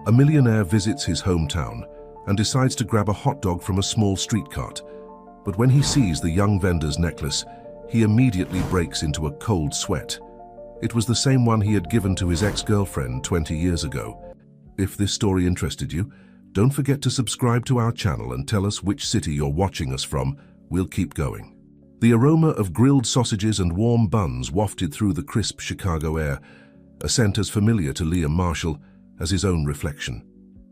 A millionaire visits his hometown and decides to grab a hot dog from a small street cart. But when he sees the young vendor's necklace, he immediately breaks into a cold sweat. It was the same one he had given to his ex-girlfriend 20 years ago. If this story interested you, don't forget to subscribe to our channel and tell us which city you're watching us from. We'll keep going. The aroma of grilled sausages and warm buns wafted through the crisp Chicago air, a scent as familiar to Liam Marshall as his own reflection.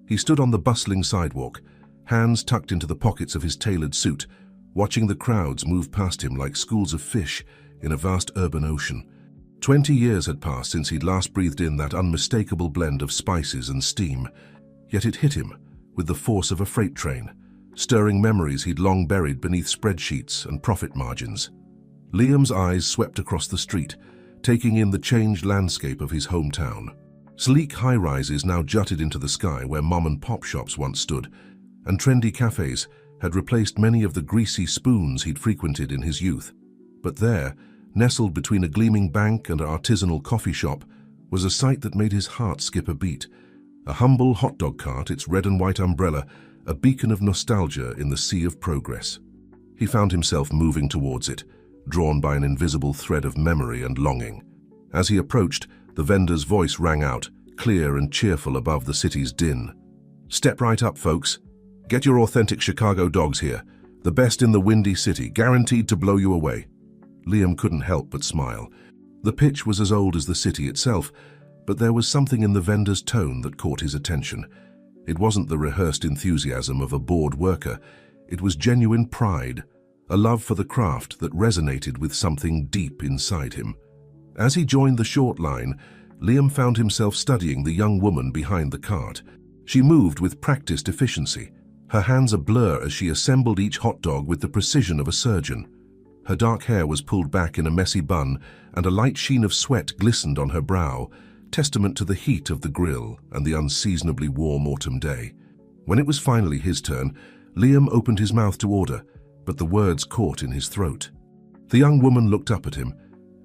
He stood on the bustling sidewalk, hands tucked into the pockets of his tailored suit, watching the crowds move past him like schools of fish in a vast urban ocean. 20 years had passed since he'd last breathed in that unmistakable blend of spices and steam, yet it hit him with the force of a freight train, stirring memories he'd long buried beneath spreadsheets and profit margins. Liam's eyes swept across the street, taking in the changed landscape of his hometown. Sleek high-rises now jutted into the sky where mom-and-pop shops once stood, and trendy cafes had replaced many of the greasy spoons he'd frequented in his youth. But there, nestled between a gleaming bank and an artisanal coffee shop, was a sight that made his heart skip a beat. A humble hot dog cart, its red and white umbrella, a beacon of nostalgia in the sea of progress. He found himself moving towards it, drawn by an invisible thread of memory and longing. As he approached, the vendor's voice rang out, clear and cheerful above the city's din. "Step right up, folks. Get your authentic Chicago dogs here. The best in the Windy City, guaranteed to blow you away." Liam couldn't help but smile. The pitch was as old as the city itself, but there was something in the vendor's tone that caught his attention. It wasn't the rehearsed enthusiasm of a bored worker. It was genuine pride, a love for the craft that resonated with something deep inside him. As he joined the short line, Liam found himself studying the young woman behind the cart. She moved with practiced efficiency, her hands a blur as she assembled each hot dog with the precision of a surgeon. Her dark hair was pulled back in a messy bun, and a light sheen of sweat glistened on her brow, testament to the heat of the grill and the unseasonably warm autumn day. When it was finally his turn, Liam opened his mouth to order, but the words caught in his throat. The young woman looked up at him,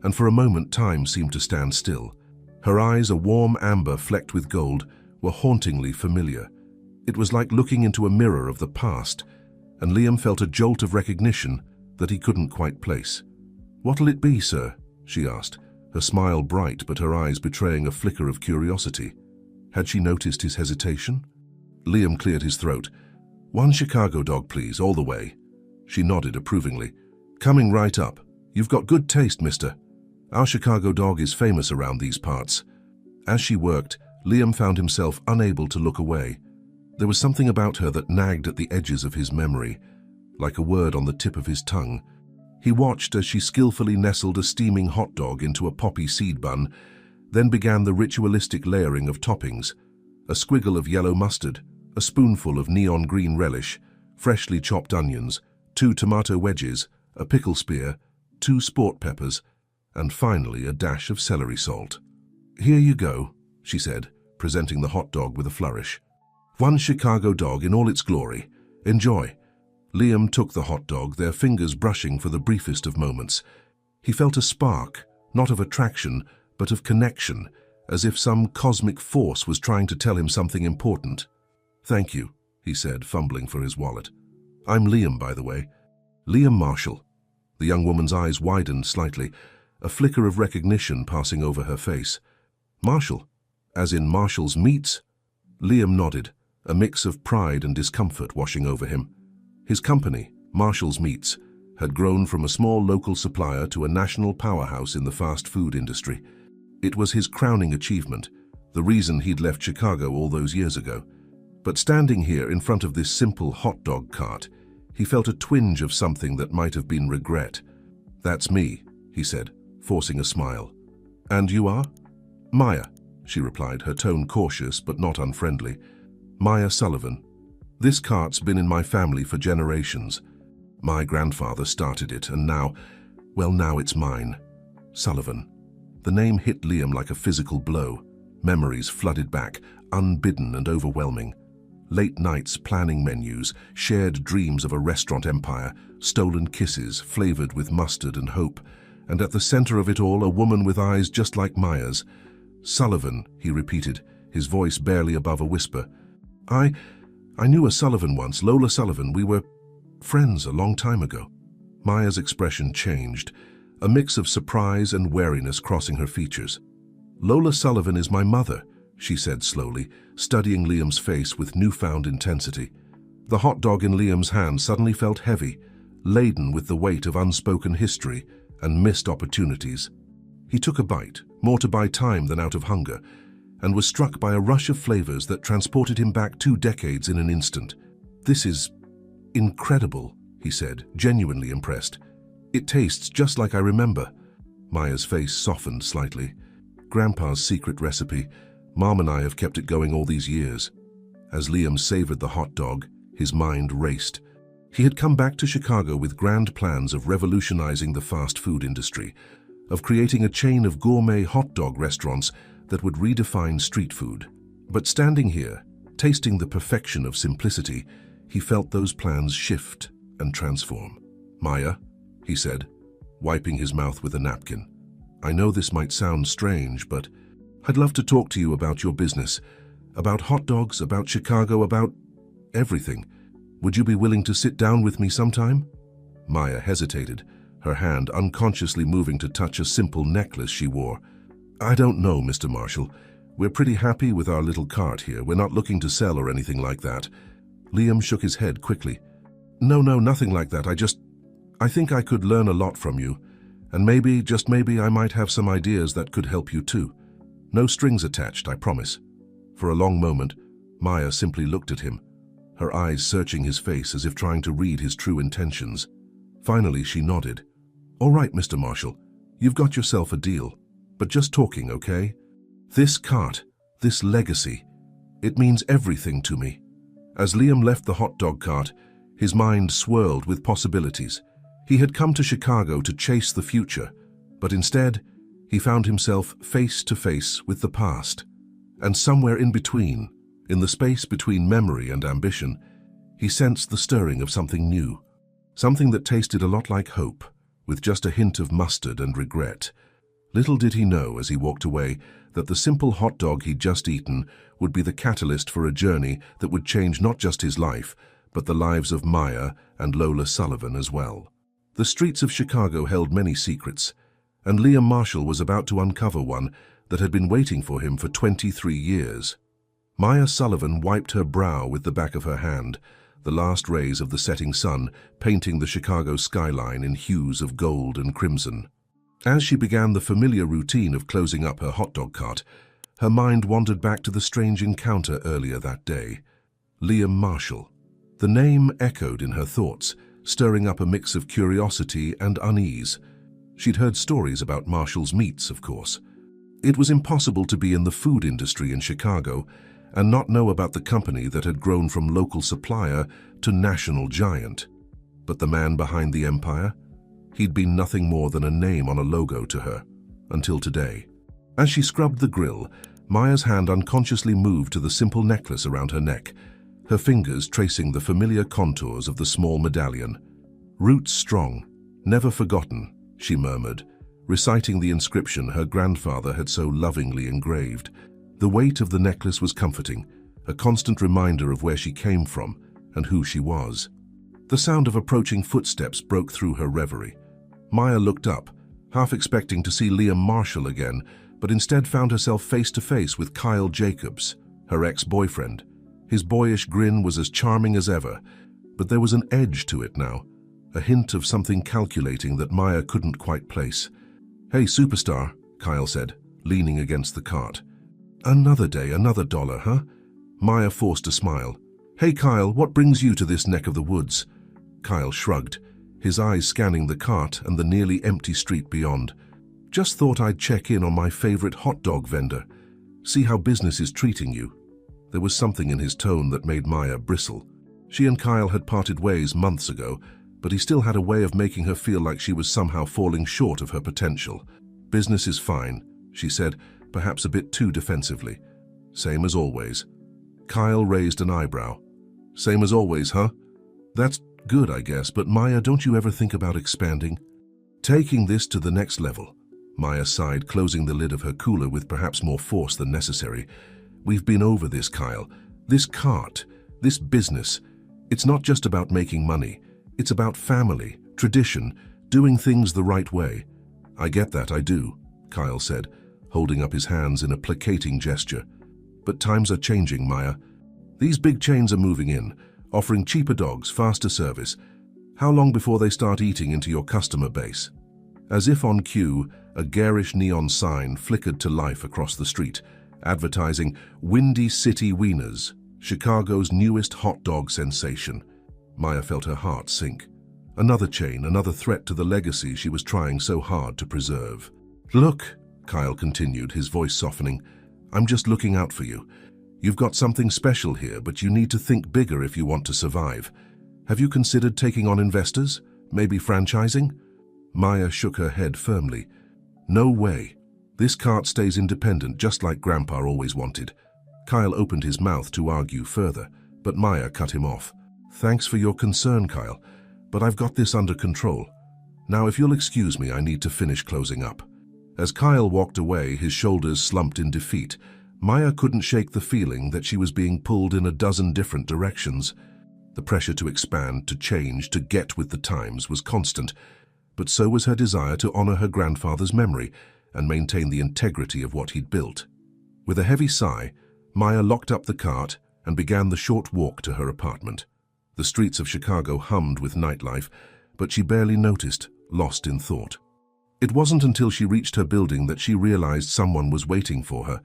and for a moment time seemed to stand still. Her eyes, a warm amber flecked with gold, were hauntingly familiar. It was like looking into a mirror of the past, and Liam felt a jolt of recognition that he couldn't quite place. "What'll it be, sir?" she asked, her smile bright but her eyes betraying a flicker of curiosity. Had she noticed his hesitation? Liam cleared his throat. "One Chicago dog, please, all the way." She nodded approvingly. "Coming right up. You've got good taste, mister. Our Chicago dog is famous around these parts." As she worked, Liam found himself unable to look away. There was something about her that nagged at the edges of his memory, like a word on the tip of his tongue. He watched as she skillfully nestled a steaming hot dog into a poppy seed bun, then began the ritualistic layering of toppings: a squiggle of yellow mustard, a spoonful of neon green relish, freshly chopped onions, 2 tomato wedges, a pickle spear, 2 sport peppers, and finally a dash of celery salt. "Here you go," she said, presenting the hot dog with a flourish. "One Chicago dog in all its glory. Enjoy." Liam took the hot dog, their fingers brushing for the briefest of moments. He felt a spark, not of attraction, but of connection, as if some cosmic force was trying to tell him something important. "Thank you," he said, fumbling for his wallet. "I'm Liam, by the way. Liam Marshall." The young woman's eyes widened slightly, a flicker of recognition passing over her face. "Marshall? As in Marshall's Meats?" Liam nodded, a mix of pride and discomfort washing over him. His company, Marshall's Meats, had grown from a small local supplier to a national powerhouse in the fast food industry. It was his crowning achievement, the reason he'd left Chicago all those years ago. But standing here in front of this simple hot dog cart, he felt a twinge of something that might have been regret. "That's me," he said, forcing a smile. "And you are?" "Maya," she replied, her tone cautious but not unfriendly. "Maya Sullivan. This cart's been in my family for generations. My grandfather started it, and now it's mine. Sullivan." The name hit Liam like a physical blow. Memories flooded back, unbidden and overwhelming. Late nights planning menus, shared dreams of a restaurant empire, stolen kisses flavored with mustard and hope, and at the center of it all a woman with eyes just like Maya's. "Sullivan," he repeated, his voice barely above a whisper. I knew a Sullivan once, Lola Sullivan. We were friends a long time ago." Maya's expression changed, a mix of surprise and wariness crossing her features. "Lola Sullivan is my mother," she said slowly, studying Liam's face with newfound intensity. The hot dog in Liam's hand suddenly felt heavy, laden with the weight of unspoken history and missed opportunities. He took a bite, more to buy time than out of hunger, and was struck by a rush of flavors that transported him back 2 decades in an instant. "This is incredible," he said, genuinely impressed. "It tastes just like I remember." Maya's face softened slightly. "Grandpa's secret recipe. Mom and I have kept it going all these years." As Liam savored the hot dog, his mind raced. He had come back to Chicago with grand plans of revolutionizing the fast food industry, of creating a chain of gourmet hot dog restaurants that would redefine street food. But standing here, tasting the perfection of simplicity, he felt those plans shift and transform. "Maya," he said, wiping his mouth with a napkin, "I know this might sound strange, but I'd love to talk to you about your business, about hot dogs, about Chicago, about everything. Would you be willing to sit down with me sometime?" Maya hesitated, her hand unconsciously moving to touch a simple necklace she wore. "I don't know, Mr. Marshall. We're pretty happy with our little cart here. We're not looking to sell or anything like that." Liam shook his head quickly. No, nothing like that. I think I could learn a lot from you, and maybe, just maybe, I might have some ideas that could help you too. No strings attached, I promise." For a long moment, Maya simply looked at him, her eyes searching his face as if trying to read his true intentions. Finally, she nodded. "All right, Mr. Marshall, you've got yourself a deal. But just talking, okay? This cart, this legacy, it means everything to me." As Liam left the hot dog cart, his mind swirled with possibilities. He had come to Chicago to chase the future, but instead, he found himself face to face with the past. And somewhere in between, in the space between memory and ambition, he sensed the stirring of something new, something that tasted a lot like hope, with just a hint of mustard and regret. Little did he know as he walked away that the simple hot dog he'd just eaten would be the catalyst for a journey that would change not just his life, but the lives of Maya and Lola Sullivan as well. The streets of Chicago held many secrets, and Liam Marshall was about to uncover one that had been waiting for him for 23 years. Maya Sullivan wiped her brow with the back of her hand, the last rays of the setting sun painting the Chicago skyline in hues of gold and crimson. As she began the familiar routine of closing up her hot dog cart, her mind wandered back to the strange encounter earlier that day. Liam Marshall. The name echoed in her thoughts, stirring up a mix of curiosity and unease. She'd heard stories about Marshall's meats, of course. It was impossible to be in the food industry in Chicago and not know about the company that had grown from local supplier to national giant. But the man behind the empire? He'd been nothing more than a name on a logo to her, until today. As she scrubbed the grill, Maya's hand unconsciously moved to the simple necklace around her neck, her fingers tracing the familiar contours of the small medallion. "Roots strong, never forgotten," she murmured, reciting the inscription her grandfather had so lovingly engraved. The weight of the necklace was comforting, a constant reminder of where she came from and who she was. The sound of approaching footsteps broke through her reverie. Maya looked up, half expecting to see Liam Marshall again, but instead found herself face to face with Kyle Jacobs, her ex-boyfriend. His boyish grin was as charming as ever, but there was an edge to it now, a hint of something calculating that Maya couldn't quite place. "Hey, superstar," Kyle said, leaning against the cart. "Another day, another dollar, huh?" Maya forced a smile. "Hey, Kyle, what brings you to this neck of the woods?" Kyle shrugged, his eyes scanning the cart and the nearly empty street beyond. "Just thought I'd check in on my favorite hot dog vendor. See how business is treating you." There was something in his tone that made Maya bristle. She and Kyle had parted ways months ago, but he still had a way of making her feel like she was somehow falling short of her potential. "Business is fine," she said, perhaps a bit too defensively. "Same as always." Kyle raised an eyebrow. "Same as always, huh? That's good, I guess, but Maya, don't you ever think about expanding? Taking this to the next level?" Maya sighed, closing the lid of her cooler with perhaps more force than necessary. We've been over this, Kyle. This cart, this business. It's not just about making money. It's about family, tradition, doing things the right way. I get that, I do, Kyle said, holding up his hands in a placating gesture. But times are changing, Maya. These big chains are moving in, offering cheaper dogs, faster service. How long before they start eating into your customer base? As if on cue, a garish neon sign flickered to life across the street, advertising Windy City Wieners, Chicago's newest hot dog sensation. Maya felt her heart sink. Another chain, another threat to the legacy she was trying so hard to preserve. Look, Kyle continued, his voice softening, I'm just looking out for you. You've got something special here, but you need to think bigger if you want to survive. Have you considered taking on investors? Maybe franchising? Maya shook her head firmly. No way. This cart stays independent, just like Grandpa always wanted. Kyle opened his mouth to argue further, but Maya cut him off. Thanks for your concern, Kyle, but I've got this under control. Now, if you'll excuse me, I need to finish closing up. As Kyle walked away, his shoulders slumped in defeat. Maya couldn't shake the feeling that she was being pulled in a dozen different directions. The pressure to expand, to change, to get with the times was constant, but so was her desire to honor her grandfather's memory and maintain the integrity of what he'd built. With a heavy sigh, Maya locked up the cart and began the short walk to her apartment. The streets of Chicago hummed with nightlife, but she barely noticed, lost in thought. It wasn't until she reached her building that she realized someone was waiting for her.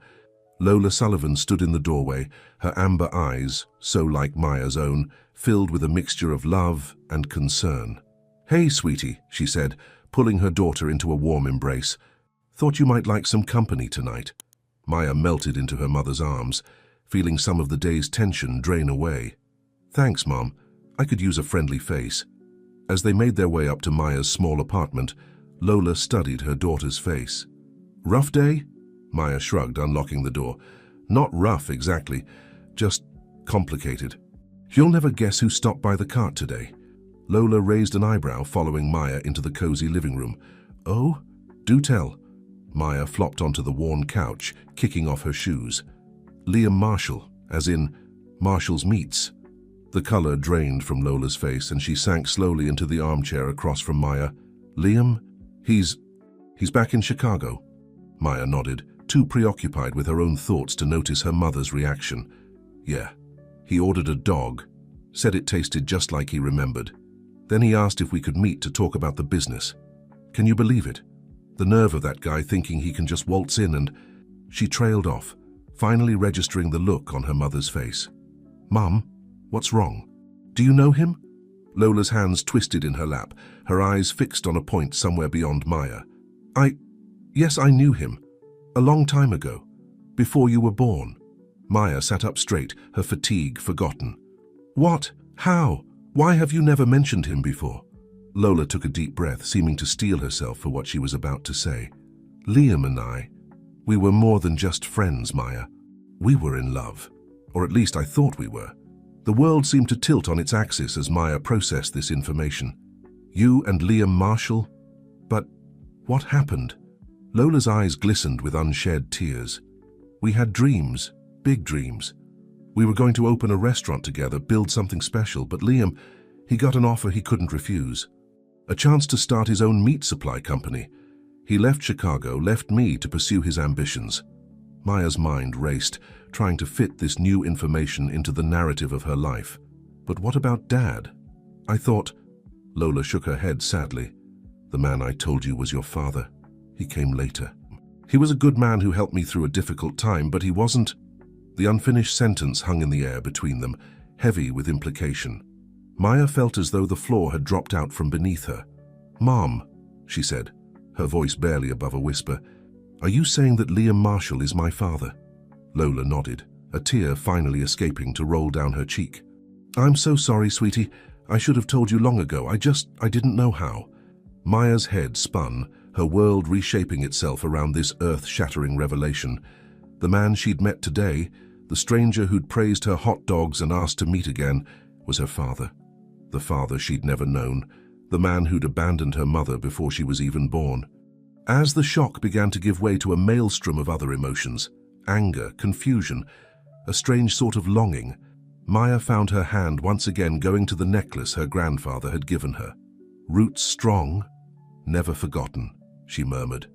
Lola Sullivan stood in the doorway, her amber eyes, so like Maya's own, filled with a mixture of love and concern. Hey, sweetie, she said, pulling her daughter into a warm embrace. Thought you might like some company tonight. Maya melted into her mother's arms, feeling some of the day's tension drain away. Thanks, Mom. I could use a friendly face. As they made their way up to Maya's small apartment, Lola studied her daughter's face. Rough day? Maya shrugged, unlocking the door. Not rough, exactly. Just complicated. You'll never guess who stopped by the cart today. Lola raised an eyebrow, following Maya into the cozy living room. Oh? Do tell. Maya flopped onto the worn couch, kicking off her shoes. Liam Marshall, as in Marshall's Meats. The color drained from Lola's face, and she sank slowly into the armchair across from Maya. Liam? He's back in Chicago. Maya nodded, too preoccupied with her own thoughts to notice her mother's reaction. Yeah. He ordered a dog, said it tasted just like he remembered. Then he asked if we could meet to talk about the business. Can you believe it? The nerve of that guy thinking he can just waltz in and... She trailed off, finally registering the look on her mother's face. Mum, what's wrong? Do you know him? Lola's hands twisted in her lap, her eyes fixed on a point somewhere beyond Maya. Yes, I knew him. A long time ago. Before you were born. Maya sat up straight, her fatigue forgotten. What? How? Why have you never mentioned him before? Lola took a deep breath, seeming to steel herself for what she was about to say. Liam and I, we were more than just friends, Maya. We were in love. Or at least I thought we were. The world seemed to tilt on its axis as Maya processed this information. You and Liam Marshall? But what happened? Lola's eyes glistened with unshed tears. We had dreams, big dreams. We were going to open a restaurant together, build something special, but Liam, he got an offer he couldn't refuse. A chance to start his own meat supply company. He left Chicago, left me to pursue his ambitions. Maya's mind raced, trying to fit this new information into the narrative of her life. But what about Dad? I thought... Lola shook her head sadly. The man I told you was your father. He came later. He was a good man who helped me through a difficult time, but he wasn't... The unfinished sentence hung in the air between them, heavy with implication. Maya felt as though the floor had dropped out from beneath her. Mom, she said, her voice barely above a whisper, are you saying that Liam Marshall is my father? Lola nodded, a tear finally escaping to roll down her cheek. I'm so sorry, sweetie. I should have told you long ago. I didn't know how. Maya's head spun, her world reshaping itself around this earth-shattering revelation. The man she'd met today, the stranger who'd praised her hot dogs and asked to meet again, was her father. The father she'd never known, the man who'd abandoned her mother before she was even born. As the shock began to give way to a maelstrom of other emotions, anger, confusion, a strange sort of longing. Maya found her hand once again going to the necklace her grandfather had given her. "Roots strong, never forgotten," she murmured,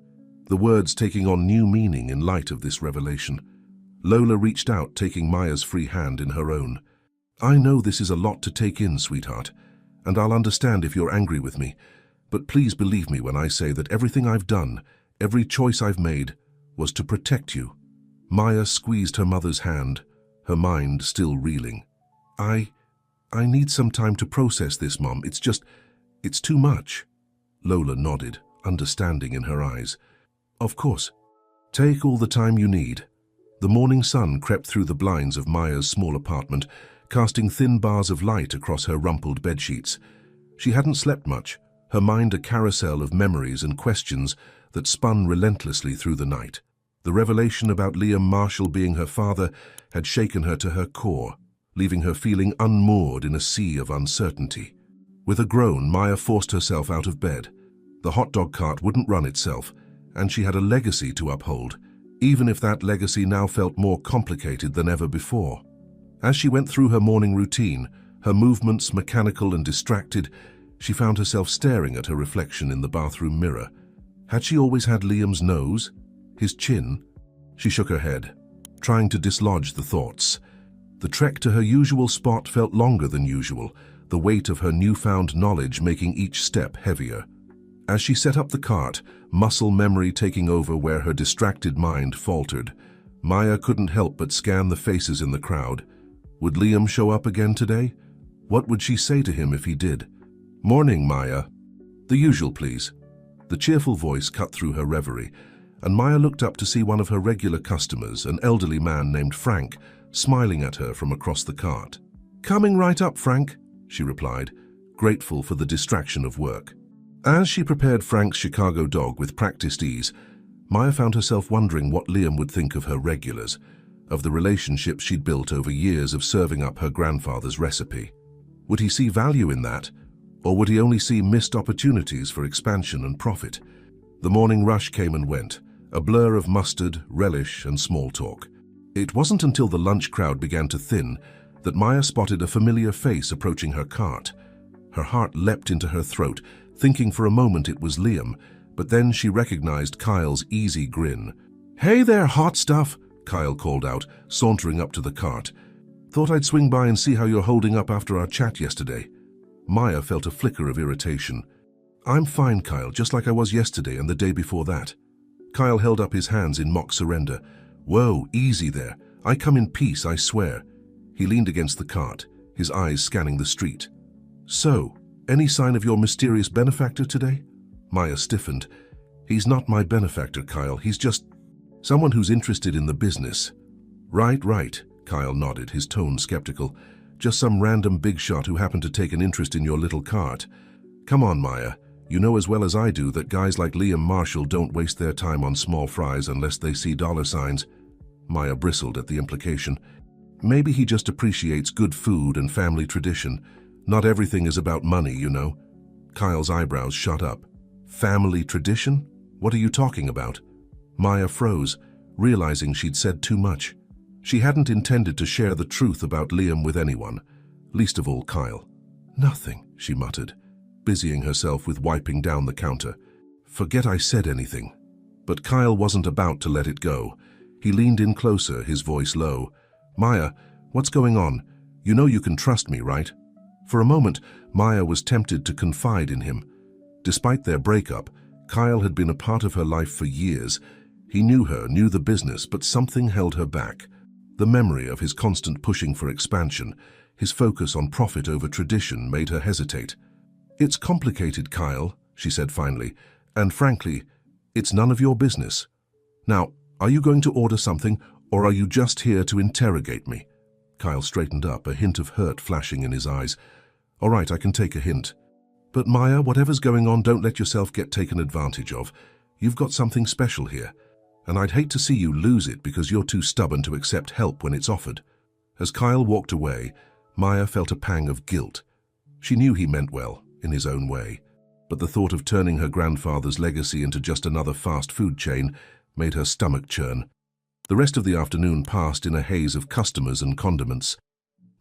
the words taking on new meaning in light of this revelation. Lola reached out, taking Maya's free hand in her own. "I know this is a lot to take in, sweetheart, and I'll understand if you're angry with me, but please believe me when I say that everything I've done, every choice I've made, was to protect you." Maya squeezed her mother's hand, her mind still reeling. I need some time to process this, Mom. It's too much." Lola nodded, understanding in her eyes. "Of course. Take all the time you need." The morning sun crept through the blinds of Maya's small apartment, casting thin bars of light across her rumpled bedsheets. She hadn't slept much, her mind a carousel of memories and questions that spun relentlessly through the night. The revelation about Liam Marshall being her father had shaken her to her core, leaving her feeling unmoored in a sea of uncertainty. With a groan, Maya forced herself out of bed. The hot dog cart wouldn't run itself, and she had a legacy to uphold, even if that legacy now felt more complicated than ever before. As she went through her morning routine, her movements mechanical and distracted, she found herself staring at her reflection in the bathroom mirror. Had she always had Liam's nose? His chin? She shook her head, trying to dislodge the thoughts. The trek to her usual spot felt longer than usual, the weight of her newfound knowledge making each step heavier. As she set up the cart, muscle memory taking over where her distracted mind faltered, Maya couldn't help but scan the faces in the crowd. Would Liam show up again today? What would she say to him if he did? "Morning, Maya." "The usual, please." The cheerful voice cut through her reverie, and Maya looked up to see one of her regular customers, an elderly man named Frank, smiling at her from across the cart. "Coming right up, Frank," she replied, grateful for the distraction of work. As she prepared Frank's Chicago dog with practiced ease, Maya found herself wondering what Liam would think of her regulars, of the relationship she'd built over years of serving up her grandfather's recipe. Would he see value in that, or would he only see missed opportunities for expansion and profit? The morning rush came and went, a blur of mustard, relish, and small talk. It wasn't until the lunch crowd began to thin that Maya spotted a familiar face approaching her cart. Her heart leapt into her throat, thinking for a moment it was Liam, but then she recognized Kyle's easy grin. "Hey there, hot stuff," Kyle called out, sauntering up to the cart. "Thought I'd swing by and see how you're holding up after our chat yesterday." Maya felt a flicker of irritation. "I'm fine, Kyle, just like I was yesterday and the day before that." Kyle held up his hands in mock surrender. "Whoa, easy there. I come in peace, I swear." He leaned against the cart, his eyes scanning the street. "So, any sign of your mysterious benefactor today?" Maya stiffened. "He's not my benefactor, Kyle. He's just someone who's interested in the business." Right, Kyle nodded, his tone skeptical. "Just some random big shot who happened to take an interest in your little cart. Come on, Maya. You know as well as I do that guys like Liam Marshall don't waste their time on small fries unless they see dollar signs." Maya bristled at the implication. "Maybe he just appreciates good food and family tradition. Not everything is about money, you know." Kyle's eyebrows shot up. "Family tradition? What are you talking about?" Maya froze, realizing she'd said too much. She hadn't intended to share the truth about Liam with anyone, least of all Kyle. "Nothing," she muttered, busying herself with wiping down the counter. "Forget I said anything." But Kyle wasn't about to let it go. He leaned in closer, his voice low. "Maya, what's going on? You know you can trust me, right?" For a moment, Maya was tempted to confide in him. Despite their breakup, Kyle had been a part of her life for years. He knew her, knew the business, but something held her back. The memory of his constant pushing for expansion, his focus on profit over tradition, made her hesitate. "It's complicated, Kyle," she said finally, "and frankly, it's none of your business. Now, are you going to order something, or are you just here to interrogate me?" Kyle straightened up, a hint of hurt flashing in his eyes. "All right, I can take a hint. But Maya, whatever's going on, don't let yourself get taken advantage of. You've got something special here, and I'd hate to see you lose it because you're too stubborn to accept help when it's offered." As Kyle walked away, Maya felt a pang of guilt. She knew he meant well, in his own way, but the thought of turning her grandfather's legacy into just another fast food chain made her stomach churn. The rest of the afternoon passed in a haze of customers and condiments.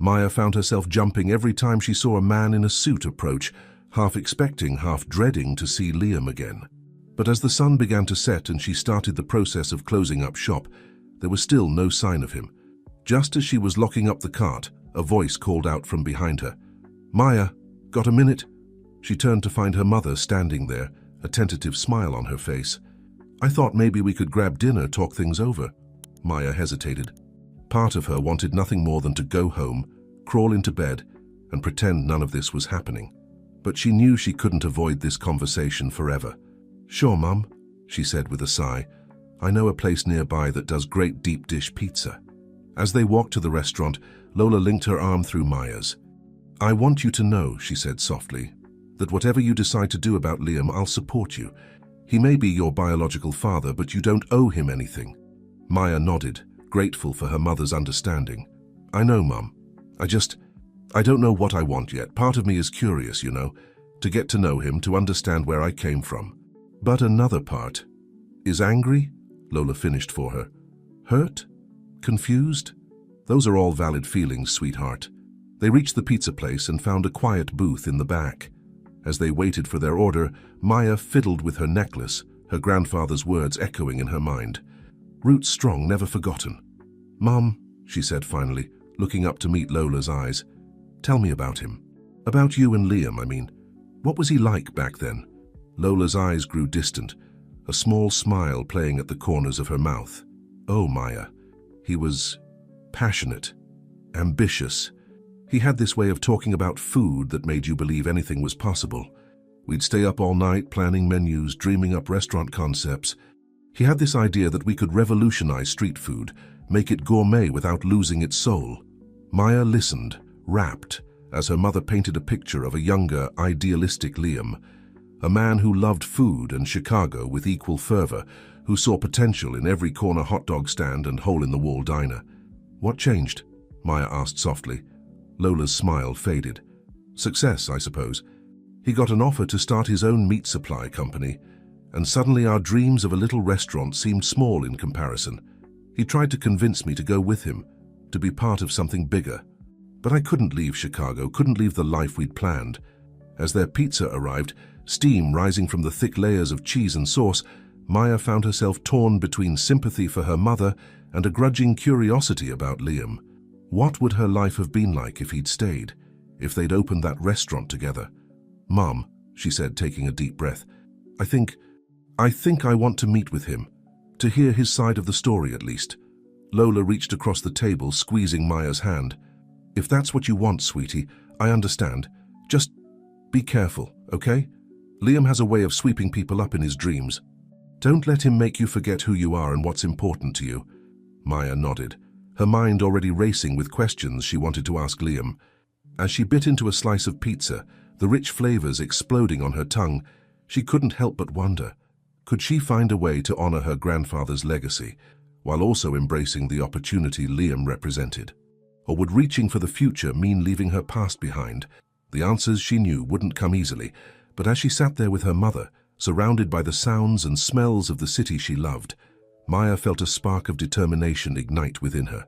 Maya found herself jumping every time she saw a man in a suit approach, half expecting, half dreading to see Liam again. But as the sun began to set and she started the process of closing up shop, there was still no sign of him. Just as she was locking up the cart, a voice called out from behind her. "Maya, got a minute?" She turned to find her mother standing there, a tentative smile on her face. "I thought maybe we could grab dinner, talk things over." Maya hesitated. Part of her wanted nothing more than to go home, crawl into bed, and pretend none of this was happening. But she knew she couldn't avoid this conversation forever. "Sure, Mum," she said with a sigh. "I know a place nearby that does great deep dish pizza." As they walked to the restaurant, Lola linked her arm through Maya's. "I want you to know," she said softly, "that whatever you decide to do about Liam, I'll support you. He may be your biological father, but you don't owe him anything." Maya nodded, grateful for her mother's understanding. "I know, Mum. I don't know what I want yet. Part of me is curious, to get to know him, to understand where I came from. But another part is angry," Lola finished for her. "Hurt? Confused? Those are all valid feelings, sweetheart." They reached the pizza place and found a quiet booth in the back. As they waited for their order, Maya fiddled with her necklace, her grandfather's words echoing in her mind. "Roots strong, never forgotten." "Mom," she said finally, looking up to meet Lola's eyes, "tell me about him. About you and Liam, I mean. What was he like back then?" Lola's eyes grew distant, a small smile playing at the corners of her mouth. "Oh, Maya, he was passionate, ambitious. He had this way of talking about food that made you believe anything was possible. We'd stay up all night planning menus, dreaming up restaurant concepts. He had this idea that we could revolutionize street food, make it gourmet without losing its soul." Maya listened, rapt, as her mother painted a picture of a younger, idealistic Liam, a man who loved food and Chicago with equal fervor, who saw potential in every corner hot dog stand and hole-in-the-wall diner. "What changed?" Maya asked softly. Lola's smile faded. "Success, I suppose. He got an offer to start his own meat supply company, and suddenly our dreams of a little restaurant seemed small in comparison. He tried to convince me to go with him, to be part of something bigger. But I couldn't leave Chicago, couldn't leave the life we'd planned." As their pizza arrived, steam rising from the thick layers of cheese and sauce, Maya found herself torn between sympathy for her mother and a grudging curiosity about Liam. What would her life have been like if he'd stayed, if they'd opened that restaurant together? "Mom," she said, taking a deep breath, I think I want to meet with him, to hear his side of the story at least." Lola reached across the table, squeezing Maya's hand. "If that's what you want, sweetie, I understand. Just be careful, okay? Liam has a way of sweeping people up in his dreams. Don't let him make you forget who you are and what's important to you." Maya nodded, her mind already racing with questions she wanted to ask Liam. As she bit into a slice of pizza, the rich flavors exploding on her tongue, she couldn't help but wonder, could she find a way to honor her grandfather's legacy, while also embracing the opportunity Liam represented? Or would reaching for the future mean leaving her past behind? The answers she knew wouldn't come easily, but as she sat there with her mother, surrounded by the sounds and smells of the city she loved, Maya felt a spark of determination ignite within her.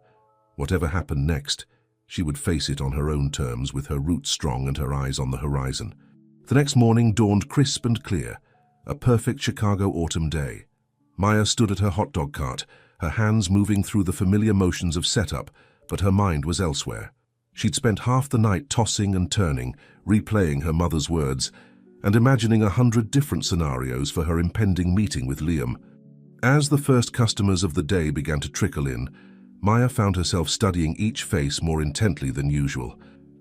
Whatever happened next, she would face it on her own terms, with her roots strong and her eyes on the horizon. The next morning dawned crisp and clear, a perfect Chicago autumn day. Maya stood at her hot dog cart, her hands moving through the familiar motions of setup, but her mind was elsewhere. She'd spent half the night tossing and turning, replaying her mother's words, and imagining 100 different scenarios for her impending meeting with Liam. As the first customers of the day began to trickle in, Maya found herself studying each face more intently than usual.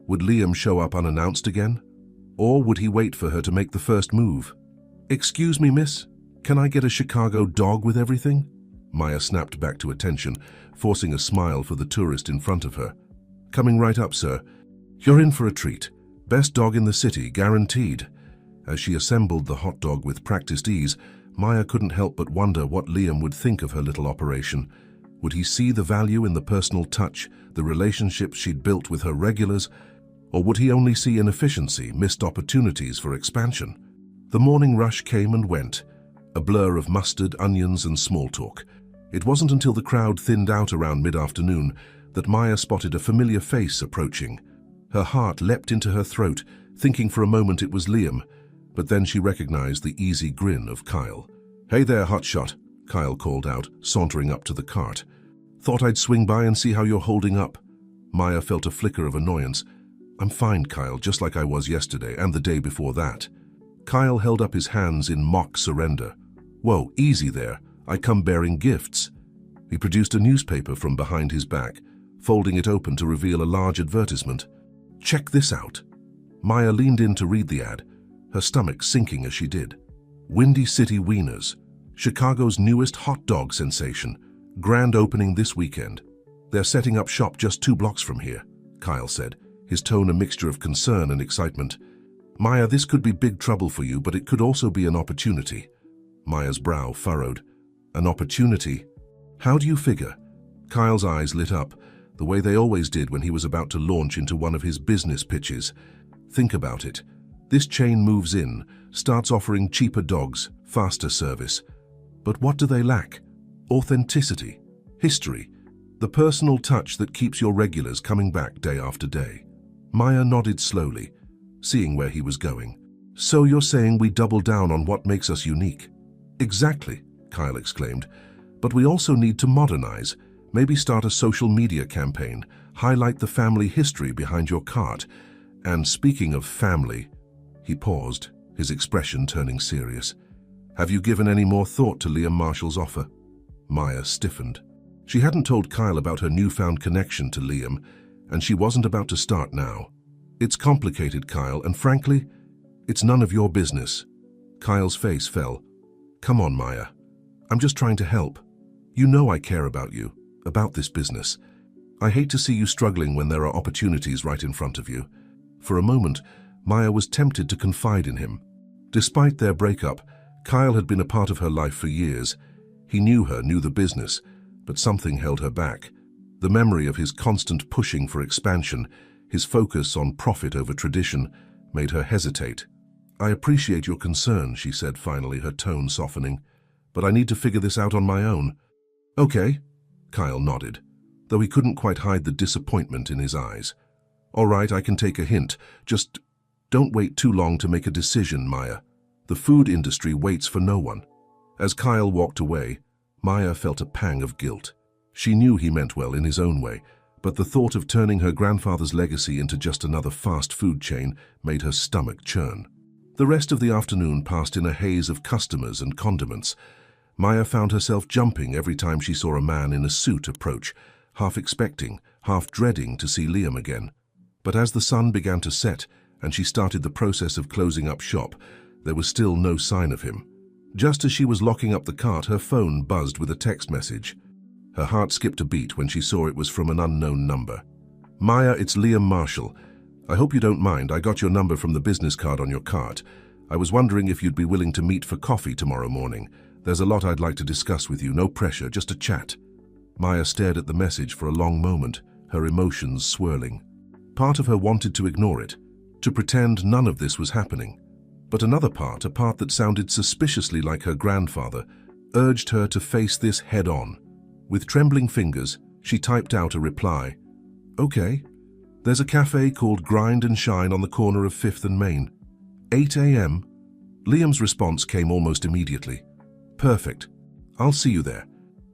Would Liam show up unannounced again? Or would he wait for her to make the first move? "Excuse me, miss, can I get a Chicago dog with everything?" Maya snapped back to attention, forcing a smile for the tourist in front of her. "Coming right up, sir. You're in for a treat. Best dog in the city, guaranteed." As she assembled the hot dog with practiced ease, Maya couldn't help but wonder what Liam would think of her little operation. Would he see the value in the personal touch, the relationships she'd built with her regulars, or would he only see inefficiency, missed opportunities for expansion? The morning rush came and went, a blur of mustard, onions, and small talk. It wasn't until the crowd thinned out around mid-afternoon that Maya spotted a familiar face approaching. Her heart leapt into her throat, thinking for a moment it was Liam, but then she recognized the easy grin of Kyle. "Hey there, hotshot," Kyle called out, sauntering up to the cart. "Thought I'd swing by and see how you're holding up." Maya felt a flicker of annoyance. "I'm fine, Kyle, just like I was yesterday and the day before that." Kyle held up his hands in mock surrender. "Whoa, easy there. I come bearing gifts." He produced a newspaper from behind his back, folding it open to reveal a large advertisement. "Check this out." Maya leaned in to read the ad, her stomach sinking as she did. "Windy City Wieners, Chicago's newest hot dog sensation. Grand opening this weekend. They're setting up shop just 2 blocks from here," Kyle said, his tone a mixture of concern and excitement. "Maya, this could be big trouble for you, but it could also be an opportunity." Maya's brow furrowed. "An opportunity? How do you figure?" Kyle's eyes lit up, the way they always did when he was about to launch into one of his business pitches. "Think about it. This chain moves in, starts offering cheaper dogs, faster service. But what do they lack? Authenticity, history, the personal touch that keeps your regulars coming back day after day." Maya nodded slowly, seeing where he was going. "So you're saying we double down on what makes us unique?" "Exactly," Kyle exclaimed. "But we also need to modernize, maybe start a social media campaign, highlight the family history behind your cart. And speaking of family," he paused, his expression turning serious. "Have you given any more thought to Liam Marshall's offer?" Maya stiffened. She hadn't told Kyle about her newfound connection to Liam, and she wasn't about to start now. "It's complicated, Kyle, and frankly, it's none of your business." Kyle's face fell. "Come on, Maya. I'm just trying to help. You know I care about you, about this business. I hate to see you struggling when there are opportunities right in front of you." For a moment, Maya was tempted to confide in him. Despite their breakup, Kyle had been a part of her life for years. He knew her, knew the business, but something held her back. The memory of his constant pushing for expansion, his focus on profit over tradition, made her hesitate. "I appreciate your concern," she said finally, her tone softening, "but I need to figure this out on my own." "Okay," Kyle nodded, though he couldn't quite hide the disappointment in his eyes. "All right, I can take a hint. Just don't wait too long to make a decision, Maya. The food industry waits for no one." As Kyle walked away, Maya felt a pang of guilt. She knew he meant well in his own way, but the thought of turning her grandfather's legacy into just another fast food chain made her stomach churn. The rest of the afternoon passed in a haze of customers and condiments. Maya found herself jumping every time she saw a man in a suit approach, half expecting, half dreading to see Liam again. But as the sun began to set and she started the process of closing up shop, there was still no sign of him. Just as she was locking up the cart, her phone buzzed with a text message. Her heart skipped a beat when she saw it was from an unknown number. "Maya, it's Liam Marshall. I hope you don't mind. I got your number from the business card on your cart. I was wondering if you'd be willing to meet for coffee tomorrow morning. There's a lot I'd like to discuss with you. No pressure, just a chat." Maya stared at the message for a long moment, her emotions swirling. Part of her wanted to ignore it, to pretend none of this was happening. But another part, a part that sounded suspiciously like her grandfather, urged her to face this head-on. With trembling fingers, she typed out a reply. "Okay. There's a cafe called Grind and Shine on the corner of 5th and Main. 8 a.m. Liam's response came almost immediately. "Perfect. I'll see you there."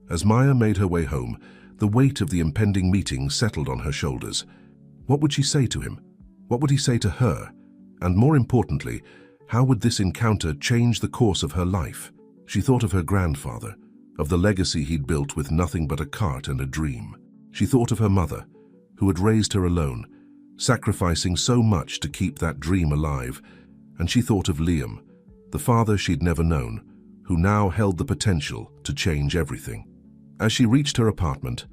As Maya made her way home, the weight of the impending meeting settled on her shoulders. What would she say to him? What would he say to her? And more importantly, how would this encounter change the course of her life? She thought of her grandfather, of the legacy he'd built with nothing but a cart and a dream. She thought of her mother, who had raised her alone, sacrificing so much to keep that dream alive. And she thought of Liam, the father she'd never known, who now held the potential to change everything. As she reached her apartment,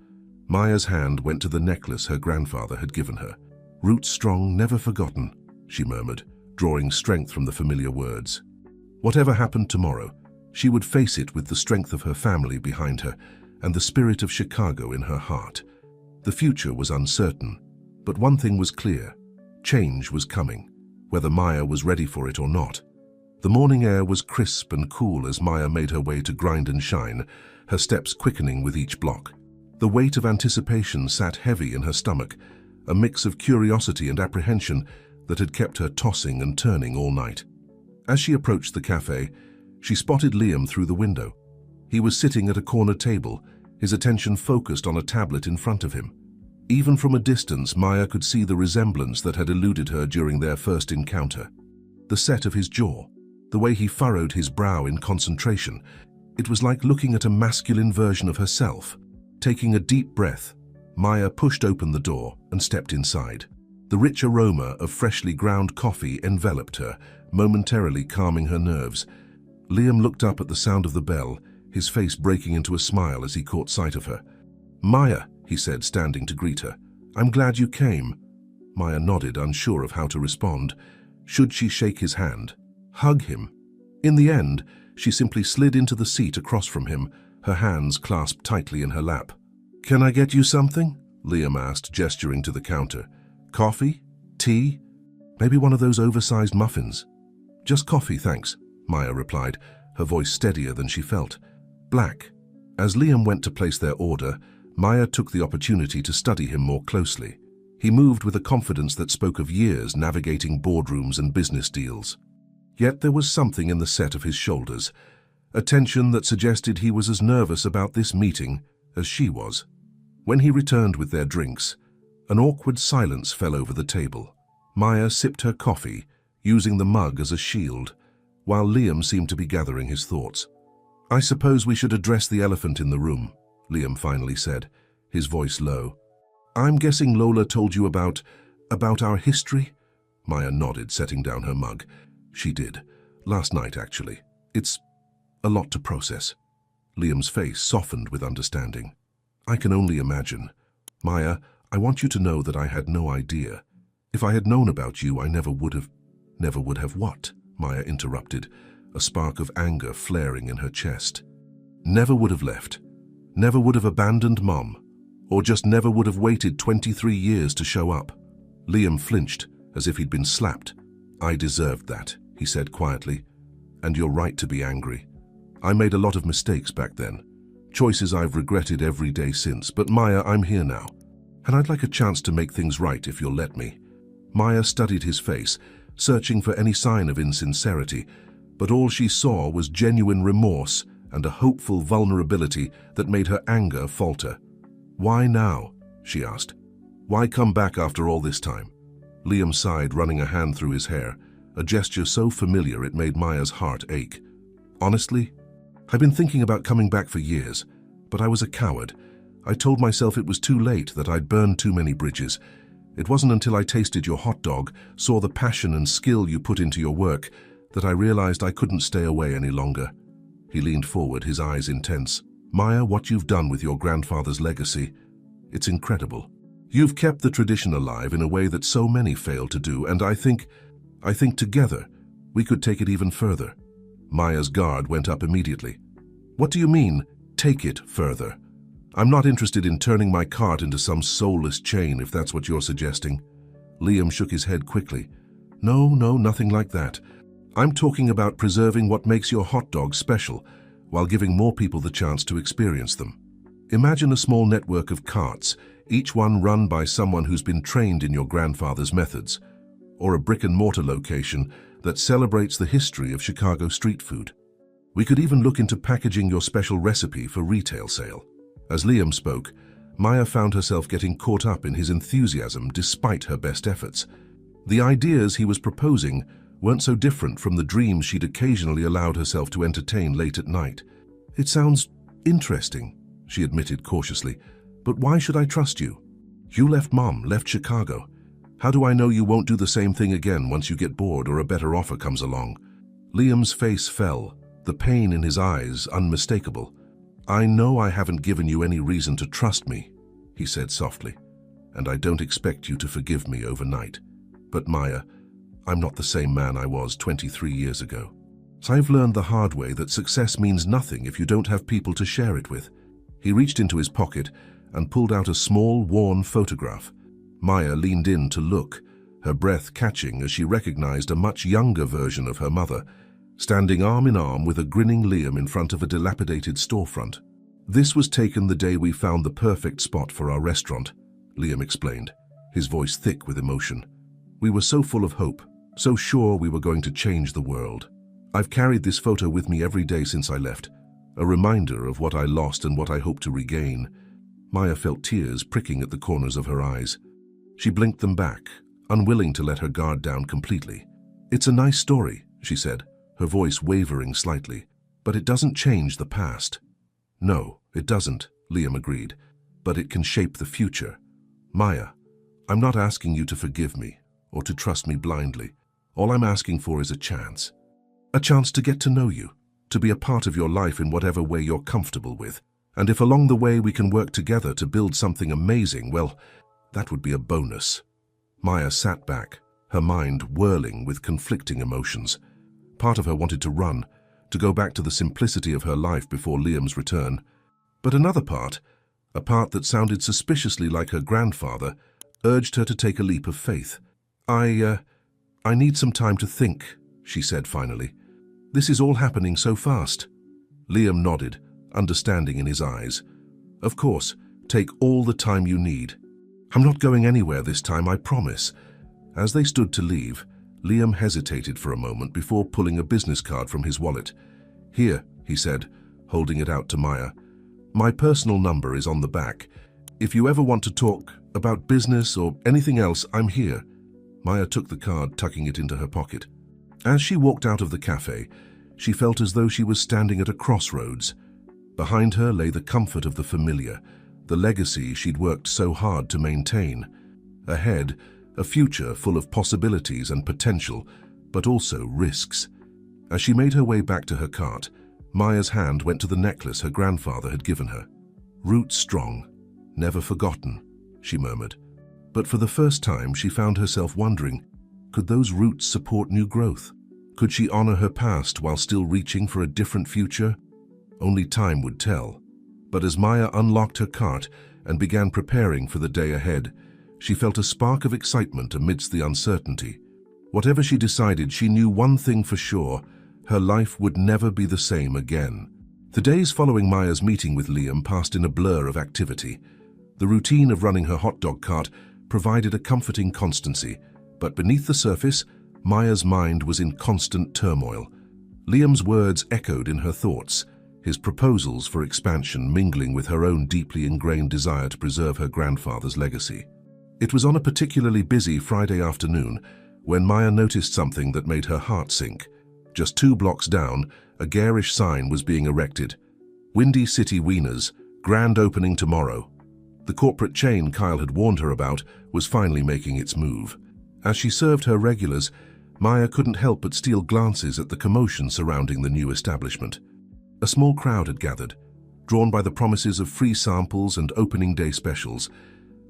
Maya's hand went to the necklace her grandfather had given her. "Roots strong, never forgotten," she murmured, drawing strength from the familiar words. Whatever happened tomorrow, she would face it with the strength of her family behind her and the spirit of Chicago in her heart. The future was uncertain, but one thing was clear: change was coming, whether Maya was ready for it or not. The morning air was crisp and cool as Maya made her way to Grind and Shine, her steps quickening with each block. The weight of anticipation sat heavy in her stomach, a mix of curiosity and apprehension that had kept her tossing and turning all night. As she approached the cafe, she spotted Liam through the window. He was sitting at a corner table, his attention focused on a tablet in front of him. Even from a distance, Maya could see the resemblance that had eluded her during their first encounter. The set of his jaw, the way he furrowed his brow in concentration, it was like looking at a masculine version of herself. Taking a deep breath, Maya pushed open the door and stepped inside. The rich aroma of freshly ground coffee enveloped her, momentarily calming her nerves. Liam looked up at the sound of the bell, his face breaking into a smile as he caught sight of her. "Maya," he said, standing to greet her. "I'm glad you came." Maya nodded, unsure of how to respond. Should she shake his hand? Hug him? In the end, she simply slid into the seat across from him, her hands clasped tightly in her lap. "Can I get you something?" Liam asked, gesturing to the counter. "Coffee? Tea? Maybe one of those oversized muffins?" "Just coffee, thanks," Maya replied, her voice steadier than she felt. "Black." As Liam went to place their order, Maya took the opportunity to study him more closely. He moved with a confidence that spoke of years navigating boardrooms and business deals. Yet there was something in the set of his shoulders, a tension that suggested he was as nervous about this meeting as she was. When he returned with their drinks, an awkward silence fell over the table. Maya sipped her coffee, using the mug as a shield, while Liam seemed to be gathering his thoughts. "I suppose we should address the elephant in the room," Liam finally said, his voice low. "I'm guessing Lola told you about our history?" Maya nodded, setting down her mug. "She did. Last night, actually. It's a lot to process." Liam's face softened with understanding. "I can only imagine. Maya, I want you to know that I had no idea. If I had known about you, I never would have..." "Never would have what?" Maya interrupted, a spark of anger flaring in her chest. "Never would have left. Never would have abandoned Mom. Or just never would have waited 23 years to show up." Liam flinched, as if he'd been slapped. "I deserved that," he said quietly. "And you're right to be angry. I made a lot of mistakes back then. Choices I've regretted every day since. But Maya, I'm here now. And I'd like a chance to make things right if you'll let me." Maya studied his face, searching for any sign of insincerity, but all she saw was genuine remorse and a hopeful vulnerability that made her anger falter. "Why now?" she asked. "Why come back after all this time?" Liam sighed, running a hand through his hair, a gesture so familiar it made Maya's heart ache. "Honestly, I've been thinking about coming back for years, but I was a coward. I told myself it was too late, that I'd burned too many bridges. It wasn't until I tasted your hot dog, saw the passion and skill you put into your work, that I realized I couldn't stay away any longer." He leaned forward, his eyes intense. "Maya, what you've done with your grandfather's legacy, it's incredible. You've kept the tradition alive in a way that so many fail to do, and I think together we could take it even further." Maya's guard went up immediately. "What do you mean, take it further? I'm not interested in turning my cart into some soulless chain, if that's what you're suggesting." Liam shook his head quickly. No, nothing like that. I'm talking about preserving what makes your hot dogs special, while giving more people the chance to experience them. Imagine a small network of carts, each one run by someone who's been trained in your grandfather's methods, or a brick-and-mortar location that celebrates the history of Chicago street food. We could even look into packaging your special recipe for retail sale. As Liam spoke, Maya found herself getting caught up in his enthusiasm despite her best efforts. The ideas he was proposing weren't so different from the dreams she'd occasionally allowed herself to entertain late at night. "It sounds interesting," she admitted cautiously, "but why should I trust you? You left Mom, left Chicago. How do I know you won't do the same thing again once you get bored or a better offer comes along?" Liam's face fell, the pain in his eyes unmistakable. "I know I haven't given you any reason to trust me," he said softly, "and I don't expect you to forgive me overnight. But Maya, I'm not the same man I was 23 years ago. So I've learned the hard way that success means nothing if you don't have people to share it with." He reached into his pocket and pulled out a small, worn photograph. Maya leaned in to look, her breath catching as she recognized a much younger version of her mother, standing arm in arm with a grinning Liam in front of a dilapidated storefront. "This was taken the day we found the perfect spot for our restaurant," Liam explained, his voice thick with emotion. "We were so full of hope, so sure we were going to change the world. I've carried this photo with me every day since I left, a reminder of what I lost and what I hope to regain." Maya felt tears pricking at the corners of her eyes. She blinked them back, unwilling to let her guard down completely. "It's a nice story," she said, her voice wavering slightly, "but it doesn't change the past." "No, it doesn't," Liam agreed, "but it can shape the future. Maya, I'm not asking you to forgive me or to trust me blindly. All I'm asking for is a chance. A chance to get to know you, to be a part of your life in whatever way you're comfortable with. And if along the way we can work together to build something amazing, well, that would be a bonus." Maya sat back, her mind whirling with conflicting emotions. Part of her wanted to run, to go back to the simplicity of her life before Liam's return. But another part, a part that sounded suspiciously like her grandfather, urged her to take a leap of faith. I need some time to think," she said finally. "This is all happening so fast." Liam nodded, understanding in his eyes. "Of course, take all the time you need. I'm not going anywhere this time, I promise." As they stood to leave, Liam hesitated for a moment before pulling a business card from his wallet. "Here," he said, holding it out to Maya. "My personal number is on the back. If you ever want to talk about business or anything else, I'm here." Maya took the card, tucking it into her pocket. As she walked out of the cafe, she felt as though she was standing at a crossroads. Behind her lay the comfort of the familiar, the legacy she'd worked so hard to maintain. Ahead, a future full of possibilities and potential, but also risks. As she made her way back to her cart, Maya's hand went to the necklace her grandfather had given her. "Roots strong, never forgotten," she murmured. But for the first time, she found herself wondering, could those roots support new growth? Could she honor her past while still reaching for a different future? Only time would tell. But as Maya unlocked her cart and began preparing for the day ahead, she felt a spark of excitement amidst the uncertainty. Whatever she decided, she knew one thing for sure: her life would never be the same again. The days following Maya's meeting with Liam passed in a blur of activity. The routine of running her hot dog cart provided a comforting constancy, but beneath the surface, Maya's mind was in constant turmoil. Liam's words echoed in her thoughts, his proposals for expansion mingling with her own deeply ingrained desire to preserve her grandfather's legacy. It was on a particularly busy Friday afternoon when Maya noticed something that made her heart sink. Just 2 blocks down, a garish sign was being erected. "Windy City Wieners, grand opening tomorrow." The corporate chain Kyle had warned her about was finally making its move. As she served her regulars, Maya couldn't help but steal glances at the commotion surrounding the new establishment. A small crowd had gathered, drawn by the promises of free samples and opening day specials.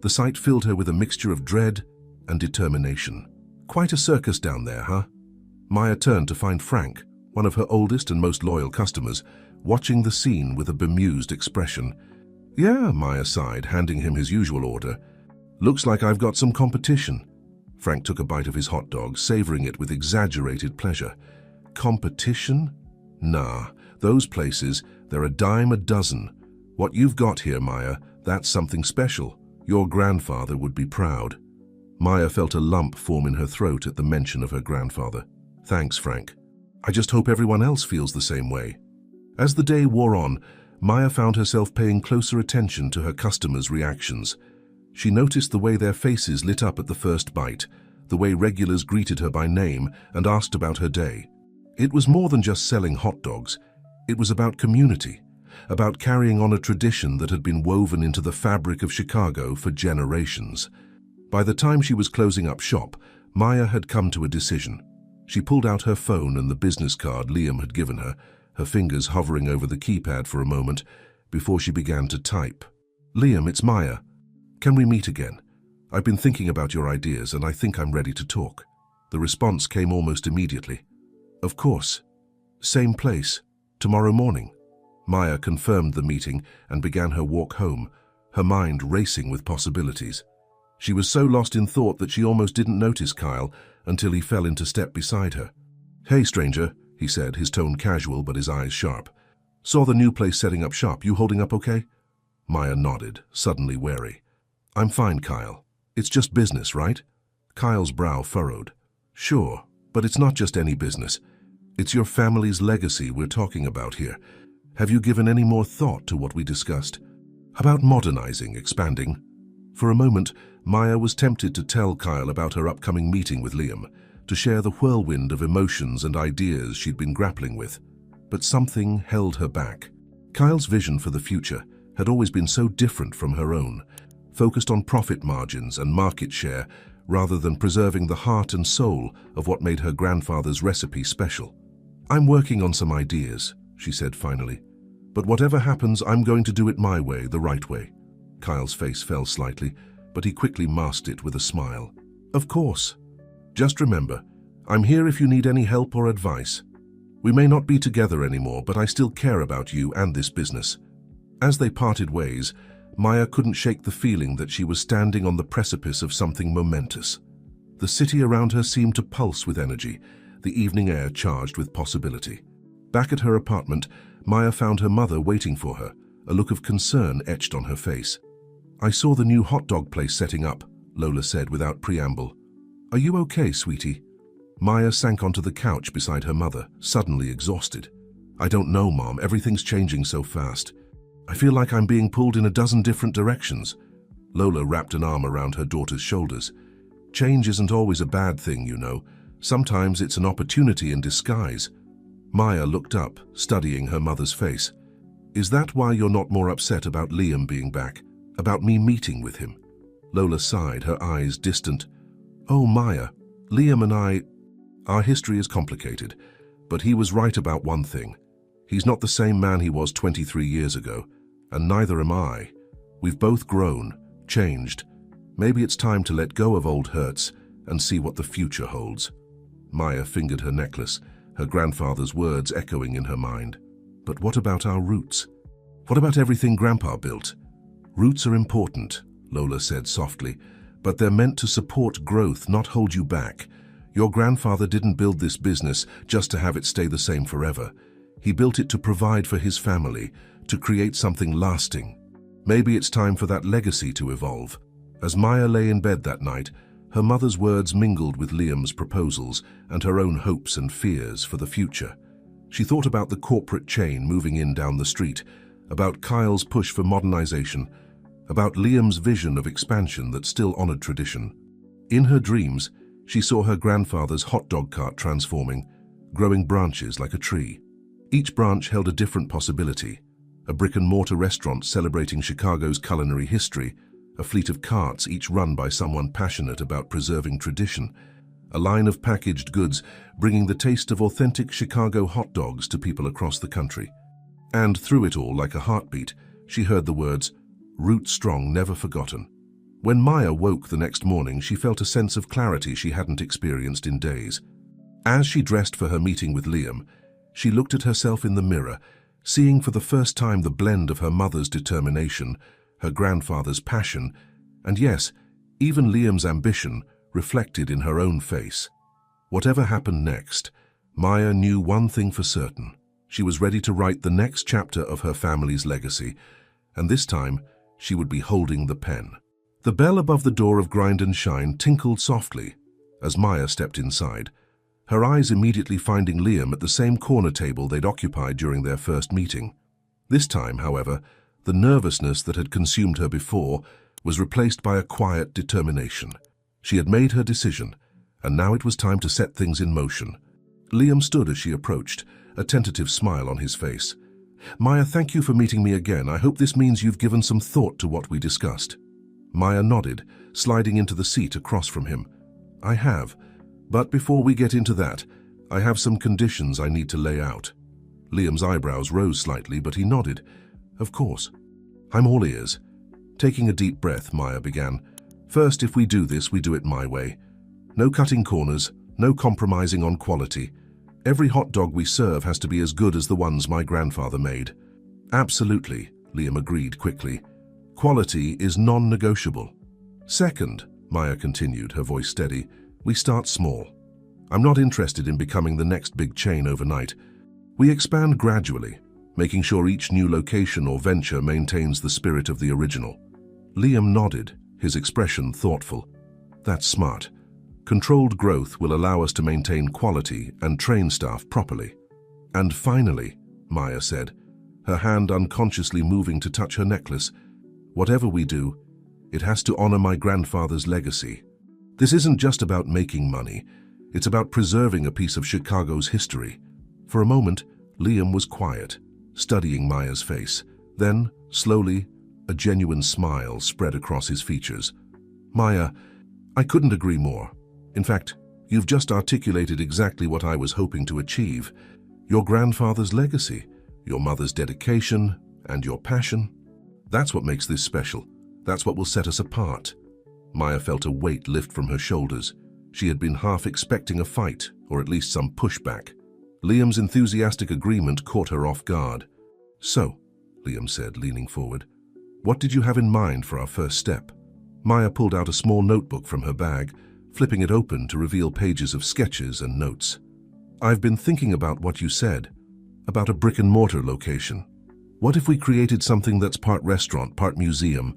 The sight filled her with a mixture of dread and determination. "Quite a circus down there, huh?" Maya turned to find Frank, one of her oldest and most loyal customers, watching the scene with a bemused expression. "Yeah," Maya sighed, handing him his usual order. "Looks like I've got some competition." Frank took a bite of his hot dog, savoring it with exaggerated pleasure. "Competition? Nah, those places, they're a dime a dozen. What you've got here, Maya, that's something special. Your grandfather would be proud." Maya felt a lump form in her throat at the mention of her grandfather. "Thanks, Frank. I just hope everyone else feels the same way." As the day wore on, Maya found herself paying closer attention to her customers' reactions. She noticed the way their faces lit up at the first bite, the way regulars greeted her by name and asked about her day. It was more than just selling hot dogs. It was about community, about carrying on a tradition that had been woven into the fabric of Chicago for generations. By the time she was closing up shop, Maya had come to a decision. She pulled out her phone and the business card Liam had given her, her fingers hovering over the keypad for a moment before she began to type. "Liam, it's Maya. Can we meet again? I've been thinking about your ideas and I think I'm ready to talk." The response came almost immediately. "Of course. Same place. Tomorrow morning." Maya confirmed the meeting and began her walk home, her mind racing with possibilities. She was so lost in thought that she almost didn't notice Kyle until he fell into step beside her. "Hey, stranger," he said, his tone casual but his eyes sharp. Saw the new place setting up shop. You holding up okay? Maya nodded, suddenly wary. I'm fine, Kyle. It's just business, right? Kyle's brow furrowed. Sure, but it's not just any business. It's your family's legacy we're talking about here. Have you given any more thought to what we discussed? About modernizing, expanding? For a moment, Maya was tempted to tell Kyle about her upcoming meeting with Liam, to share the whirlwind of emotions and ideas she'd been grappling with. But something held her back. Kyle's vision for the future had always been so different from her own, focused on profit margins and market share rather than preserving the heart and soul of what made her grandfather's recipe special. I'm working on some ideas, she said finally. But whatever happens, I'm going to do it my way, the right way. Kyle's face fell slightly, but he quickly masked it with a smile. Of course. Just remember, I'm here if you need any help or advice. We may not be together anymore, but I still care about you and this business. As they parted ways, Maya couldn't shake the feeling that she was standing on the precipice of something momentous. The city around her seemed to pulse with energy, the evening air charged with possibility. Back at her apartment, Maya found her mother waiting for her, a look of concern etched on her face. I saw the new hot dog place setting up, Lola said without preamble. Are you okay, sweetie? Maya sank onto the couch beside her mother, suddenly exhausted. I don't know, Mom. Everything's changing so fast. I feel like I'm being pulled in a dozen different directions. Lola wrapped an arm around her daughter's shoulders. Change isn't always a bad thing, you know. Sometimes it's an opportunity in disguise. Maya looked up, studying her mother's face. Is that why you're not more upset about Liam being back? About me meeting with him? Lola sighed, her eyes distant. Oh, Maya, Liam and our history is complicated, but he was right about one thing. He's not the same man he was 23 years ago, and neither am I. We've both grown, changed. Maybe it's time to let go of old hurts and see what the future holds. Maya fingered her necklace, her grandfather's words echoing in her mind. But what about our roots? What about everything Grandpa built? Roots are important, Lola said softly, but they're meant to support growth, not hold you back. Your grandfather didn't build this business just to have it stay the same forever. He built it to provide for his family, to create something lasting. Maybe it's time for that legacy to evolve. As Maya lay in bed that night, her mother's words mingled with Liam's proposals and her own hopes and fears for the future. She thought about the corporate chain moving in down the street, about Kyle's push for modernization, about Liam's vision of expansion that still honored tradition. In her dreams, she saw her grandfather's hot dog cart transforming, growing branches like a tree. Each branch held a different possibility: a brick-and-mortar restaurant celebrating Chicago's culinary history, a fleet of carts each run by someone passionate about preserving tradition, a line of packaged goods bringing the taste of authentic Chicago hot dogs to people across the country. And through it all, like a heartbeat, she heard the words, "Root strong, never forgotten." When Maya woke the next morning, she felt a sense of clarity she hadn't experienced in days. As she dressed for her meeting with Liam, she looked at herself in the mirror, seeing for the first time the blend of her mother's determination, her grandfather's passion, and yes, even Liam's ambition reflected in her own face. Whatever happened next, Maya knew one thing for certain. She was ready to write the next chapter of her family's legacy, and this time she would be holding the pen. The bell above the door of Grind and Shine tinkled softly as Maya stepped inside, her eyes immediately finding Liam at the same corner table they'd occupied during their first meeting. This time, however, the nervousness that had consumed her before was replaced by a quiet determination. She had made her decision, and now it was time to set things in motion. Liam stood as she approached, a tentative smile on his face. "Maya, thank you for meeting me again. I hope this means you've given some thought to what we discussed." Maya nodded, sliding into the seat across from him. "I have, but before we get into that, I have some conditions I need to lay out." Liam's eyebrows rose slightly, but he nodded. "Of course. I'm all ears." Taking a deep breath, Maya began. "First, if we do this, we do it my way. No cutting corners, no compromising on quality. Every hot dog we serve has to be as good as the ones my grandfather made." "Absolutely," Liam agreed quickly. "Quality is non-negotiable." "Second," Maya continued, her voice steady, "we start small. I'm not interested in becoming the next big chain overnight. We expand gradually, making sure each new location or venture maintains the spirit of the original. Liam nodded, his expression thoughtful. That's smart. Controlled growth will allow us to maintain quality and train staff properly. And finally, Maya said, her hand unconsciously moving to touch her necklace, whatever we do, it has to honor my grandfather's legacy. This isn't just about making money, it's about preserving a piece of Chicago's history. For a moment, Liam was quiet, studying Maya's face. Then, slowly, a genuine smile spread across his features. Maya, I couldn't agree more. In fact, you've just articulated exactly what I was hoping to achieve. Your grandfather's legacy, your mother's dedication, and your passion. That's what makes this special. That's what will set us apart. Maya felt a weight lift from her shoulders. She had been half expecting a fight, or at least some pushback. Liam's enthusiastic agreement caught her off guard. So, Liam said, leaning forward, what did you have in mind for our first step? Maya pulled out a small notebook from her bag, flipping it open to reveal pages of sketches and notes. I've been thinking about what you said, about a brick-and-mortar location. What if we created something that's part restaurant, part museum,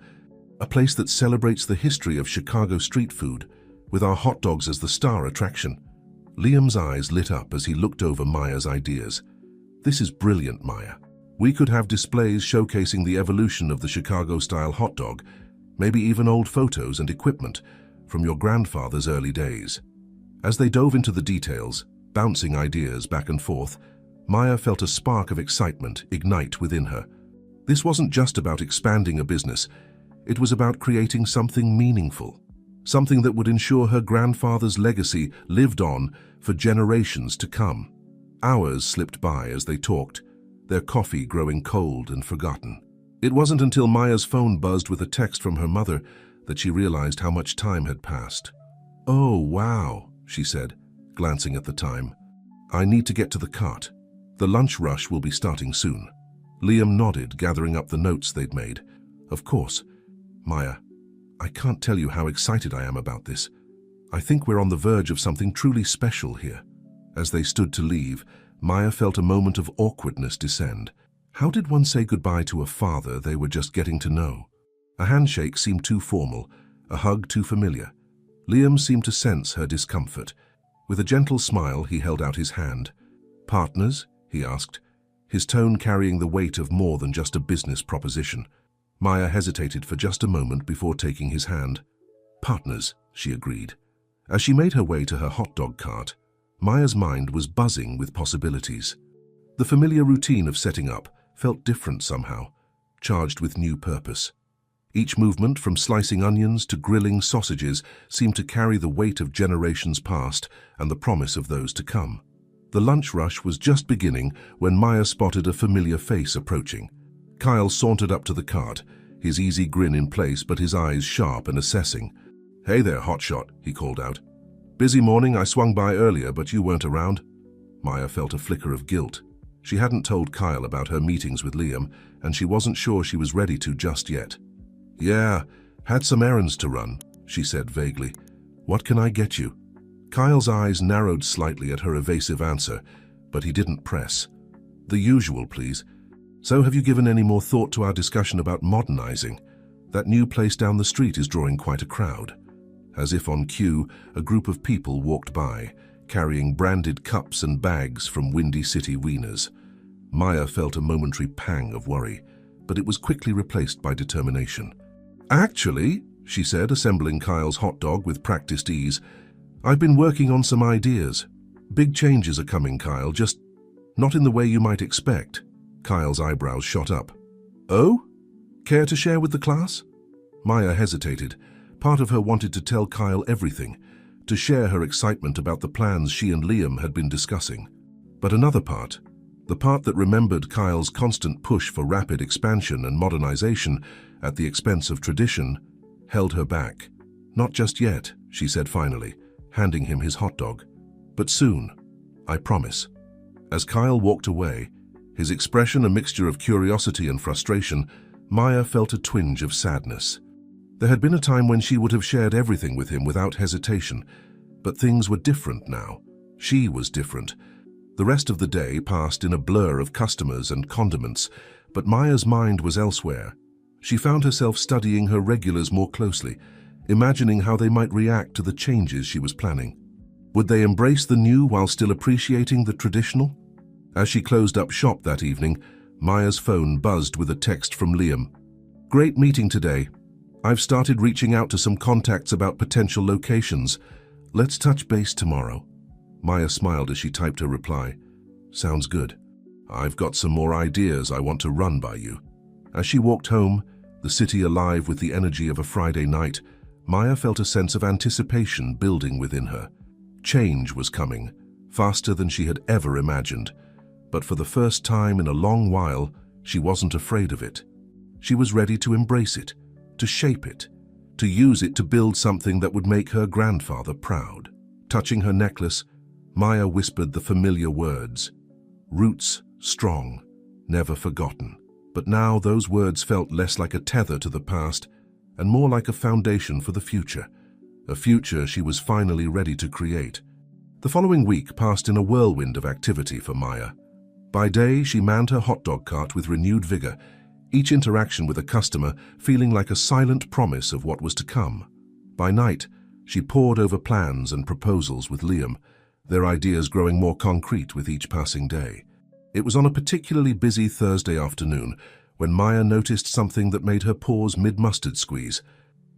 a place that celebrates the history of Chicago street food, with our hot dogs as the star attraction? Liam's eyes lit up as he looked over Maya's ideas. This is brilliant, Maya. We could have displays showcasing the evolution of the Chicago-style hot dog, maybe even old photos and equipment from your grandfather's early days. As they dove into the details, bouncing ideas back and forth, Maya felt a spark of excitement ignite within her. This wasn't just about expanding a business, it was about creating something meaningful, something that would ensure her grandfather's legacy lived on for generations to come. Hours slipped by as they talked, their coffee growing cold and forgotten. It wasn't until Maya's phone buzzed with a text from her mother that she realized how much time had passed. Oh, wow, she said, glancing at the time. I need to get to the cart. The lunch rush will be starting soon. Liam nodded, gathering up the notes they'd made. Of course. Maya, I can't tell you how excited I am about this. I think we're on the verge of something truly special here. As they stood to leave, Maya felt a moment of awkwardness descend. How did one say goodbye to a father they were just getting to know? A handshake seemed too formal, a hug too familiar. Liam seemed to sense her discomfort. With a gentle smile, he held out his hand. Partners? He asked, his tone carrying the weight of more than just a business proposition. Maya hesitated for just a moment before taking his hand. Partners, she agreed. As she made her way to her hot dog cart, Maya's mind was buzzing with possibilities. The familiar routine of setting up felt different somehow, charged with new purpose. Each movement, from slicing onions to grilling sausages, seemed to carry the weight of generations past and the promise of those to come. The lunch rush was just beginning when Maya spotted a familiar face approaching. Kyle sauntered up to the cart, his easy grin in place but his eyes sharp and assessing. Hey there, hotshot, he called out. Busy morning, I swung by earlier, but you weren't around. Maya felt a flicker of guilt. She hadn't told Kyle about her meetings with Liam, and she wasn't sure she was ready to just yet. Yeah, had some errands to run, she said vaguely. What can I get you? Kyle's eyes narrowed slightly at her evasive answer, but he didn't press. The usual, please. So have you given any more thought to our discussion about modernizing? That new place down the street is drawing quite a crowd. As if on cue, a group of people walked by, carrying branded cups and bags from Windy City Wieners. Maya felt a momentary pang of worry, but it was quickly replaced by determination. Actually, she said, assembling Kyle's hot dog with practiced ease, I've been working on some ideas. Big changes are coming, Kyle, just not in the way you might expect. Kyle's eyebrows shot up. Oh? Care to share with the class? Maya hesitated. Part of her wanted to tell Kyle everything, to share her excitement about the plans she and Liam had been discussing. But another part, the part that remembered Kyle's constant push for rapid expansion and modernization at the expense of tradition, held her back. Not just yet, she said finally, handing him his hot dog. But soon, I promise. As Kyle walked away, his expression a mixture of curiosity and frustration, Maya felt a twinge of sadness. There had been a time when she would have shared everything with him without hesitation, but things were different now. She was different. The rest of the day passed in a blur of customers and condiments, but Maya's mind was elsewhere. She found herself studying her regulars more closely, imagining how they might react to the changes she was planning. Would they embrace the new while still appreciating the traditional? As she closed up shop that evening, Maya's phone buzzed with a text from Liam. "Great meeting today. I've started reaching out to some contacts about potential locations. Let's touch base tomorrow." Maya smiled as she typed her reply. "Sounds good. I've got some more ideas I want to run by you." As she walked home, the city alive with the energy of a Friday night, Maya felt a sense of anticipation building within her. Change was coming, faster than she had ever imagined. But for the first time in a long while, she wasn't afraid of it. She was ready to embrace it, to shape it, to use it to build something that would make her grandfather proud. Touching her necklace, Maya whispered the familiar words. Roots strong, never forgotten. But now those words felt less like a tether to the past and more like a foundation for the future, a future she was finally ready to create. The following week passed in a whirlwind of activity for Maya. By day, she manned her hot dog cart with renewed vigor, each interaction with a customer feeling like a silent promise of what was to come. By night, she pored over plans and proposals with Liam, their ideas growing more concrete with each passing day. It was on a particularly busy Thursday afternoon when Maya noticed something that made her pause mid-mustard squeeze.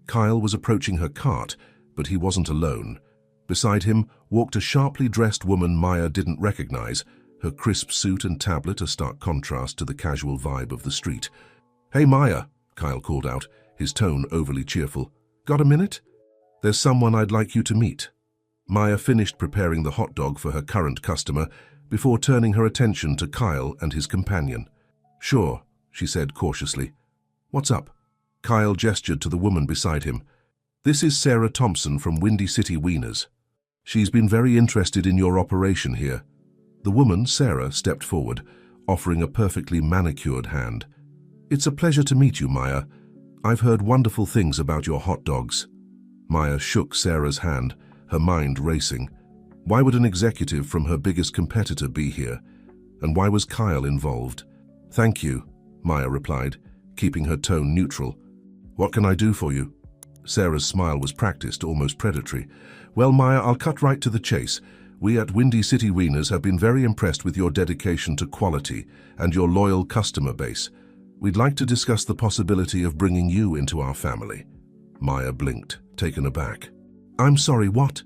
Kyle was approaching her cart, but he wasn't alone. Beside him walked a sharply dressed woman Maya didn't recognize, her crisp suit and tablet a stark contrast to the casual vibe of the street. "Hey Maya," Kyle called out, his tone overly cheerful. "Got a minute? There's someone I'd like you to meet." Maya finished preparing the hot dog for her current customer before turning her attention to Kyle and his companion. "Sure," she said cautiously. "What's up?" Kyle gestured to the woman beside him. "This is Sarah Thompson from Windy City Wieners. She's been very interested in your operation here." The woman, Sarah, stepped forward, offering a perfectly manicured hand. "It's a pleasure to meet you, Maya. I've heard wonderful things about your hot dogs." Maya shook Sarah's hand, her mind racing. Why would an executive from her biggest competitor be here? And why was Kyle involved? "Thank you," Maya replied, keeping her tone neutral. "What can I do for you?" Sarah's smile was practiced, almost predatory. "Well, Maya, I'll cut right to the chase. We at Windy City Wieners have been very impressed with your dedication to quality and your loyal customer base. We'd like to discuss the possibility of bringing you into our family." Maya blinked, taken aback. "I'm sorry, what?"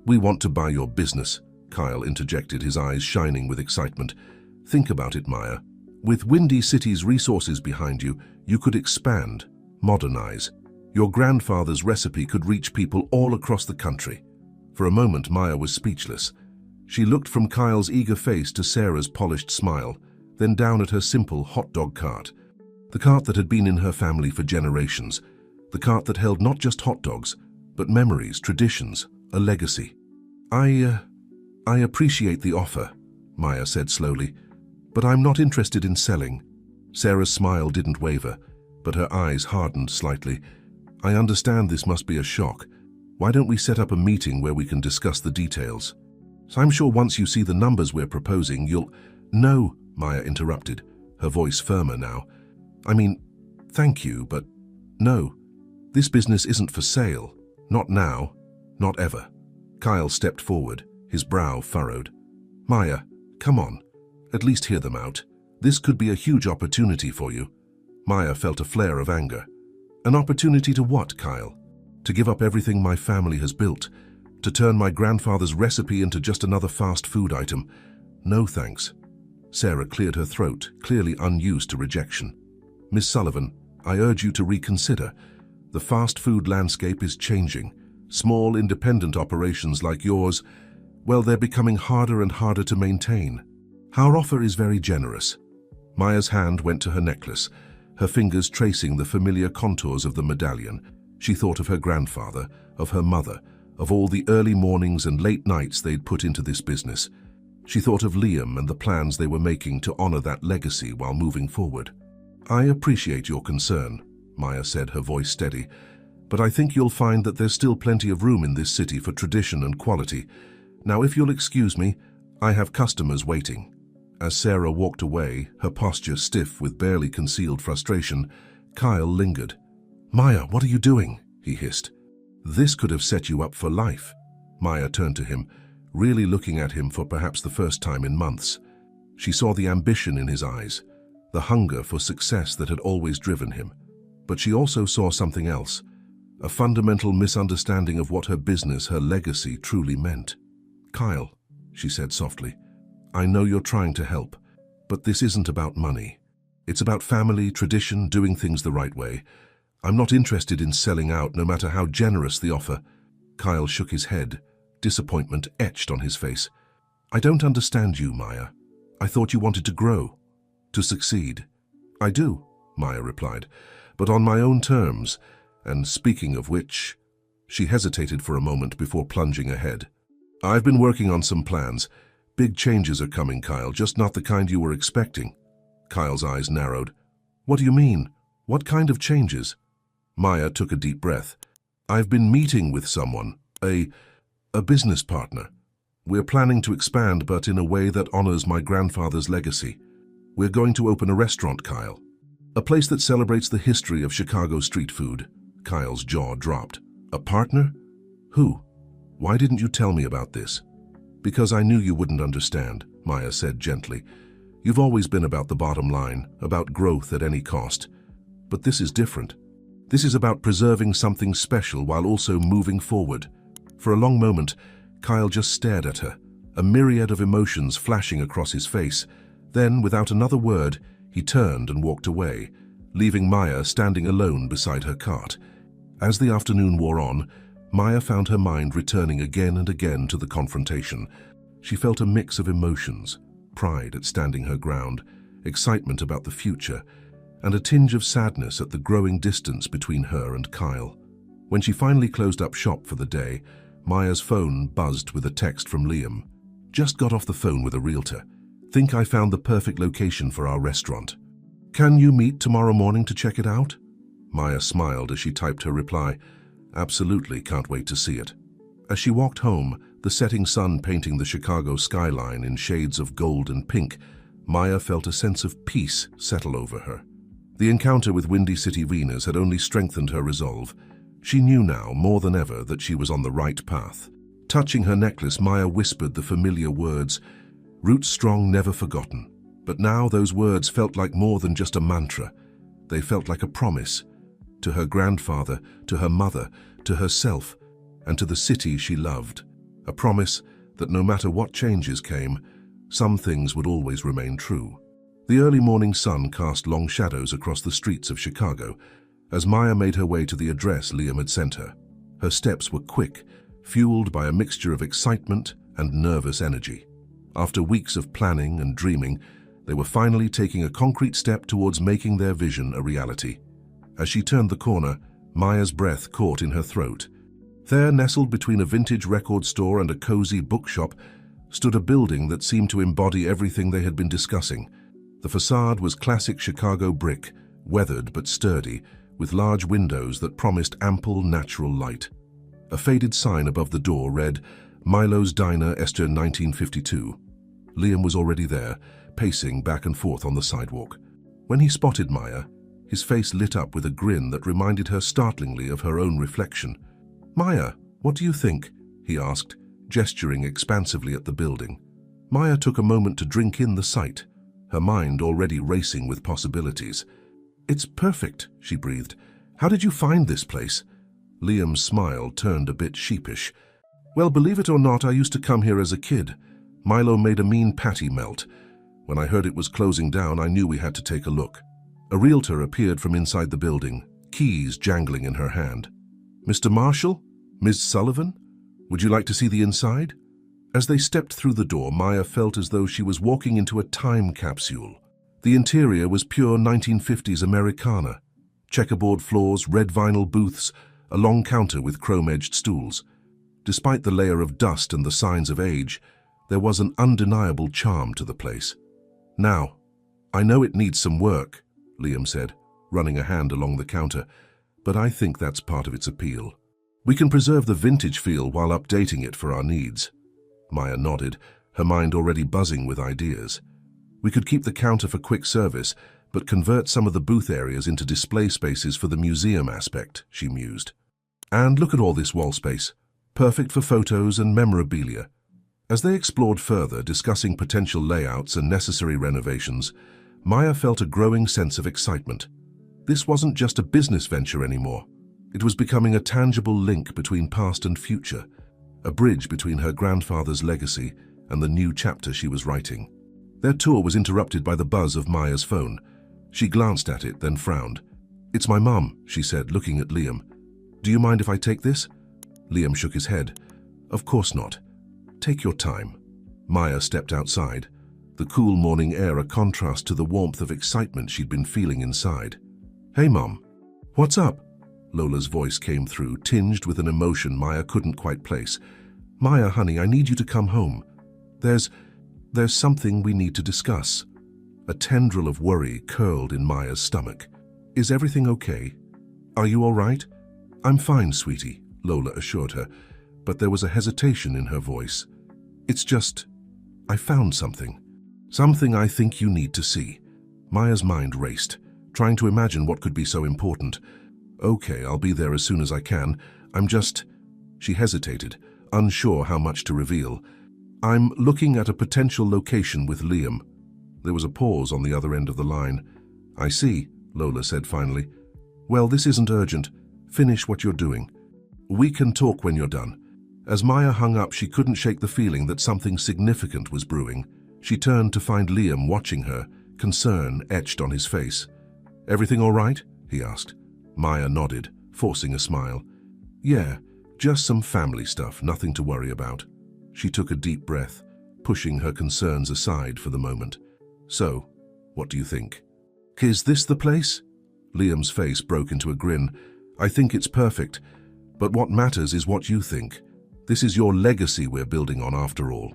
"We want to buy your business," Kyle interjected, his eyes shining with excitement. "Think about it, Maya. With Windy City's resources behind you, you could expand, modernize. Your grandfather's recipe could reach people all across the country." For a moment, Maya was speechless. She looked from Kyle's eager face to Sarah's polished smile, then down at her simple hot dog cart. The cart that had been in her family for generations. The cart that held not just hot dogs, but memories, traditions, a legacy. I appreciate the offer," Maya said slowly, "but I'm not interested in selling." Sarah's smile didn't waver, but her eyes hardened slightly. "I understand this must be a shock. Why don't we set up a meeting where we can discuss the details? So I'm sure once you see the numbers we're proposing, you'll—" "No," Maya interrupted, her voice firmer now. "I mean, thank you, but no. This business isn't for sale. Not now. Not ever." Kyle stepped forward, his brow furrowed. "Maya, come on. At least hear them out. This could be a huge opportunity for you." Maya felt a flare of anger. "An opportunity to what, Kyle? To give up everything my family has built? To turn my grandfather's recipe into just another fast food item? No thanks." Sarah cleared her throat, clearly unused to rejection. "Miss Sullivan, I urge you to reconsider. The fast food landscape is changing. Small, independent operations like yours, well, they're becoming harder and harder to maintain. Our offer is very generous." Maya's hand went to her necklace, her fingers tracing the familiar contours of the medallion. She thought of her grandfather, of her mother, of all the early mornings and late nights they'd put into this business. She thought of Liam and the plans they were making to honor that legacy while moving forward. "I appreciate your concern," Maya said, her voice steady, "but I think you'll find that there's still plenty of room in this city for tradition and quality. Now, if you'll excuse me, I have customers waiting." As Sarah walked away, her posture stiff with barely concealed frustration, Kyle lingered. "Maya, what are you doing?" he hissed. "This could have set you up for life." Maya turned to him, really looking at him for perhaps the first time in months. She saw the ambition in his eyes, the hunger for success that had always driven him. But she also saw something else, a fundamental misunderstanding of what her business, her legacy, truly meant. "Kyle," she said softly, "I know you're trying to help, but this isn't about money. It's about family, tradition, doing things the right way. I'm not interested in selling out, no matter how generous the offer." Kyle shook his head, disappointment etched on his face. "I don't understand you, Maya. I thought you wanted to grow, to succeed." "I do," Maya replied, "but on my own terms. And speaking of which..." She hesitated for a moment before plunging ahead. "I've been working on some plans. Big changes are coming, Kyle, just not the kind you were expecting." Kyle's eyes narrowed. "What do you mean? What kind of changes?" Maya took a deep breath. "I've been meeting with someone, a business partner. We're planning to expand, but in a way that honors my grandfather's legacy. We're going to open a restaurant, Kyle. A place that celebrates the history of Chicago street food." Kyle's jaw dropped. "A partner? Who? Why didn't you tell me about this?" "Because I knew you wouldn't understand," Maya said gently. "You've always been about the bottom line, about growth at any cost. But this is different. This is about preserving something special while also moving forward." For a long moment, Kyle just stared at her, a myriad of emotions flashing across his face. Then, without another word, he turned and walked away, leaving Maya standing alone beside her cart. As the afternoon wore on, Maya found her mind returning again and again to the confrontation. She felt a mix of emotions, pride at standing her ground, excitement about the future, and a tinge of sadness at the growing distance between her and Kyle. When she finally closed up shop for the day, Maya's phone buzzed with a text from Liam. "Just got off the phone with a realtor. Think I found the perfect location for our restaurant. Can you meet tomorrow morning to check it out?" Maya smiled as she typed her reply. "Absolutely, can't wait to see it." As she walked home, the setting sun painting the Chicago skyline in shades of gold and pink, Maya felt a sense of peace settle over her. The encounter with Windy City Venus had only strengthened her resolve. She knew now, more than ever, that she was on the right path. Touching her necklace, Maya whispered the familiar words, "Roots strong, never forgotten." But now those words felt like more than just a mantra. They felt like a promise. To her grandfather, to her mother, to herself, and to the city she loved. A promise that no matter what changes came, some things would always remain true. The early morning sun cast long shadows across the streets of Chicago as Maya made her way to the address Liam had sent her. Her steps were quick, fueled by a mixture of excitement and nervous energy. After weeks of planning and dreaming, they were finally taking a concrete step towards making their vision a reality. As she turned the corner, Maya's breath caught in her throat. There, nestled between a vintage record store and a cozy bookshop, stood a building that seemed to embody everything they had been discussing. The facade was classic Chicago brick, weathered but sturdy, with large windows that promised ample natural light. A faded sign above the door read, "Milo's Diner, Esther 1952. Liam was already there, pacing back and forth on the sidewalk. When he spotted Maya, his face lit up with a grin that reminded her startlingly of her own reflection. "Maya, what do you think?" he asked, gesturing expansively at the building. Maya took a moment to drink in the sight, her mind already racing with possibilities. "It's perfect," she breathed. "How did you find this place?" Liam's smile turned a bit sheepish. "Well, believe it or not, I used to come here as a kid. Milo made a mean patty melt. When I heard it was closing down, I knew we had to take a look." A realtor appeared from inside the building, keys jangling in her hand. "Mr. Marshall? Ms. Sullivan? Would you like to see the inside?" As they stepped through the door, Maya felt as though she was walking into a time capsule. The interior was pure 1950s Americana. Checkerboard floors, red vinyl booths, a long counter with chrome-edged stools. Despite the layer of dust and the signs of age, there was an undeniable charm to the place. "Now, I know it needs some work," Liam said, running a hand along the counter, "but I think that's part of its appeal. We can preserve the vintage feel while updating it for our needs." Maya nodded, her mind already buzzing with ideas. We could keep the counter for quick service, but convert some of the booth areas into display spaces for the museum aspect, she mused. And look at all this wall space. Perfect for photos and memorabilia. As they explored further, discussing potential layouts and necessary renovations, Maya felt a growing sense of excitement. This wasn't just a business venture anymore. It was becoming a tangible link between past and future, a bridge between her grandfather's legacy and the new chapter she was writing. Their tour was interrupted by the buzz of Maya's phone. She glanced at it, then frowned. "It's my mum," she said, looking at Liam. "Do you mind if I take this?" Liam shook his head. "Of course not. Take your time." Maya stepped outside, the cool morning air a contrast to the warmth of excitement she'd been feeling inside. "Hey, Mom." "What's up?" Lola's voice came through, tinged with an emotion Maya couldn't quite place. "Maya, honey, I need you to come home. There's something we need to discuss." A tendril of worry curled in Maya's stomach. "Is everything okay? Are you all right?" "I'm fine, sweetie," Lola assured her, but there was a hesitation in her voice. "It's just, I found something. Something I think you need to see." Maya's mind raced, trying to imagine what could be so important. "Okay, I'll be there as soon as I can. I'm just..." She hesitated, unsure how much to reveal. "I'm looking at a potential location with Liam." There was a pause on the other end of the line. "I see," Lola said finally. "Well, this isn't urgent. Finish what you're doing. We can talk when you're done." As Maya hung up, she couldn't shake the feeling that something significant was brewing. She turned to find Liam watching her, concern etched on his face. "Everything all right?" he asked. Maya nodded, forcing a smile. "Yeah, just some family stuff, nothing to worry about." She took a deep breath, pushing her concerns aside for the moment. "So, what do you think?" "Is this the place?" Liam's face broke into a grin. "I think it's perfect, but what matters is what you think. This is your legacy we're building on after all."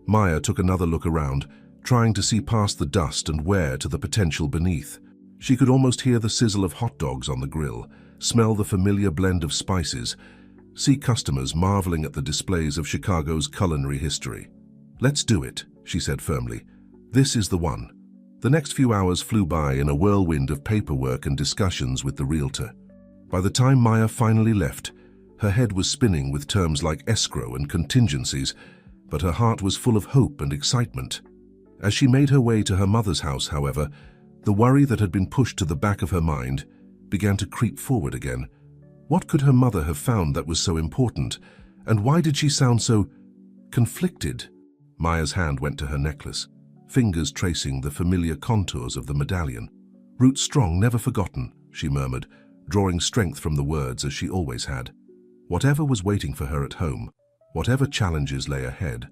Maya took another look around, trying to see past the dust and wear to the potential beneath. She could almost hear the sizzle of hot dogs on the grill, smell the familiar blend of spices, see customers marveling at the displays of Chicago's culinary history. "Let's do it," she said firmly. "This is the one." The next few hours flew by in a whirlwind of paperwork and discussions with the realtor. By the time Maya finally left, her head was spinning with terms like escrow and contingencies, but her heart was full of hope and excitement. As she made her way to her mother's house, however, the worry that had been pushed to the back of her mind began to creep forward again. What could her mother have found that was so important, and why did she sound so conflicted? Maya's hand went to her necklace, fingers tracing the familiar contours of the medallion. "Root strong, never forgotten," she murmured, drawing strength from the words as she always had. Whatever was waiting for her at home, whatever challenges lay ahead,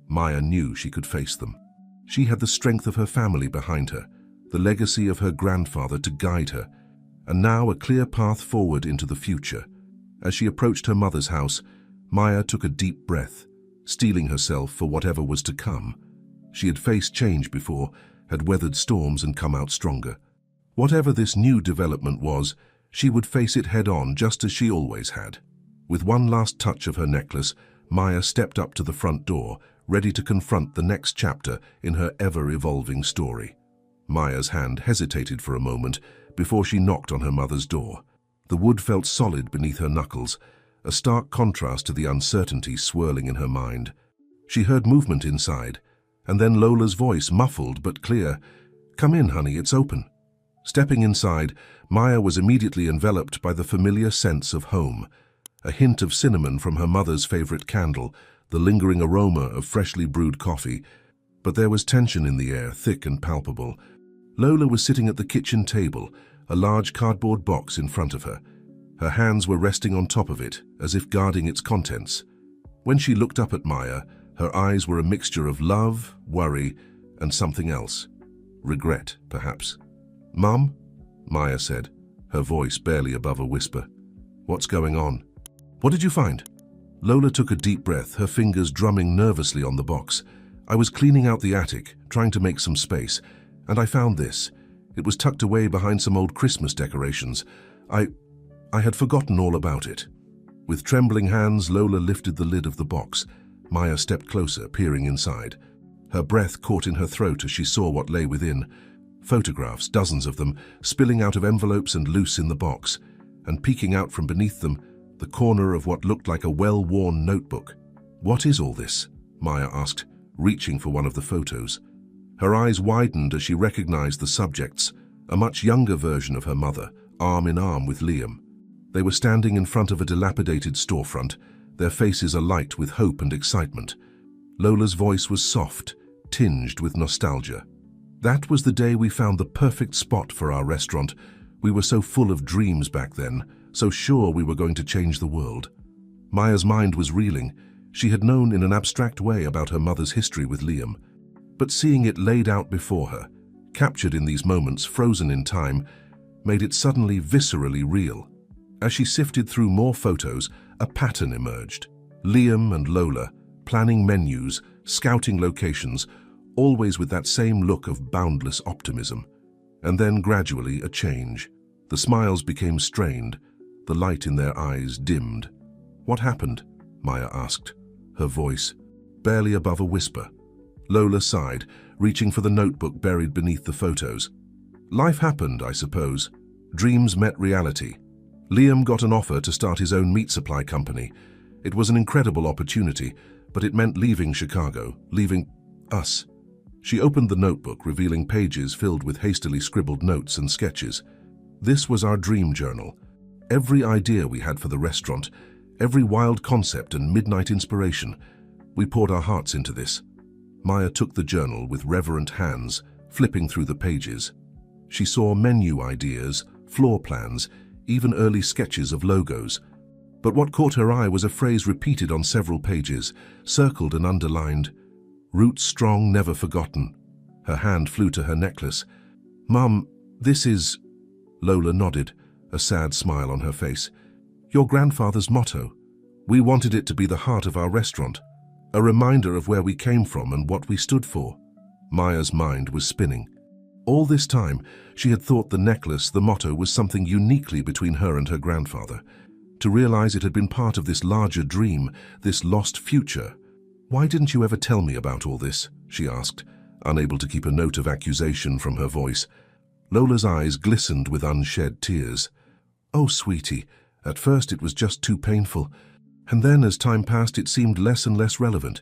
Maya knew she could face them. She had the strength of her family behind her, the legacy of her grandfather to guide her, and now a clear path forward into the future. As she approached her mother's house, Maya took a deep breath, steeling herself for whatever was to come. She had faced change before, had weathered storms and come out stronger. Whatever this new development was, she would face it head-on just as she always had. With one last touch of her necklace, Maya stepped up to the front door, ready to confront the next chapter in her ever-evolving story. Maya's hand hesitated for a moment before she knocked on her mother's door. The wood felt solid beneath her knuckles, a stark contrast to the uncertainty swirling in her mind. She heard movement inside, and then Lola's voice, muffled but clear. "Come in, honey, it's open." Stepping inside, Maya was immediately enveloped by the familiar sense of home. A hint of cinnamon from her mother's favorite candle, the lingering aroma of freshly brewed coffee. But there was tension in the air, thick and palpable. Lola was sitting at the kitchen table, a large cardboard box in front of her. Her hands were resting on top of it, as if guarding its contents. When she looked up at Maya, her eyes were a mixture of love, worry, and something else. Regret, perhaps. "Mum?" Maya said, her voice barely above a whisper. "What's going on?" "What did you find?" Lola took a deep breath, her fingers drumming nervously on the box. "I was cleaning out the attic, trying to make some space, and I found this. It was tucked away behind some old Christmas decorations. I had forgotten all about it." With trembling hands, Lola lifted the lid of the box. Maya stepped closer, peering inside. Her breath caught in her throat as she saw what lay within. Photographs, dozens of them, spilling out of envelopes and loose in the box, and peeking out from beneath them, the corner of what looked like a well-worn notebook. "What is all this?" Maya asked, reaching for one of the photos. Her eyes widened as she recognized the subjects, a much younger version of her mother, arm in arm with Liam. They were standing in front of a dilapidated storefront, their faces alight with hope and excitement. Lola's voice was soft, tinged with nostalgia. "That was the day we found the perfect spot for our restaurant. We were so full of dreams back then, so sure we were going to change the world." Maya's mind was reeling. She had known in an abstract way about her mother's history with Liam, but seeing it laid out before her, captured in these moments, frozen in time, made it suddenly viscerally real. As she sifted through more photos, a pattern emerged. Liam and Lola, planning menus, scouting locations, always with that same look of boundless optimism. And then gradually a change. The smiles became strained, the light in their eyes dimmed. "What happened?" Maya asked, her voice barely above a whisper. Lola sighed, reaching for the notebook buried beneath the photos. "Life happened, I suppose. Dreams met reality. Liam got an offer to start his own meat supply company. It was an incredible opportunity, but it meant leaving Chicago, leaving us." She opened the notebook, revealing pages filled with hastily scribbled notes and sketches. "This was our dream journal. Every idea we had for the restaurant, every wild concept and midnight inspiration. We poured our hearts into this." Maya took the journal with reverent hands, flipping through the pages. She saw menu ideas, floor plans, even early sketches of logos. But what caught her eye was a phrase repeated on several pages, circled and underlined: "Roots strong, never forgotten." Her hand flew to her necklace. "Mum, this is—" Lola nodded, a sad smile on her face. "Your grandfather's motto. We wanted it to be the heart of our restaurant, a reminder of where we came from and what we stood for." Maya's mind was spinning. All this time, she had thought the necklace, the motto, was something uniquely between her and her grandfather. To realize it had been part of this larger dream, this lost future. "Why didn't you ever tell me about all this?" she asked, unable to keep a note of accusation from her voice. Lola's eyes glistened with unshed tears. "Oh, sweetie, at first it was just too painful. And then, as time passed, it seemed less and less relevant.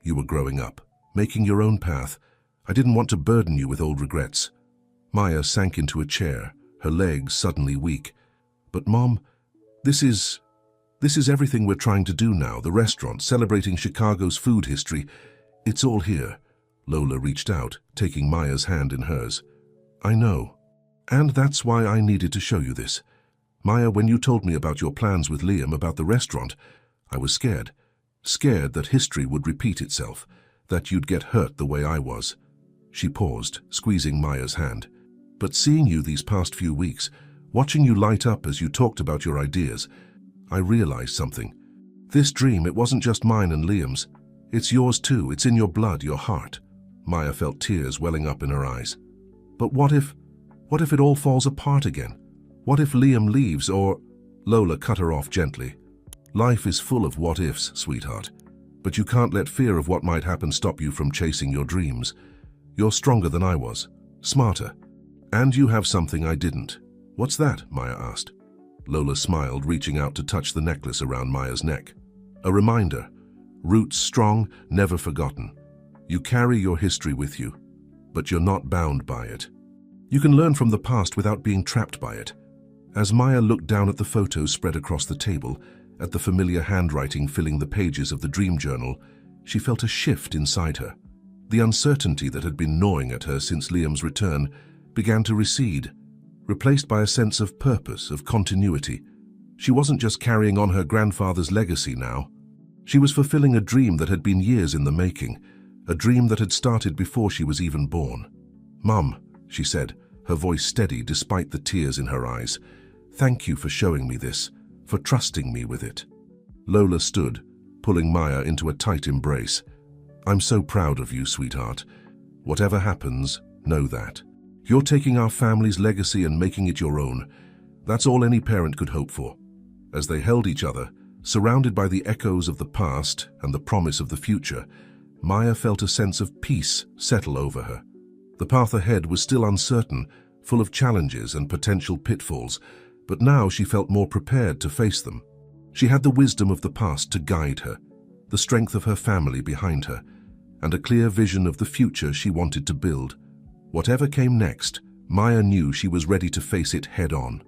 You were growing up, making your own path. I didn't want to burden you with old regrets." Maya sank into a chair, her legs suddenly weak. "But Mom, this is everything we're trying to do now, the restaurant, celebrating Chicago's food history. It's all here." Lola reached out, taking Maya's hand in hers. "I know. And that's why I needed to show you this. Maya, when you told me about your plans with Liam, about the restaurant, I was scared. Scared that history would repeat itself, that you'd get hurt the way I was." She paused, squeezing Maya's hand. "But seeing you these past few weeks, watching you light up as you talked about your ideas, I realized something. This dream, it wasn't just mine and Liam's. It's yours too. It's in your blood, your heart." Maya felt tears welling up in her eyes. "But what if it all falls apart again? What if Liam leaves or—" Lola cut her off gently. "Life is full of what-ifs, sweetheart. But you can't let fear of what might happen stop you from chasing your dreams. You're stronger than I was, smarter. And you have something I didn't." "What's that?" Maya asked. Lola smiled, reaching out to touch the necklace around Maya's neck. "A reminder. Roots strong, never forgotten. You carry your history with you, but you're not bound by it. You can learn from the past without being trapped by it." As Maya looked down at the photos spread across the table, at the familiar handwriting filling the pages of the dream journal, she felt a shift inside her. The uncertainty that had been gnawing at her since Liam's return began to recede, replaced by a sense of purpose, of continuity. She wasn't just carrying on her grandfather's legacy now. She was fulfilling a dream that had been years in the making, a dream that had started before she was even born. "Mum," she said, her voice steady despite the tears in her eyes, "thank you for showing me this, for trusting me with it." Lola stood, pulling Maya into a tight embrace. "I'm so proud of you, sweetheart. Whatever happens, know that. You're taking our family's legacy and making it your own. That's all any parent could hope for." As they held each other, Surrounded by the echoes of the past and the promise of the future, Maya felt a sense of peace settle over her. The path ahead was still uncertain, full of challenges and potential pitfalls, but now she felt more prepared to face them. She had the wisdom of the past to guide her, the strength of her family behind her, and a clear vision of the future she wanted to build. Whatever came next, Maya knew she was ready to face it head-on.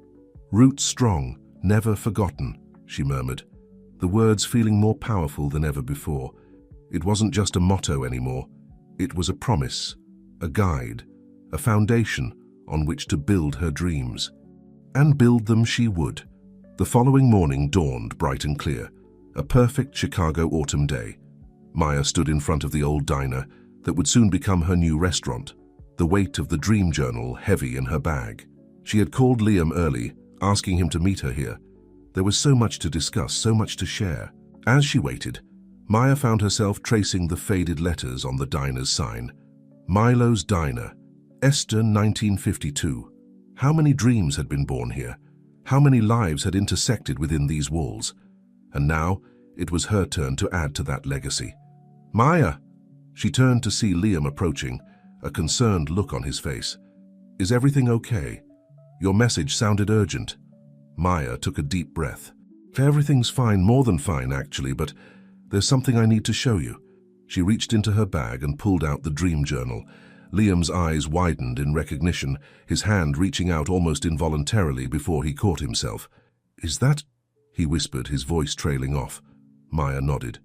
"Roots strong, never forgotten," she murmured, the words feeling more powerful than ever before. It wasn't just a motto anymore. It was a promise, a guide, a foundation on which to build her dreams. And build them she would. The following morning dawned bright and clear, a perfect Chicago autumn day. Maya stood in front of the old diner that would soon become her new restaurant, the weight of the dream journal heavy in her bag. She had called Liam early, asking him to meet her here. There was so much to discuss, so much to share. As she waited, Maya found herself tracing the faded letters on the diner's sign. Milo's Diner, Esther 1952. How many dreams had been born here? How many lives had intersected within these walls? And now, it was her turn to add to that legacy. "Maya!" She turned to see Liam approaching, a concerned look on his face. "Is everything okay? Your message sounded urgent." Maya took a deep breath. "Everything's fine, more than fine actually, but there's something I need to show you." She reached into her bag and pulled out the dream journal. Liam's eyes widened in recognition, his hand reaching out almost involuntarily before he caught himself. "Is that—" he whispered, his voice trailing off. Maya nodded.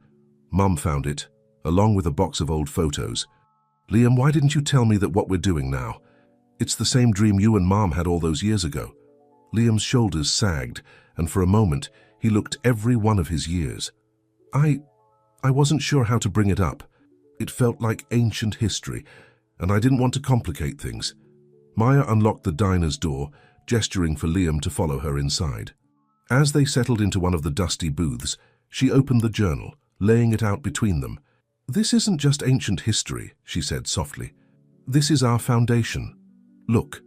"Mum found it, along with a box of old photos. Liam, why didn't you tell me that what we're doing now? It's the same dream you and Mom had all those years ago." Liam's shoulders sagged, and for a moment he looked every one of his years. I wasn't sure how to bring it up. It felt like ancient history, and I didn't want to complicate things." Maya unlocked the diner's door, gesturing for Liam to follow her inside. As they settled into one of the dusty booths, she opened the journal, laying it out between them. "This isn't just ancient history," she said softly. "This is our foundation. Look."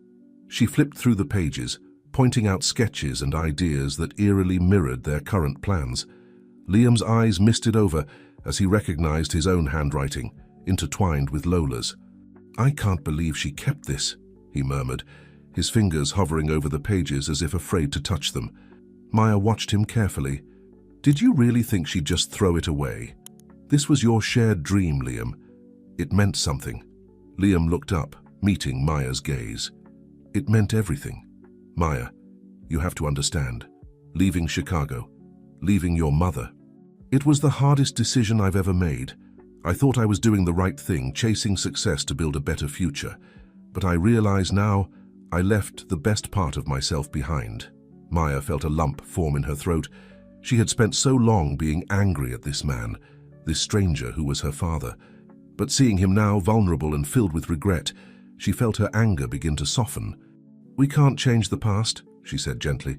She flipped through the pages, pointing out sketches and ideas that eerily mirrored their current plans. Liam's eyes misted over as he recognized his own handwriting, intertwined with Lola's. "I can't believe she kept this," he murmured, his fingers hovering over the pages as if afraid to touch them. Maya watched him carefully. "Did you really think she'd just throw it away? This was your shared dream, Liam. It meant something." Liam looked up, meeting Maya's gaze. "It meant everything. Maya, you have to understand. Leaving Chicago, leaving your mother. It was the hardest decision I've ever made. I thought I was doing the right thing, chasing success to build a better future. But I realize now I left the best part of myself behind." Maya felt a lump form in her throat. She had spent so long being angry at this man, this stranger who was her father. But seeing him now vulnerable and filled with regret, she felt her anger begin to soften. "We can't change the past," she said gently.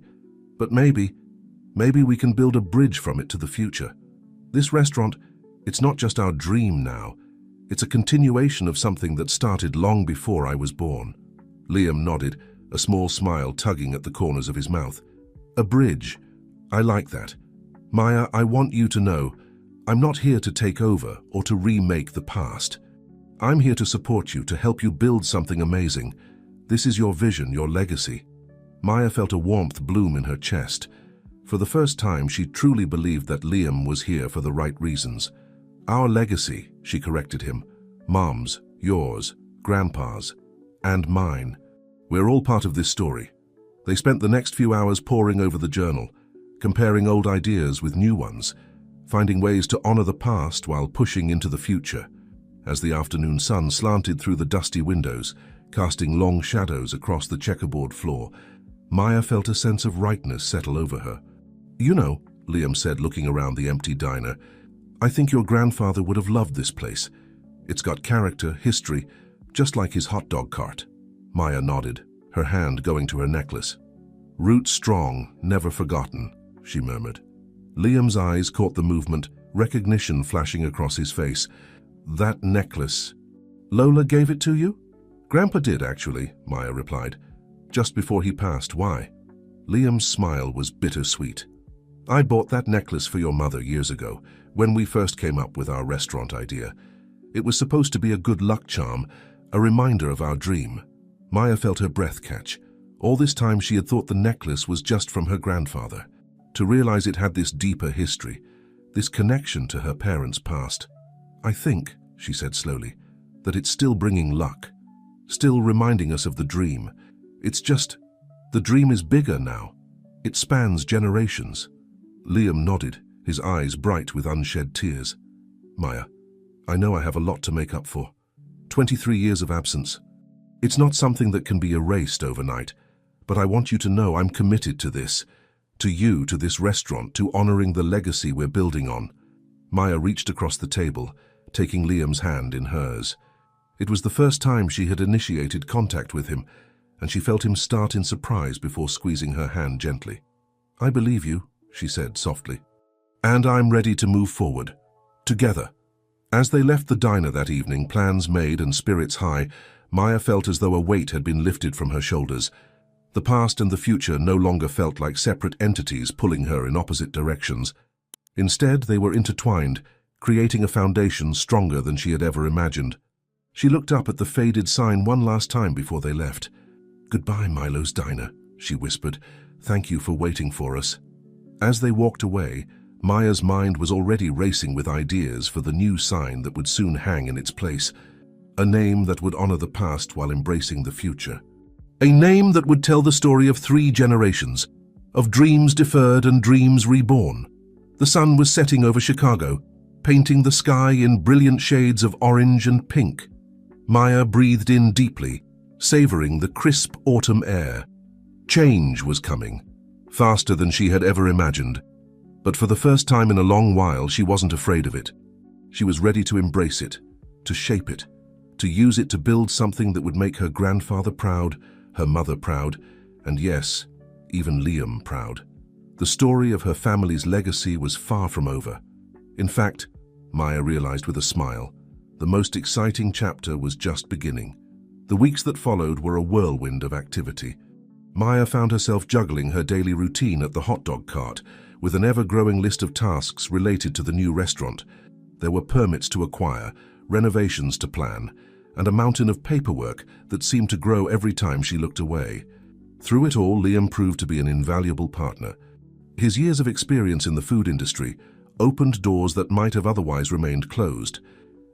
"But maybe we can build a bridge from it to the future. This restaurant, it's not just our dream now. It's a continuation of something that started long before I was born." Liam nodded, a small smile tugging at the corners of his mouth. "A bridge. I like that. Maya, I want you to know, I'm not here to take over or to remake the past. I'm here to support you, to help you build something amazing. This is your vision, your legacy." Maya felt a warmth bloom in her chest. For the first time, she truly believed that Liam was here for the right reasons. "Our legacy," she corrected him. "Mom's, yours, Grandpa's, and mine. We're all part of this story." They spent the next few hours poring over the journal, comparing old ideas with new ones, finding ways to honor the past while pushing into the future. As the afternoon sun slanted through the dusty windows, casting long shadows across the checkerboard floor, Maya felt a sense of rightness settle over her. "You know," Liam said, looking around the empty diner, "I think your grandfather would have loved this place. It's got character, history, just like his hot dog cart." Maya nodded, her hand going to her necklace. "Roots strong, never forgotten," she murmured. Liam's eyes caught the movement, recognition flashing across his face. "That necklace. Lola gave it to you?" "Grandpa did, actually," Maya replied. "Just before he passed. Why?" Liam's smile was bittersweet. I bought that necklace for your mother years ago, when we first came up with our restaurant idea. It was supposed to be a good luck charm, a reminder of our dream. Maya felt her breath catch. All this time she had thought the necklace was just from her grandfather. To realize it had this deeper history, this connection to her parents' past. I think, she said slowly, that it's still bringing luck, still reminding us of the dream. It's just, the dream is bigger now. It spans generations. Liam nodded, his eyes bright with unshed tears. Maya, I know I have a lot to make up for. 23 years of absence. It's not something that can be erased overnight, but I want you to know I'm committed to this, to you, to this restaurant, to honoring the legacy we're building on. Maya reached across the table, taking Liam's hand in hers. It was the first time she had initiated contact with him, and she felt him start in surprise before squeezing her hand gently. I believe you, she said softly. And I'm ready to move forward. Together. As they left the diner that evening, plans made and spirits high, Maya felt as though a weight had been lifted from her shoulders. The past and the future no longer felt like separate entities pulling her in opposite directions. Instead, they were intertwined, creating a foundation stronger than she had ever imagined. She looked up at the faded sign one last time before they left. Goodbye, Milo's Diner, she whispered. Thank you for waiting for us. As they walked away, Maya's mind was already racing with ideas for the new sign that would soon hang in its place. A name that would honor the past while embracing the future. A name that would tell the story of 3 generations, of dreams deferred and dreams reborn. The sun was setting over Chicago, painting the sky in brilliant shades of orange and pink. Maya breathed in deeply, savoring the crisp autumn air. Change was coming, faster than she had ever imagined. But for the first time in a long while, she wasn't afraid of it. She was ready to embrace it, to shape it, to use it to build something that would make her grandfather proud, her mother proud, and yes, even Liam proud. The story of her family's legacy was far from over. In fact, Maya realized with a smile, the most exciting chapter was just beginning. The weeks that followed were a whirlwind of activity. Maya found herself juggling her daily routine at the hot dog cart, with an ever-growing list of tasks related to the new restaurant. There were permits to acquire, renovations to plan, and a mountain of paperwork that seemed to grow every time she looked away. Through it all, Liam proved to be an invaluable partner. His years of experience in the food industry opened doors that might have otherwise remained closed,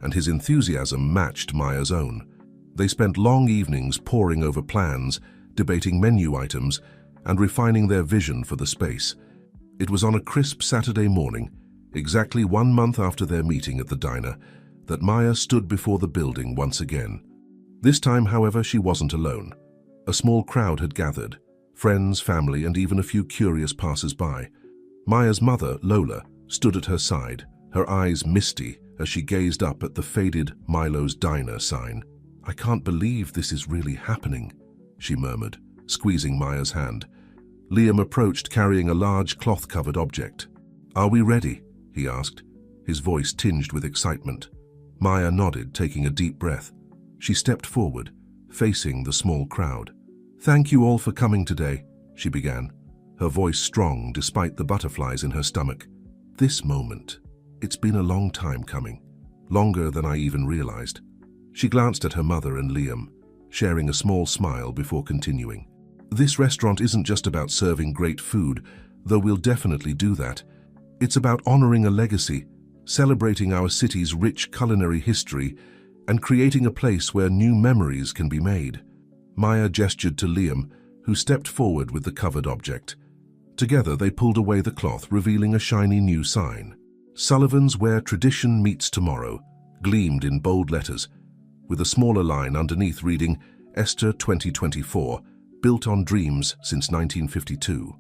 and his enthusiasm matched Maya's own. They spent long evenings poring over plans, debating menu items, and refining their vision for the space. It was on a crisp Saturday morning, exactly 1 month after their meeting at the diner, that Maya stood before the building once again. This time, however, she wasn't alone. A small crowd had gathered, friends, family, and even a few curious passers-by. Maya's mother, Lola, stood at her side, her eyes misty as she gazed up at the faded Milo's Diner sign. I can't believe this is really happening, she murmured, squeezing Maya's hand. Liam approached carrying a large cloth-covered object. Are we ready? He asked, his voice tinged with excitement. Maya nodded, taking a deep breath. She stepped forward, facing the small crowd. Thank you all for coming today, she began, her voice strong despite the butterflies in her stomach. This moment, it's been a long time coming, longer than I even realized. She glanced at her mother and Liam, sharing a small smile before continuing. This restaurant isn't just about serving great food, though we'll definitely do that. It's about honoring a legacy, celebrating our city's rich culinary history, and creating a place where new memories can be made. Maya gestured to Liam, who stepped forward with the covered object. Together they pulled away the cloth, revealing a shiny new sign. Sullivan's Where Tradition Meets Tomorrow gleamed in bold letters, with a smaller line underneath reading, Esther 2024, built on dreams since 1952.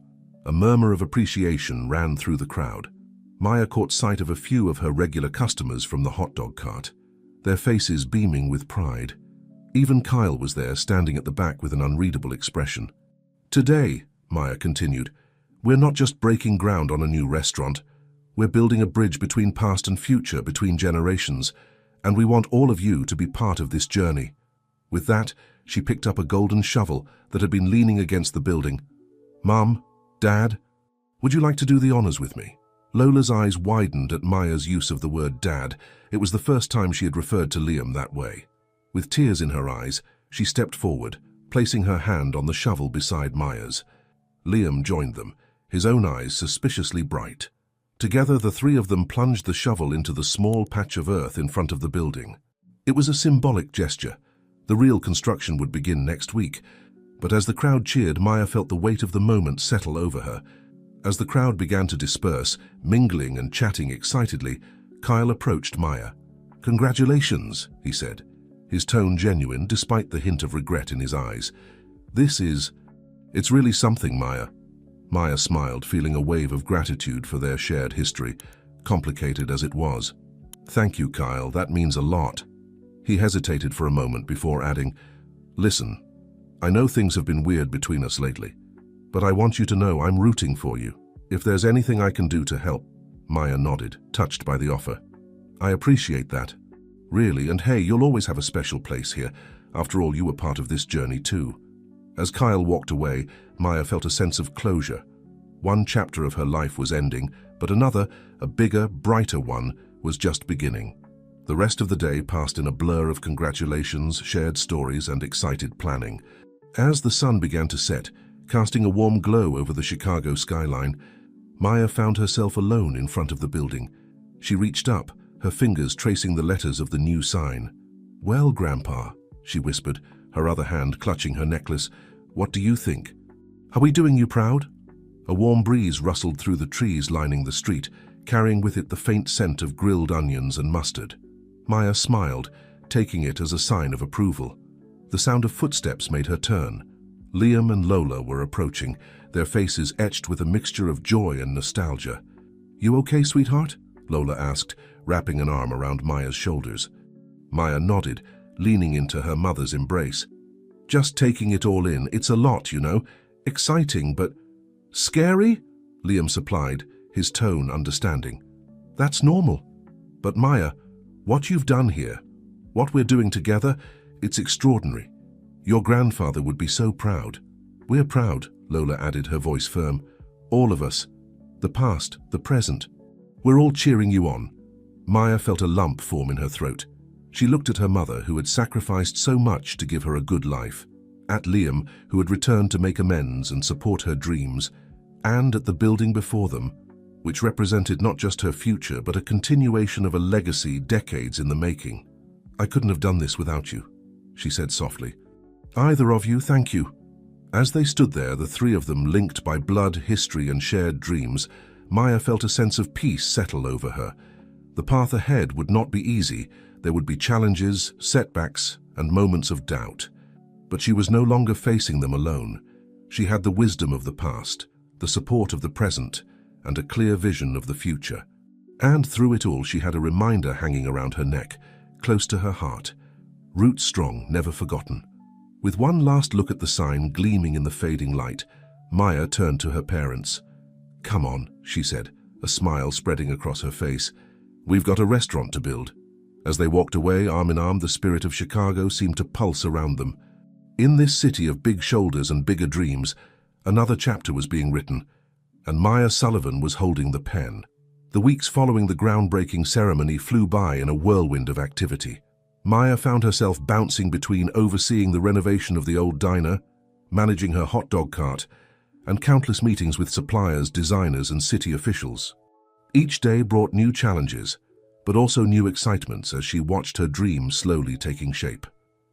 A murmur of appreciation ran through the crowd. Maya caught sight of a few of her regular customers from the hot dog cart, their faces beaming with pride. Even Kyle was there, standing at the back with an unreadable expression. Today, Maya continued, we're not just breaking ground on a new restaurant. We're building a bridge between past and future, between generations, and we want all of you to be part of this journey. With that, she picked up a golden shovel that had been leaning against the building. Mom, Dad, Would you like to do the honors with me? Lola's eyes widened at Maya's use of the word dad. It was the first time she had referred to Liam that way. With tears in her eyes, she stepped forward, placing her hand on the shovel beside Maya's. Liam joined them, his own eyes suspiciously bright. Together, the three of them plunged the shovel into the small patch of earth in front of the building. It was a symbolic gesture. The real construction would begin next week, but as the crowd cheered, Maya felt the weight of the moment settle over her. As the crowd began to disperse, mingling and chatting excitedly, Kyle approached Maya. "Congratulations," he said, his tone genuine despite the hint of regret in his eyes. It's really something, Maya." Maya smiled, feeling a wave of gratitude for their shared history, complicated as it was. "Thank you, Kyle, that means a lot." He hesitated for a moment before adding, "Listen, I know things have been weird between us lately, but I want you to know I'm rooting for you. If there's anything I can do to help." Maya nodded, touched by the offer. "I appreciate that. Really, and hey, you'll always have a special place here. After all, you were part of this journey too." As Kyle walked away, Maya felt a sense of closure. One chapter of her life was ending, but another, a bigger, brighter one, was just beginning. The rest of the day passed in a blur of congratulations, shared stories, and excited planning. As the sun began to set, casting a warm glow over the Chicago skyline, Maya found herself alone in front of the building. She reached up, her fingers tracing the letters of the new sign. "Well, Grandpa," she whispered, her other hand clutching her necklace, "what do you think? Are we doing you proud?" A warm breeze rustled through the trees lining the street, carrying with it the faint scent of grilled onions and mustard. Maya smiled, taking it as a sign of approval. The sound of footsteps made her turn. Liam and Lola were approaching, their faces etched with a mixture of joy and nostalgia. "You okay, sweetheart?" Lola asked, wrapping an arm around Maya's shoulders. Maya nodded, leaning into her mother's embrace. "Just taking it all in. It's a lot, you know. Exciting, but..." "Scary?" Liam supplied, his tone understanding. "That's normal. But Maya, what you've done here, what we're doing together, it's extraordinary. Your grandfather would be so proud." "We're proud," Lola added, her voice firm. "All of us. The past, the present. We're all cheering you on." Maya felt a lump form in her throat. She looked at her mother, who had sacrificed so much to give her a good life, at Liam, who had returned to make amends and support her dreams, and at the building before them, which represented not just her future, but a continuation of a legacy decades in the making. "I couldn't have done this without you," she said softly. "Either of you, thank you." As they stood there, the three of them linked by blood, history, and shared dreams, Maya felt a sense of peace settle over her. The path ahead would not be easy. There would be challenges, setbacks, and moments of doubt. But she was no longer facing them alone. She had the wisdom of the past, the support of the present, and a clear vision of the future. And through it all, she had a reminder hanging around her neck, close to her heart. Roots strong, never forgotten. With one last look at the sign gleaming in the fading light, Maya turned to her parents. "Come on," she said, a smile spreading across her face. "We've got a restaurant to build." As they walked away, arm in arm, the spirit of Chicago seemed to pulse around them. In this city of big shoulders and bigger dreams, another chapter was being written, and Maya Sullivan was holding the pen. The weeks following the groundbreaking ceremony flew by in a whirlwind of activity. Maya found herself bouncing between overseeing the renovation of the old diner, managing her hot dog cart, and countless meetings with suppliers, designers, and city officials. Each day brought new challenges, but also new excitements as she watched her dream slowly taking shape.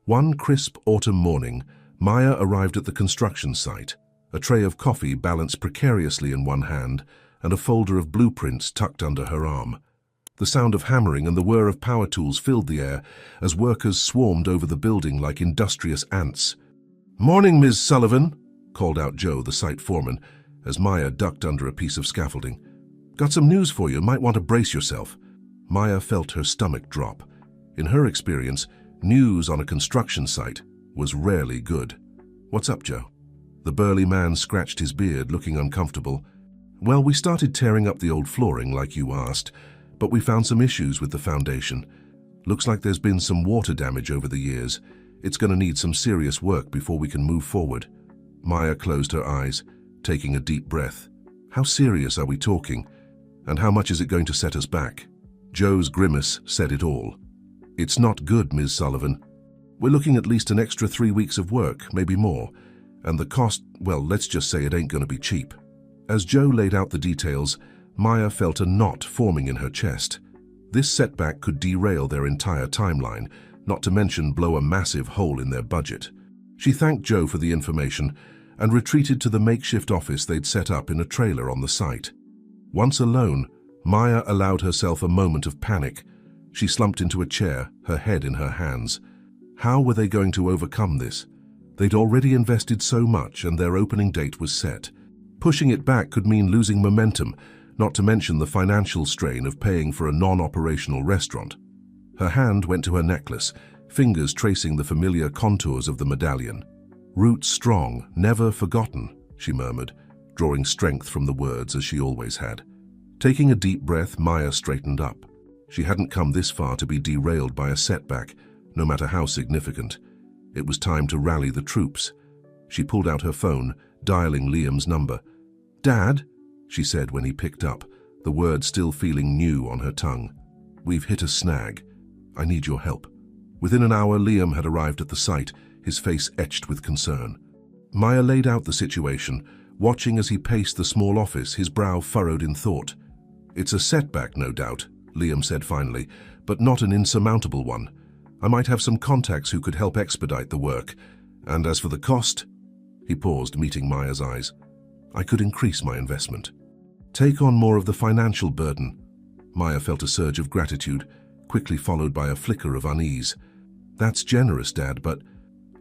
One crisp autumn morning, Maya arrived at the construction site, a tray of coffee balanced precariously in one hand and a folder of blueprints tucked under her arm. The sound of hammering and the whir of power tools filled the air as workers swarmed over the building like industrious ants. "Morning, Ms. Sullivan," called out Joe, the site foreman, as Maya ducked under a piece of scaffolding. "Got some news for you. Might want to brace yourself." Maya felt her stomach drop. In her experience, news on a construction site was rarely good. "What's up, Joe?" The burly man scratched his beard, looking uncomfortable. "Well, we started tearing up the old flooring like you asked, but we found some issues with the foundation. Looks like there's been some water damage over the years. It's going to need some serious work before we can move forward." Maya closed her eyes, taking a deep breath. How serious are we talking? And how much is it going to set us back? Joe's grimace said it all. It's not good, Ms. Sullivan. We're looking at least an extra 3 weeks of work, maybe more. And the cost, well, let's just say it ain't going to be cheap. As Joe laid out the details, Maya felt a knot forming in her chest. This setback could derail their entire timeline, not to mention blow a massive hole in their budget. She thanked Joe for the information and retreated to the makeshift office they'd set up in a trailer on the site. Once alone, Maya allowed herself a moment of panic. She slumped into a chair, her head in her hands. How were they going to overcome this? They'd already invested so much and their opening date was set. Pushing it back could mean losing momentum, not to mention the financial strain of paying for a non-operational restaurant. Her hand went to her necklace, fingers tracing the familiar contours of the medallion. "Roots strong, never forgotten," she murmured, drawing strength from the words as she always had. Taking a deep breath, Maya straightened up. She hadn't come this far to be derailed by a setback, no matter how significant. It was time to rally the troops. She pulled out her phone, dialing Liam's number. "Dad," she said when he picked up, the word still feeling new on her tongue. "We've hit a snag. I need your help." Within an hour, Liam had arrived at the site, his face etched with concern. Maya laid out the situation, watching as he paced the small office, his brow furrowed in thought. "It's a setback, no doubt," Liam said finally, "but not an insurmountable one. I might have some contacts who could help expedite the work. And as for the cost," he paused, meeting Maya's eyes, "I could increase my investment. Take on more of the financial burden." Maya felt a surge of gratitude, quickly followed by a flicker of unease. "That's generous, Dad, but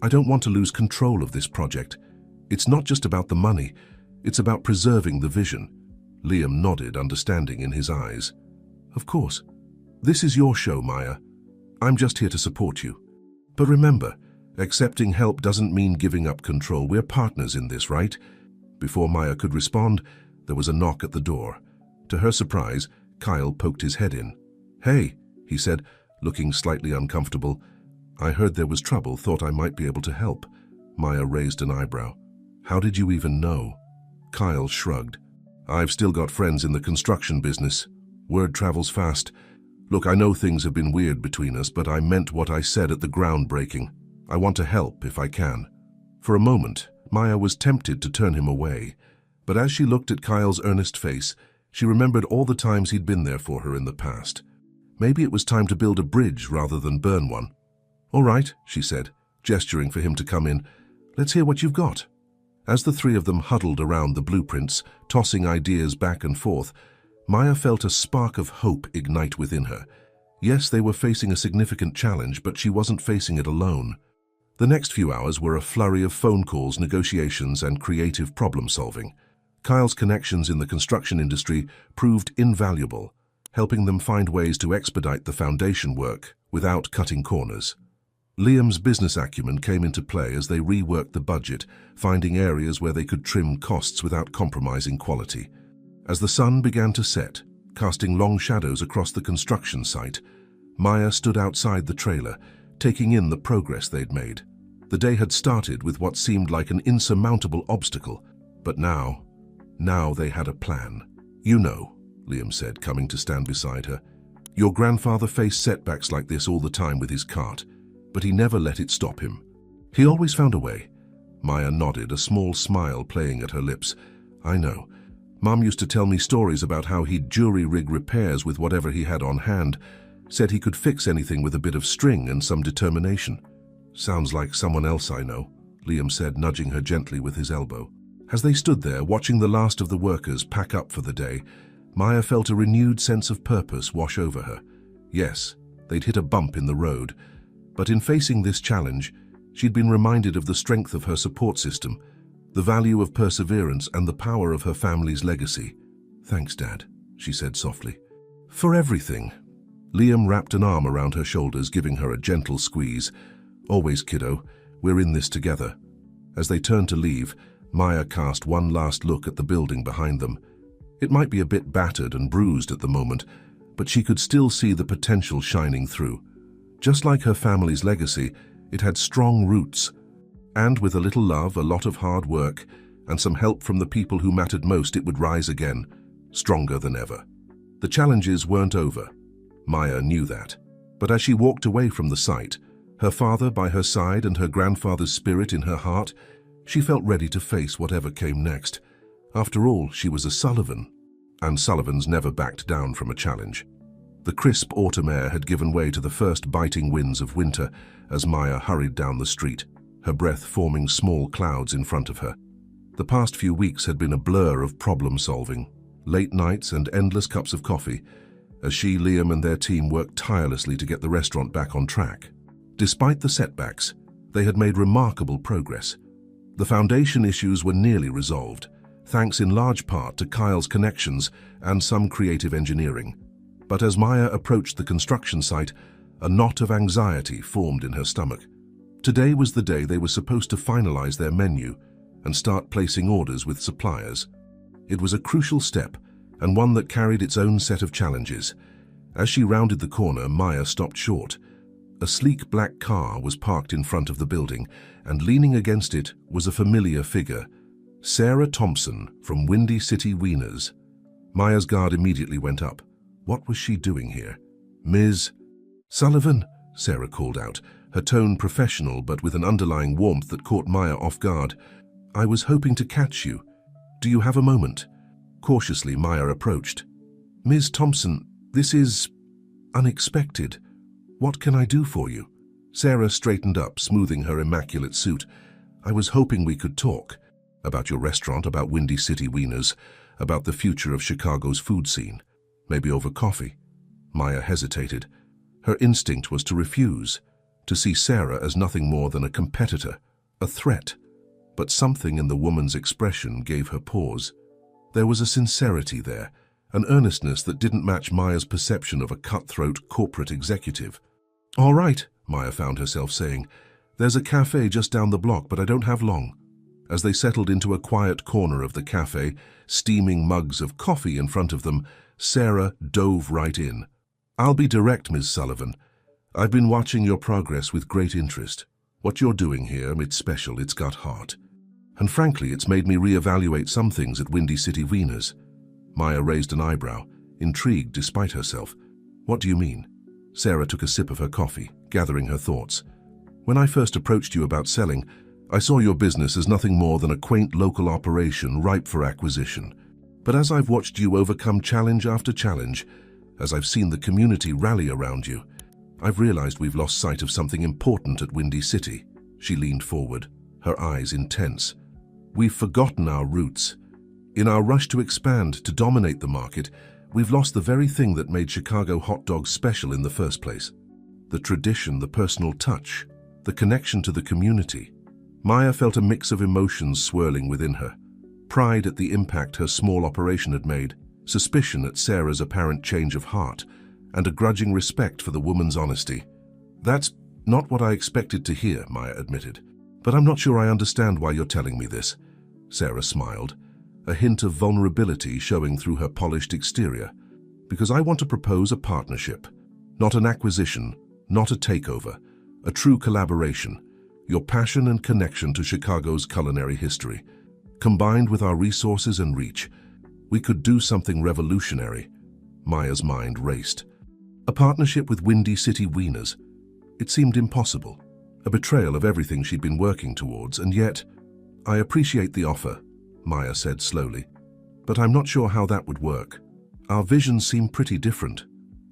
I don't want to lose control of this project. It's not just about the money, it's about preserving the vision." Liam nodded, understanding in his eyes. "Of course. This is your show, Maya. I'm just here to support you. But remember, accepting help doesn't mean giving up control. We're partners in this, right?" Before Maya could respond, there was a knock at the door. To her surprise, Kyle poked his head in. "Hey," he said, looking slightly uncomfortable. "I heard there was trouble, thought I might be able to help." Maya raised an eyebrow. "How did you even know?" Kyle shrugged. "I've still got friends in the construction business. Word travels fast. Look, I know things have been weird between us, but I meant what I said at the groundbreaking. I want to help if I can." For a moment, Maya was tempted to turn him away, but as she looked at Kyle's earnest face, she remembered all the times he'd been there for her in the past. Maybe it was time to build a bridge rather than burn one. "All right," she said, gesturing for him to come in. "Let's hear what you've got." As the three of them huddled around the blueprints, tossing ideas back and forth, Maya felt a spark of hope ignite within her. Yes, they were facing a significant challenge, but she wasn't facing it alone. The next few hours were a flurry of phone calls, negotiations, and creative problem-solving. Kyle's connections in the construction industry proved invaluable, helping them find ways to expedite the foundation work without cutting corners. Liam's business acumen came into play as they reworked the budget, finding areas where they could trim costs without compromising quality. As the sun began to set, casting long shadows across the construction site, Maya stood outside the trailer, taking in the progress they'd made. The day had started with what seemed like an insurmountable obstacle, but now they had a plan. "You know," Liam said, coming to stand beside her, "your grandfather faced setbacks like this all the time with his cart, but he never let it stop him. He always found a way." Maya nodded, a small smile playing at her lips. "I know. Mom used to tell me stories about how he'd jury-rig repairs with whatever he had on hand, said he could fix anything with a bit of string and some determination." "Sounds like someone else I know," Liam said, nudging her gently with his elbow. As they stood there, watching the last of the workers pack up for the day, Maya felt a renewed sense of purpose wash over her. Yes, they'd hit a bump in the road, but in facing this challenge, she'd been reminded of the strength of her support system, the value of perseverance, and the power of her family's legacy. "Thanks, Dad," she said softly. "For everything." Liam wrapped an arm around her shoulders, giving her a gentle squeeze. "Always, kiddo, we're in this together." As they turned to leave, Maya cast one last look at the building behind them. It might be a bit battered and bruised at the moment, but she could still see the potential shining through. Just like her family's legacy, it had strong roots. And with a little love, a lot of hard work, and some help from the people who mattered most, it would rise again, stronger than ever. The challenges weren't over. Maya knew that. But as she walked away from the site, her father by her side and her grandfather's spirit in her heart, she felt ready to face whatever came next. After all, she was a Sullivan, and Sullivans never backed down from a challenge. The crisp autumn air had given way to the first biting winds of winter as Maya hurried down the street, her breath forming small clouds in front of her. The past few weeks had been a blur of problem-solving, late nights and endless cups of coffee, as she, Liam and their team worked tirelessly to get the restaurant back on track. Despite the setbacks, they had made remarkable progress. The foundation issues were nearly resolved, thanks in large part to Kyle's connections and some creative engineering. But as Maya approached the construction site, a knot of anxiety formed in her stomach. Today was the day they were supposed to finalize their menu and start placing orders with suppliers. It was a crucial step, and one that carried its own set of challenges. As she rounded the corner, Maya stopped short. A sleek black car was parked in front of the building, and leaning against it was a familiar figure, Sarah Thompson from Windy City Wieners. Maya's guard immediately went up. What was she doing here? Ms. Sullivan, Sarah called out, her tone professional but with an underlying warmth that caught Maya off guard. I was hoping to catch you. Do you have a moment? Cautiously, Maya approached. Ms. Thompson, this is unexpected. What can I do for you? Sarah straightened up, smoothing her immaculate suit. I was hoping we could talk. About your restaurant, about Windy City Wieners, about the future of Chicago's food scene. Maybe over coffee. Maya hesitated. Her instinct was to refuse, to see Sarah as nothing more than a competitor, a threat. But something in the woman's expression gave her pause. There was a sincerity there, an earnestness that didn't match Maya's perception of a cutthroat corporate executive. All right, Maya found herself saying. There's a cafe just down the block, but I don't have long. As they settled into a quiet corner of the cafe, steaming mugs of coffee in front of them, Sarah dove right in. I'll be direct, Ms. Sullivan. I've been watching your progress with great interest. What you're doing here, it's special, it's got heart. And frankly, it's made me reevaluate some things at Windy City Wieners. Maya raised an eyebrow, intrigued despite herself. What do you mean? Sarah took a sip of her coffee, gathering her thoughts. When I first approached you about selling, I saw your business as nothing more than a quaint local operation ripe for acquisition. But as I've watched you overcome challenge after challenge, as I've seen the community rally around you, I've realized we've lost sight of something important at Windy City. She leaned forward, her eyes intense. We've forgotten our roots. In our rush to expand, to dominate the market, we've lost the very thing that made Chicago hot dogs special in the first place. The tradition, the personal touch, the connection to the community. Maya felt a mix of emotions swirling within her. Pride at the impact her small operation had made, suspicion at Sarah's apparent change of heart, and a grudging respect for the woman's honesty. That's not what I expected to hear, Maya admitted. But I'm not sure I understand why you're telling me this. Sarah smiled, a hint of vulnerability showing through her polished exterior. Because I want to propose a partnership. Not an acquisition, not a takeover, a true collaboration. Your passion and connection to Chicago's culinary history. Combined with our resources and reach, we could do something revolutionary. Maya's mind raced. A partnership with Windy City Wieners. It seemed impossible, a betrayal of everything she'd been working towards, and yet, I appreciate the offer, Maya said slowly, but I'm not sure how that would work. Our visions seem pretty different.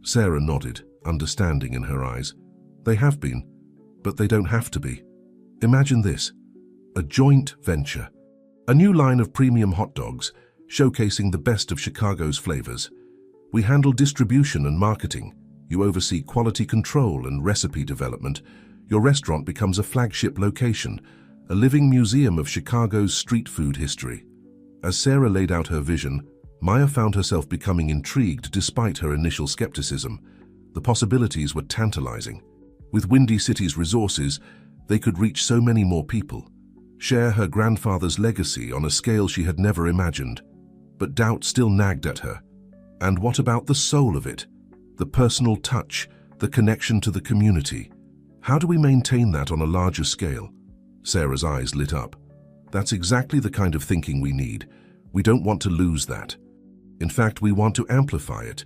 Sarah nodded, understanding in her eyes. They have been, but they don't have to be. Imagine this, a joint venture. A new line of premium hot dogs, showcasing the best of Chicago's flavors. We handle distribution and marketing. You oversee quality control and recipe development. Your restaurant becomes a flagship location, a living museum of Chicago's street food history. As Sarah laid out her vision, Maya found herself becoming intrigued despite her initial skepticism. The possibilities were tantalizing. With Windy City's resources, they could reach so many more people, share her grandfather's legacy on a scale she had never imagined. But doubt still nagged at her. And what about the soul of it? The personal touch, the connection to the community. How do we maintain that on a larger scale? Sarah's eyes lit up. That's exactly the kind of thinking we need. We don't want to lose that. In fact, we want to amplify it.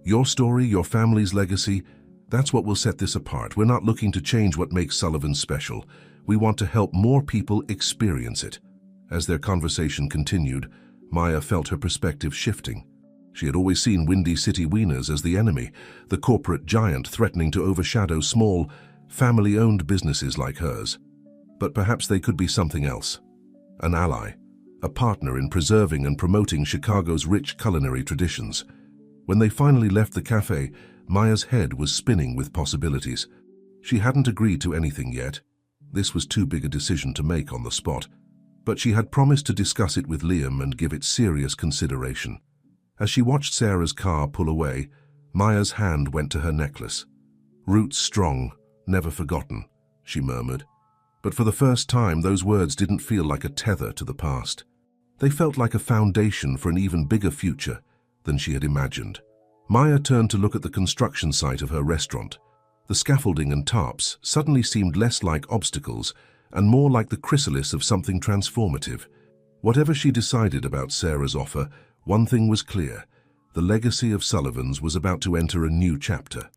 Your story, your family's legacy, that's what will set this apart. We're not looking to change what makes Sullivan special. We want to help more people experience it. As their conversation continued, Maya felt her perspective shifting. She had always seen Windy City Wieners as the enemy, the corporate giant threatening to overshadow small, family-owned businesses like hers. But perhaps they could be something else. An ally, a partner in preserving and promoting Chicago's rich culinary traditions. When they finally left the cafe, Maya's head was spinning with possibilities. She hadn't agreed to anything yet. This was too big a decision to make on the spot. But she had promised to discuss it with Liam and give it serious consideration. As she watched Sarah's car pull away, Maya's hand went to her necklace. "Roots strong, never forgotten," she murmured. But for the first time, those words didn't feel like a tether to the past. They felt like a foundation for an even bigger future than she had imagined. Maya turned to look at the construction site of her restaurant. The scaffolding and tarps suddenly seemed less like obstacles and more like the chrysalis of something transformative. Whatever she decided about Sarah's offer, one thing was clear: the legacy of Sullivan's was about to enter a new chapter.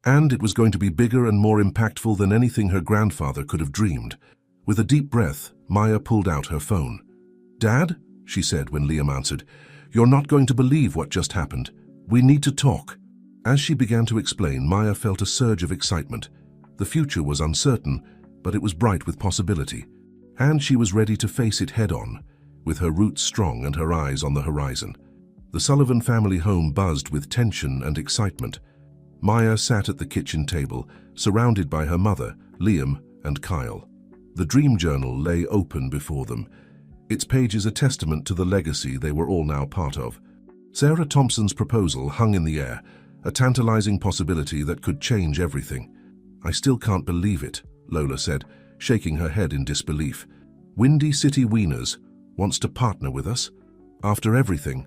And it was going to be bigger and more impactful than anything her grandfather could have dreamed. With a deep breath, Maya pulled out her phone. "Dad," she said when Liam answered, "you're not going to believe what just happened. We need to talk." As she began to explain, Maya felt a surge of excitement. The future was uncertain, but it was bright with possibility. And she was ready to face it head-on, with her roots strong and her eyes on the horizon. The Sullivan family home buzzed with tension and excitement. Maya sat at the kitchen table, surrounded by her mother, Liam, and Kyle. The dream journal lay open before them, its pages a testament to the legacy they were all now part of. Sarah Thompson's proposal hung in the air, a tantalizing possibility that could change everything. "I still can't believe it," Lola said, shaking her head in disbelief. "Windy City Wieners wants to partner with us? After everything?"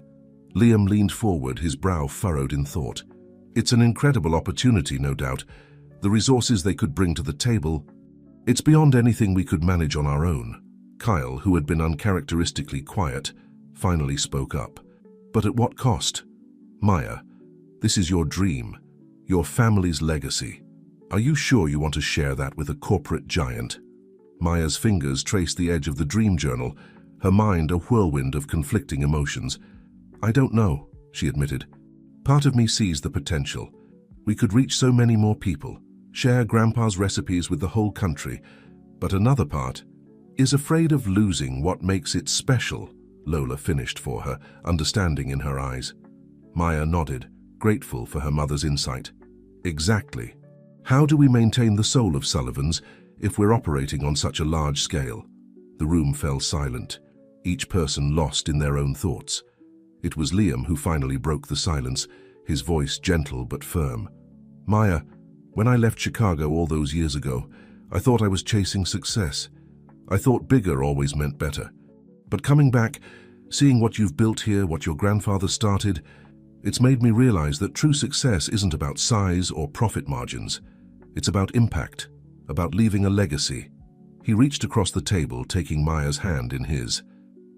Liam leaned forward, his brow furrowed in thought. "It's an incredible opportunity, no doubt. The resources they could bring to the table. It's beyond anything we could manage on our own." Kyle, who had been uncharacteristically quiet, finally spoke up. "But at what cost? Maya, this is your dream, your family's legacy. Are you sure you want to share that with a corporate giant?" Maya's fingers traced the edge of the dream journal, her mind a whirlwind of conflicting emotions. "I don't know," she admitted. "Part of me sees the potential. We could reach so many more people, share Grandpa's recipes with the whole country. But another part is afraid of losing what makes it special," Lola finished for her, understanding in her eyes. Maya nodded, grateful for her mother's insight. "Exactly. How do we maintain the soul of Sullivan's if we're operating on such a large scale?" The room fell silent, each person lost in their own thoughts. It was Liam who finally broke the silence, his voice gentle but firm. "Maya, when I left Chicago all those years ago, I thought I was chasing success. I thought bigger always meant better. But coming back, seeing what you've built here, what your grandfather started, it's made me realize that true success isn't about size or profit margins. It's about impact, about leaving a legacy." He reached across the table, taking Maya's hand in his.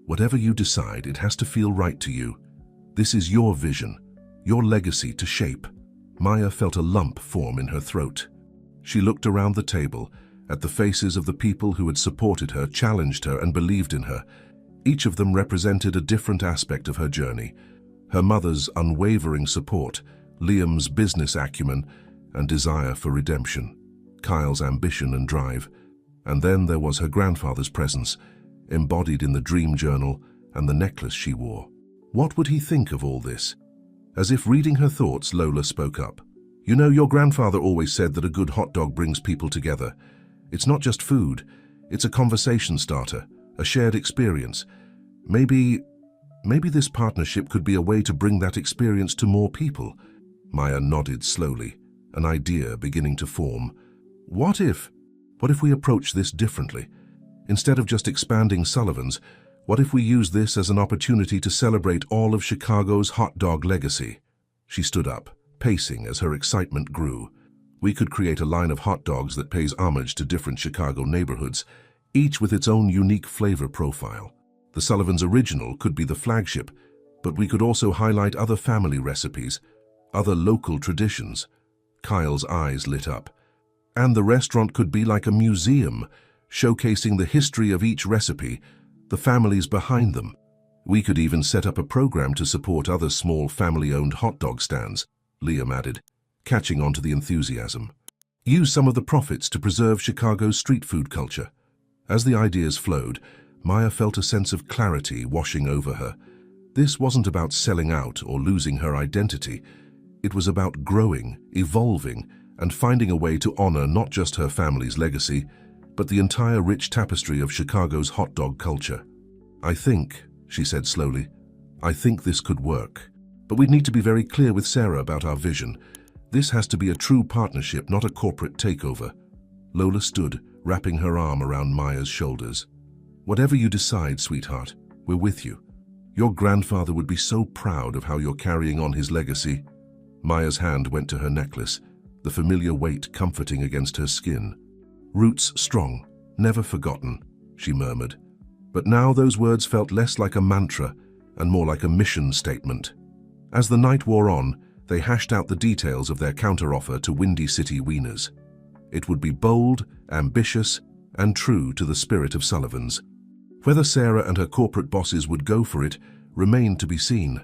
"Whatever you decide, it has to feel right to you. This is your vision, your legacy to shape." Maya felt a lump form in her throat. She looked around the table, at the faces of the people who had supported her, challenged her, and believed in her. Each of them represented a different aspect of her journey. Her mother's unwavering support, Liam's business acumen and desire for redemption, Kyle's ambition and drive. And then there was her grandfather's presence, embodied in the dream journal and the necklace she wore. What would he think of all this? As if reading her thoughts, Lola spoke up. "You know, your grandfather always said that a good hot dog brings people together. It's not just food, it's a conversation starter, a shared experience. Maybe this partnership could be a way to bring that experience to more people." Maya nodded slowly, an idea beginning to form. What if we approach this differently? Instead of just expanding Sullivan's, what if we use this as an opportunity to celebrate all of Chicago's hot dog legacy? She stood up, pacing as her excitement grew. "We could create a line of hot dogs that pays homage to different Chicago neighborhoods, each with its own unique flavor profile. The Sullivan's Original could be the flagship, but we could also highlight other family recipes, other local traditions. Kyle's eyes lit up. And the restaurant could be like a museum, showcasing the history of each recipe, the families behind them. We could even set up a program to support other small family-owned hot dog stands, Liam added, catching on to the enthusiasm. Use some of the profits to preserve Chicago's street food culture. As the ideas flowed, Maya felt a sense of clarity washing over her. This wasn't about selling out or losing her identity. It was about growing, evolving, and finding a way to honor not just her family's legacy, but the entire rich tapestry of Chicago's hot dog culture. "I think," she said slowly, "I think this could work. But we'd need to be very clear with Sarah about our vision. This has to be a true partnership, not a corporate takeover." Lola stood, wrapping her arm around Maya's shoulders. "Whatever you decide, sweetheart, we're with you. Your grandfather would be so proud of how you're carrying on his legacy." Maya's hand went to her necklace, the familiar weight comforting against her skin. "Roots strong, never forgotten," she murmured. But now those words felt less like a mantra and more like a mission statement. As the night wore on, they hashed out the details of their counteroffer to Windy City Wieners. It would be bold, ambitious, and true to the spirit of Sullivan's. Whether Sarah and her corporate bosses would go for it remained to be seen,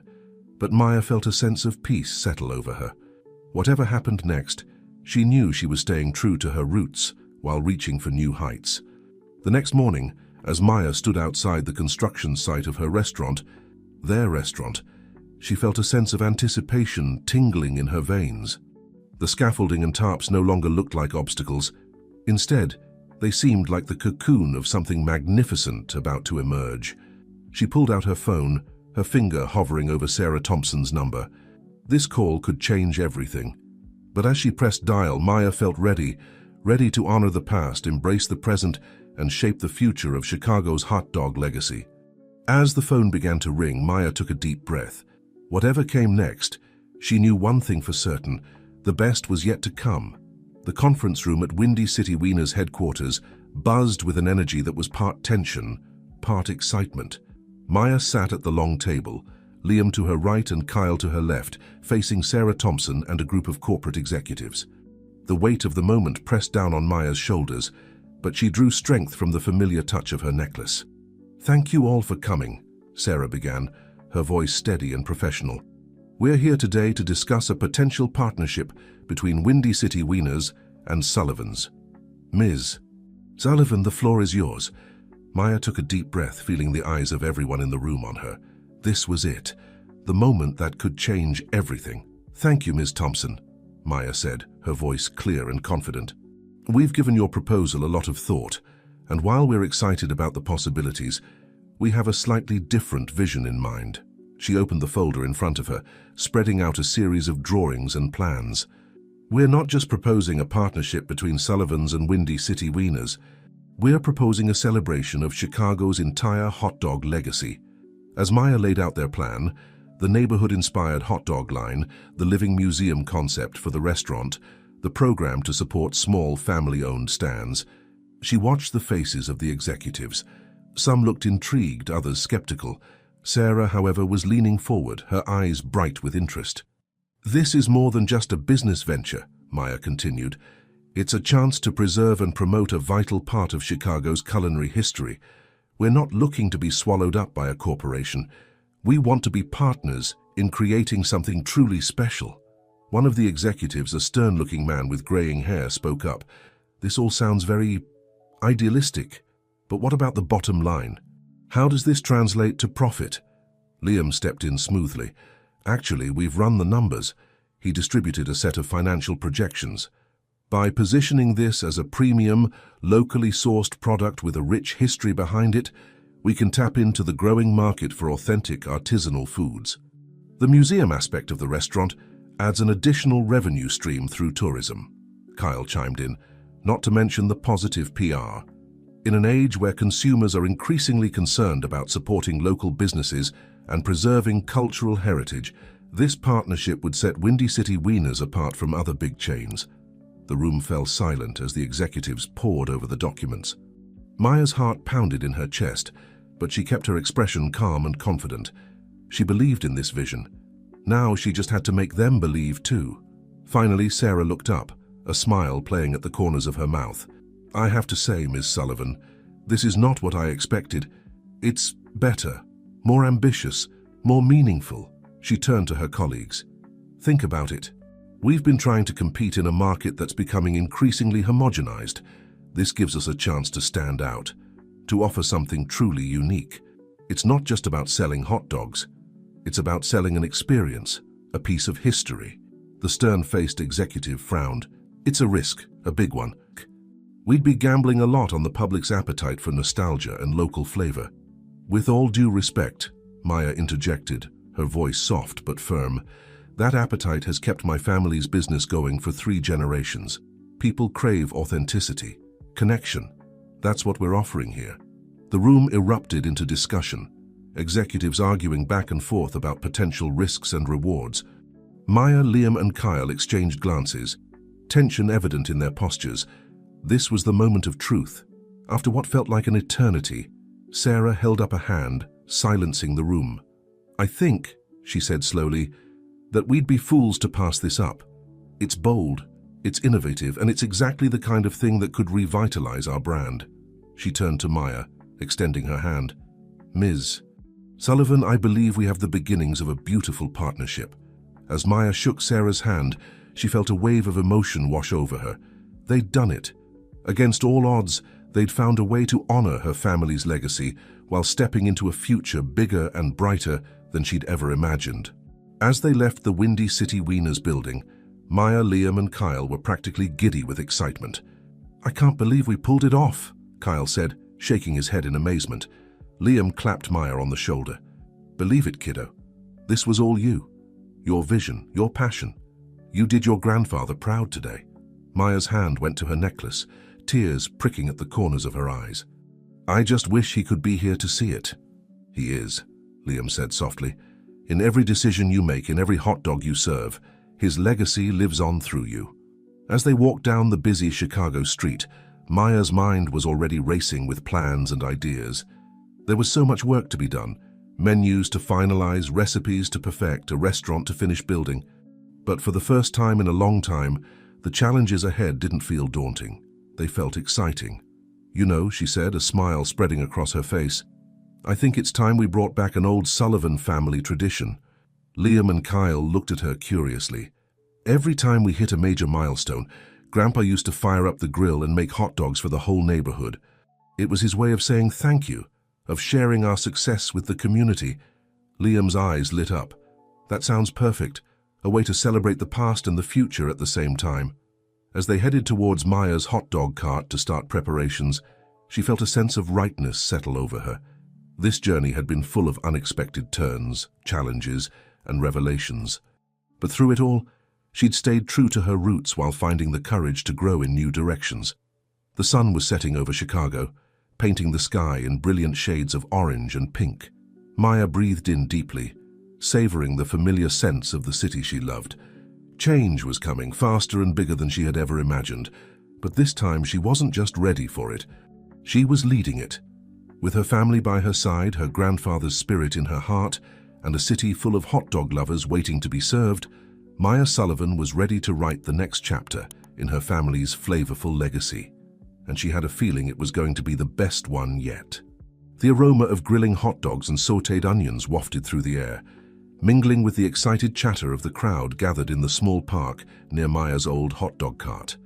but Maya felt a sense of peace settle over her. Whatever happened next, she knew she was staying true to her roots while reaching for new heights. The next morning, as Maya stood outside the construction site of her restaurant, their restaurant, she felt a sense of anticipation tingling in her veins. The scaffolding and tarps no longer looked like obstacles. Instead, they seemed like the cocoon of something magnificent about to emerge. She pulled out her phone, her finger hovering over Sarah Thompson's number. This call could change everything. But as she pressed dial, Maya felt ready to honor the past, embrace the present, and shape the future of Chicago's hot dog legacy. As the phone began to ring, Maya took a deep breath. Whatever came next, she knew one thing for certain: the best was yet to come. The conference room at Windy City Wieners headquarters buzzed with an energy that was part tension, part excitement. Maya sat at the long table, Liam to her right and Kyle to her left, facing Sarah Thompson and a group of corporate executives. The weight of the moment pressed down on Maya's shoulders, but she drew strength from the familiar touch of her necklace. "Thank you all for coming," Sarah began, her voice steady and professional. "We're here today to discuss a potential partnership between Windy City Wieners and Sullivan's. Ms. Sullivan, the floor is yours." Maya took a deep breath, feeling the eyes of everyone in the room on her. This was it, the moment that could change everything. "Thank you, Ms. Thompson," Maya said, her voice clear and confident. "We've given your proposal a lot of thought, and while we're excited about the possibilities, we have a slightly different vision in mind." She opened the folder in front of her, spreading out a series of drawings and plans. "We're not just proposing a partnership between Sullivan's and Windy City Wieners. We're proposing a celebration of Chicago's entire hot dog legacy." As Maya laid out their plan, the neighborhood-inspired hot dog line, the living museum concept for the restaurant, the program to support small family-owned stands, she watched the faces of the executives. Some looked intrigued, others skeptical. Sarah, however, was leaning forward, her eyes bright with interest. "This is more than just a business venture," Maya continued. "It's a chance to preserve and promote a vital part of Chicago's culinary history. We're not looking to be swallowed up by a corporation. We want to be partners in creating something truly special." One of the executives, a stern-looking man with graying hair, spoke up. "This all sounds very idealistic, but what about the bottom line? How does this translate to profit?" Liam stepped in smoothly. "Actually, we've run the numbers." He distributed a set of financial projections. "By positioning this as a premium, locally sourced product with a rich history behind it, we can tap into the growing market for authentic artisanal foods. The museum aspect of the restaurant adds an additional revenue stream through tourism," Kyle chimed in, "not to mention the positive PR. In an age where consumers are increasingly concerned about supporting local businesses and preserving cultural heritage, this partnership would set Windy City Wieners apart from other big chains." The room fell silent as the executives pored over the documents. Maya's heart pounded in her chest, but she kept her expression calm and confident. She believed in this vision. Now she just had to make them believe too. Finally, Sarah looked up, a smile playing at the corners of her mouth. "I have to say, Ms. Sullivan, this is not what I expected. It's better, more ambitious, more meaningful." She turned to her colleagues. "Think about it. We've been trying to compete in a market that's becoming increasingly homogenized. This gives us a chance to stand out, to offer something truly unique. It's not just about selling hot dogs. It's about selling an experience, a piece of history." The stern-faced executive frowned. "It's a risk, a big one. We'd be gambling a lot on the public's appetite for nostalgia and local flavor." "With all due respect," Maya interjected, her voice soft but firm, "that appetite has kept my family's business going for 3 generations. People crave authenticity, connection. That's what we're offering here." The room erupted into discussion, executives arguing back and forth about potential risks and rewards. Maya, Liam, and Kyle exchanged glances, tension evident in their postures. This was the moment of truth. After what felt like an eternity, Sarah held up a hand, silencing the room. "I think," she said slowly, "that we'd be fools to pass this up. It's bold, it's innovative, and it's exactly the kind of thing that could revitalize our brand." She turned to Maya, extending her hand. "Ms. Sullivan, I believe we have the beginnings of a beautiful partnership." As Maya shook Sarah's hand, she felt a wave of emotion wash over her. They'd done it. Against all odds, they'd found a way to honor her family's legacy while stepping into a future bigger and brighter than she'd ever imagined. As they left the Windy City Wieners building, Maya, Liam, and Kyle were practically giddy with excitement. "I can't believe we pulled it off," Kyle said, shaking his head in amazement. Liam clapped Maya on the shoulder. "Believe it, kiddo. This was all you. Your vision, your passion. You did your grandfather proud today." Maya's hand went to her necklace, tears pricking at the corners of her eyes. "I just wish he could be here to see it." "He is," Liam said softly. "In every decision you make, in every hot dog you serve, his legacy lives on through you." As they walked down the busy Chicago street, Maya's mind was already racing with plans and ideas. There was so much work to be done. Menus to finalize, recipes to perfect, a restaurant to finish building. But for the first time in a long time, the challenges ahead didn't feel daunting. They felt exciting. "You know," she said, a smile spreading across her face, "I think it's time we brought back an old Sullivan family tradition." Liam and Kyle looked at her curiously. "Every time we hit a major milestone, Grandpa used to fire up the grill and make hot dogs for the whole neighborhood. It was his way of saying thank you, of sharing our success with the community." Liam's eyes lit up. "That sounds perfect, a way to celebrate the past and the future at the same time." As they headed towards Maya's hot dog cart to start preparations, she felt a sense of rightness settle over her. This journey had been full of unexpected turns, challenges, and revelations. But through it all, she'd stayed true to her roots while finding the courage to grow in new directions. The sun was setting over Chicago, painting the sky in brilliant shades of orange and pink. Maya breathed in deeply, savoring the familiar sense of the city she loved. Change was coming, faster and bigger than she had ever imagined, but this time she wasn't just ready for it. She was leading it. With her family by her side, her grandfather's spirit in her heart, and a city full of hot dog lovers waiting to be served, Maya Sullivan was ready to write the next chapter in her family's flavorful legacy. And she had a feeling it was going to be the best one yet. The aroma of grilling hot dogs and sautéed onions wafted through the air, mingling with the excited chatter of the crowd gathered in the small park near Maya's old hot dog cart.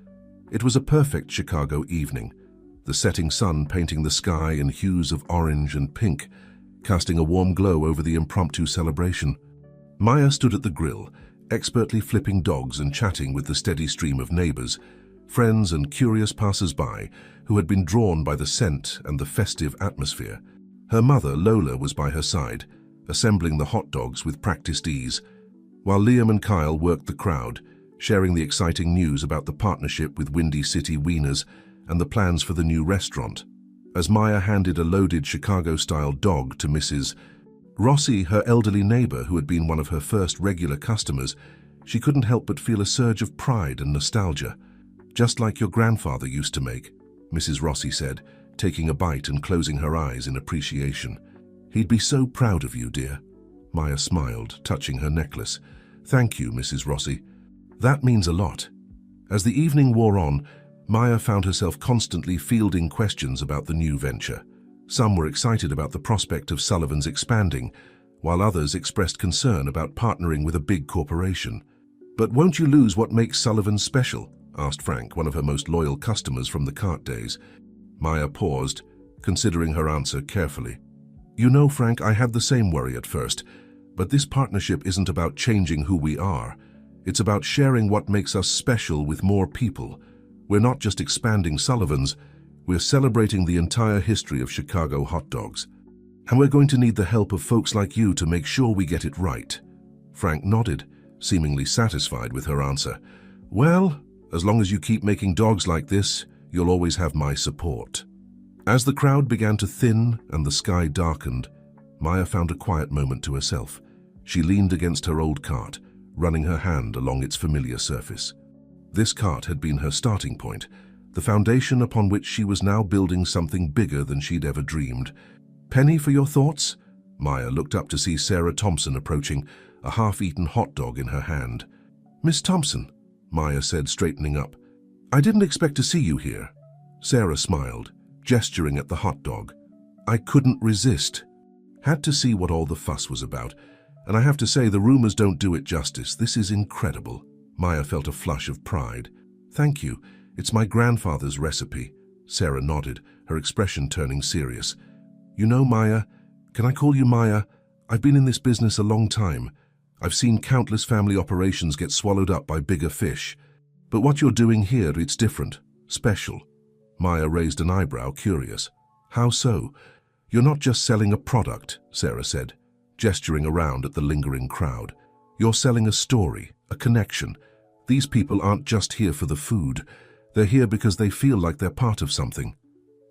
It was a perfect Chicago evening, the setting sun painting the sky in hues of orange and pink, casting a warm glow over the impromptu celebration. Maya stood at the grill, expertly flipping dogs and chatting with the steady stream of neighbors, friends and curious passers-by who had been drawn by the scent and the festive atmosphere. Her mother, Lola, was by her side, assembling the hot dogs with practiced ease, while Liam and Kyle worked the crowd, sharing the exciting news about the partnership with Windy City Wieners and the plans for the new restaurant. As Maya handed a loaded Chicago-style dog to Mrs. Rossi, her elderly neighbor who had been one of her first regular customers, she couldn't help but feel a surge of pride and nostalgia. "Just like your grandfather used to make," Mrs. Rossi said, taking a bite and closing her eyes in appreciation. "He'd be so proud of you, dear." Maya smiled, touching her necklace. "Thank you, Mrs. Rossi. That means a lot." As the evening wore on, Maya found herself constantly fielding questions about the new venture. Some were excited about the prospect of Sullivan's expanding, while others expressed concern about partnering with a big corporation. "But won't you lose what makes Sullivan special?" asked Frank, one of her most loyal customers from the cart days. Maya paused, considering her answer carefully. "You know, Frank, I had the same worry at first, but this partnership isn't about changing who we are. It's about sharing what makes us special with more people. We're not just expanding Sullivan's, we're celebrating the entire history of Chicago hot dogs. And we're going to need the help of folks like you to make sure we get it right." Frank nodded, seemingly satisfied with her answer. "Well, as long as you keep making dogs like this, you'll always have my support." As the crowd began to thin and the sky darkened, Maya found a quiet moment to herself. She leaned against her old cart, running her hand along its familiar surface. This cart had been her starting point, the foundation upon which she was now building something bigger than she'd ever dreamed. "Penny for your thoughts?" Maya looked up to see Sarah Thompson approaching, a half-eaten hot dog in her hand. "Miss Thompson," Maya said, straightening up. "I didn't expect to see you here." Sarah smiled, gesturing at the hot dog. "I couldn't resist. Had to see what all the fuss was about. And I have to say, the rumors don't do it justice. This is incredible." Maya felt a flush of pride. "Thank you. It's my grandfather's recipe." Sarah nodded, her expression turning serious. "You know, Maya, can I call you Maya? I've been in this business a long time. I've seen countless family operations get swallowed up by bigger fish. But what you're doing here, it's different, special." Maya raised an eyebrow, curious. "How so?" "You're not just selling a product," Sarah said, gesturing around at the lingering crowd. "You're selling a story, a connection. These people aren't just here for the food. They're here because they feel like they're part of something."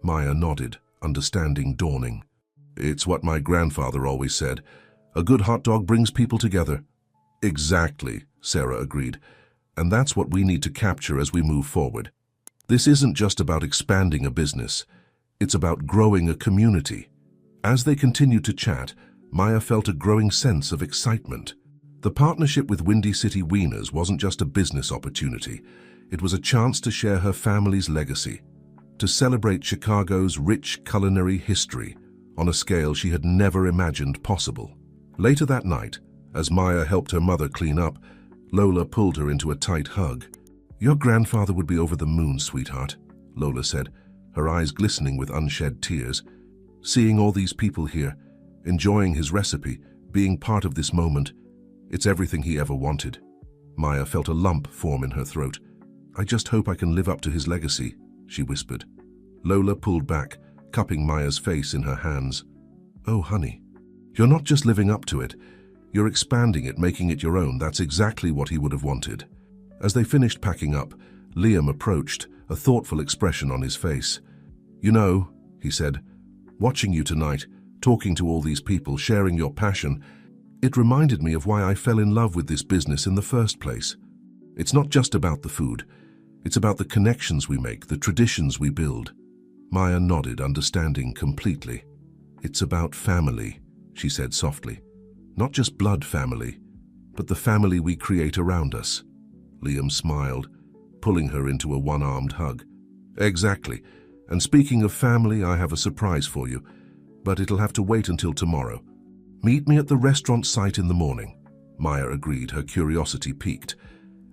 Maya nodded, understanding dawning. "It's what my grandfather always said. A good hot dog brings people together." "Exactly," Sarah agreed. "And that's what we need to capture as we move forward. This isn't just about expanding a business. It's about growing a community." As they continued to chat, Maya felt a growing sense of excitement. The partnership with Windy City Wieners wasn't just a business opportunity. It was a chance to share her family's legacy, to celebrate Chicago's rich culinary history on a scale she had never imagined possible. Later that night, as Maya helped her mother clean up, Lola pulled her into a tight hug. "Your grandfather would be over the moon, sweetheart," Lola said, her eyes glistening with unshed tears. "Seeing all these people here, enjoying his recipe, being part of this moment, it's everything he ever wanted." Maya felt a lump form in her throat. "I just hope I can live up to his legacy," she whispered. Lola pulled back, cupping Maya's face in her hands. "Oh, honey, you're not just living up to it. You're expanding it, making it your own. That's exactly what he would have wanted." As they finished packing up, Liam approached, a thoughtful expression on his face. "You know," he said, "watching you tonight, talking to all these people, sharing your passion, it reminded me of why I fell in love with this business in the first place. It's not just about the food. It's about the connections we make, the traditions we build." Maya nodded, understanding completely. "It's about family," she said softly. "Not just blood family, but the family we create around us." Liam smiled, pulling her into a one-armed hug. "Exactly. And speaking of family, I have a surprise for you, but it'll have to wait until tomorrow. Meet me at the restaurant site in the morning." Maya agreed, her curiosity piqued.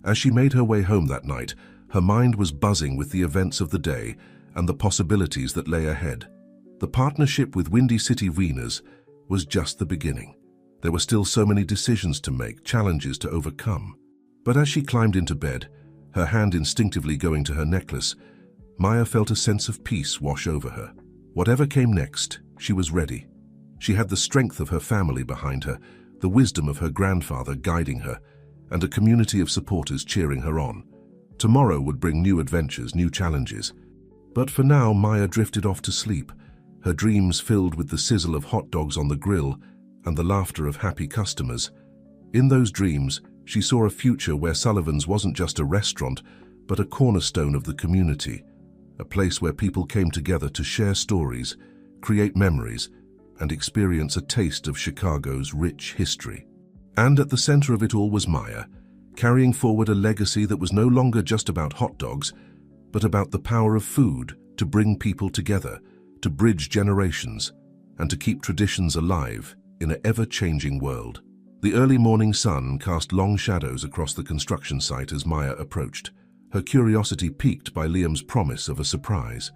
As she made her way home that night, her mind was buzzing with the events of the day and the possibilities that lay ahead. The partnership with Windy City Wieners was just the beginning. There were still so many decisions to make, challenges to overcome. But as she climbed into bed, her hand instinctively going to her necklace, Maya felt a sense of peace wash over her. Whatever came next, she was ready. She had the strength of her family behind her, the wisdom of her grandfather guiding her, and a community of supporters cheering her on. Tomorrow would bring new adventures, new challenges. But for now, Maya drifted off to sleep, her dreams filled with the sizzle of hot dogs on the grill and the laughter of happy customers. In those dreams, she saw a future where Sullivan's wasn't just a restaurant, but a cornerstone of the community, a place where people came together to share stories, create memories, and experience a taste of Chicago's rich history. And at the center of it all was Maya, carrying forward a legacy that was no longer just about hot dogs, but about the power of food to bring people together, to bridge generations, and to keep traditions alive in an ever-changing world. The early morning sun cast long shadows across the construction site as Maya approached, her curiosity piqued by Liam's promise of a surprise.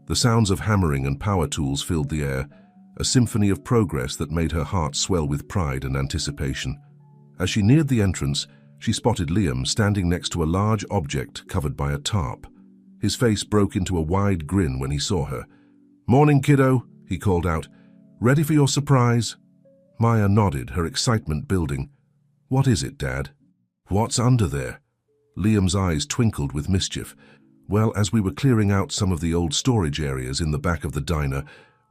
The sounds of hammering and power tools filled the air, a symphony of progress that made her heart swell with pride and anticipation. As she neared the entrance, she spotted Liam standing next to a large object covered by a tarp. His face broke into a wide grin when he saw her. "Morning, kiddo," he called out. "Ready for your surprise?" Maya nodded, her excitement building. "What is it, Dad?" "What's under there?" Liam's eyes twinkled with mischief. "Well, as we were clearing out some of the old storage areas in the back of the diner,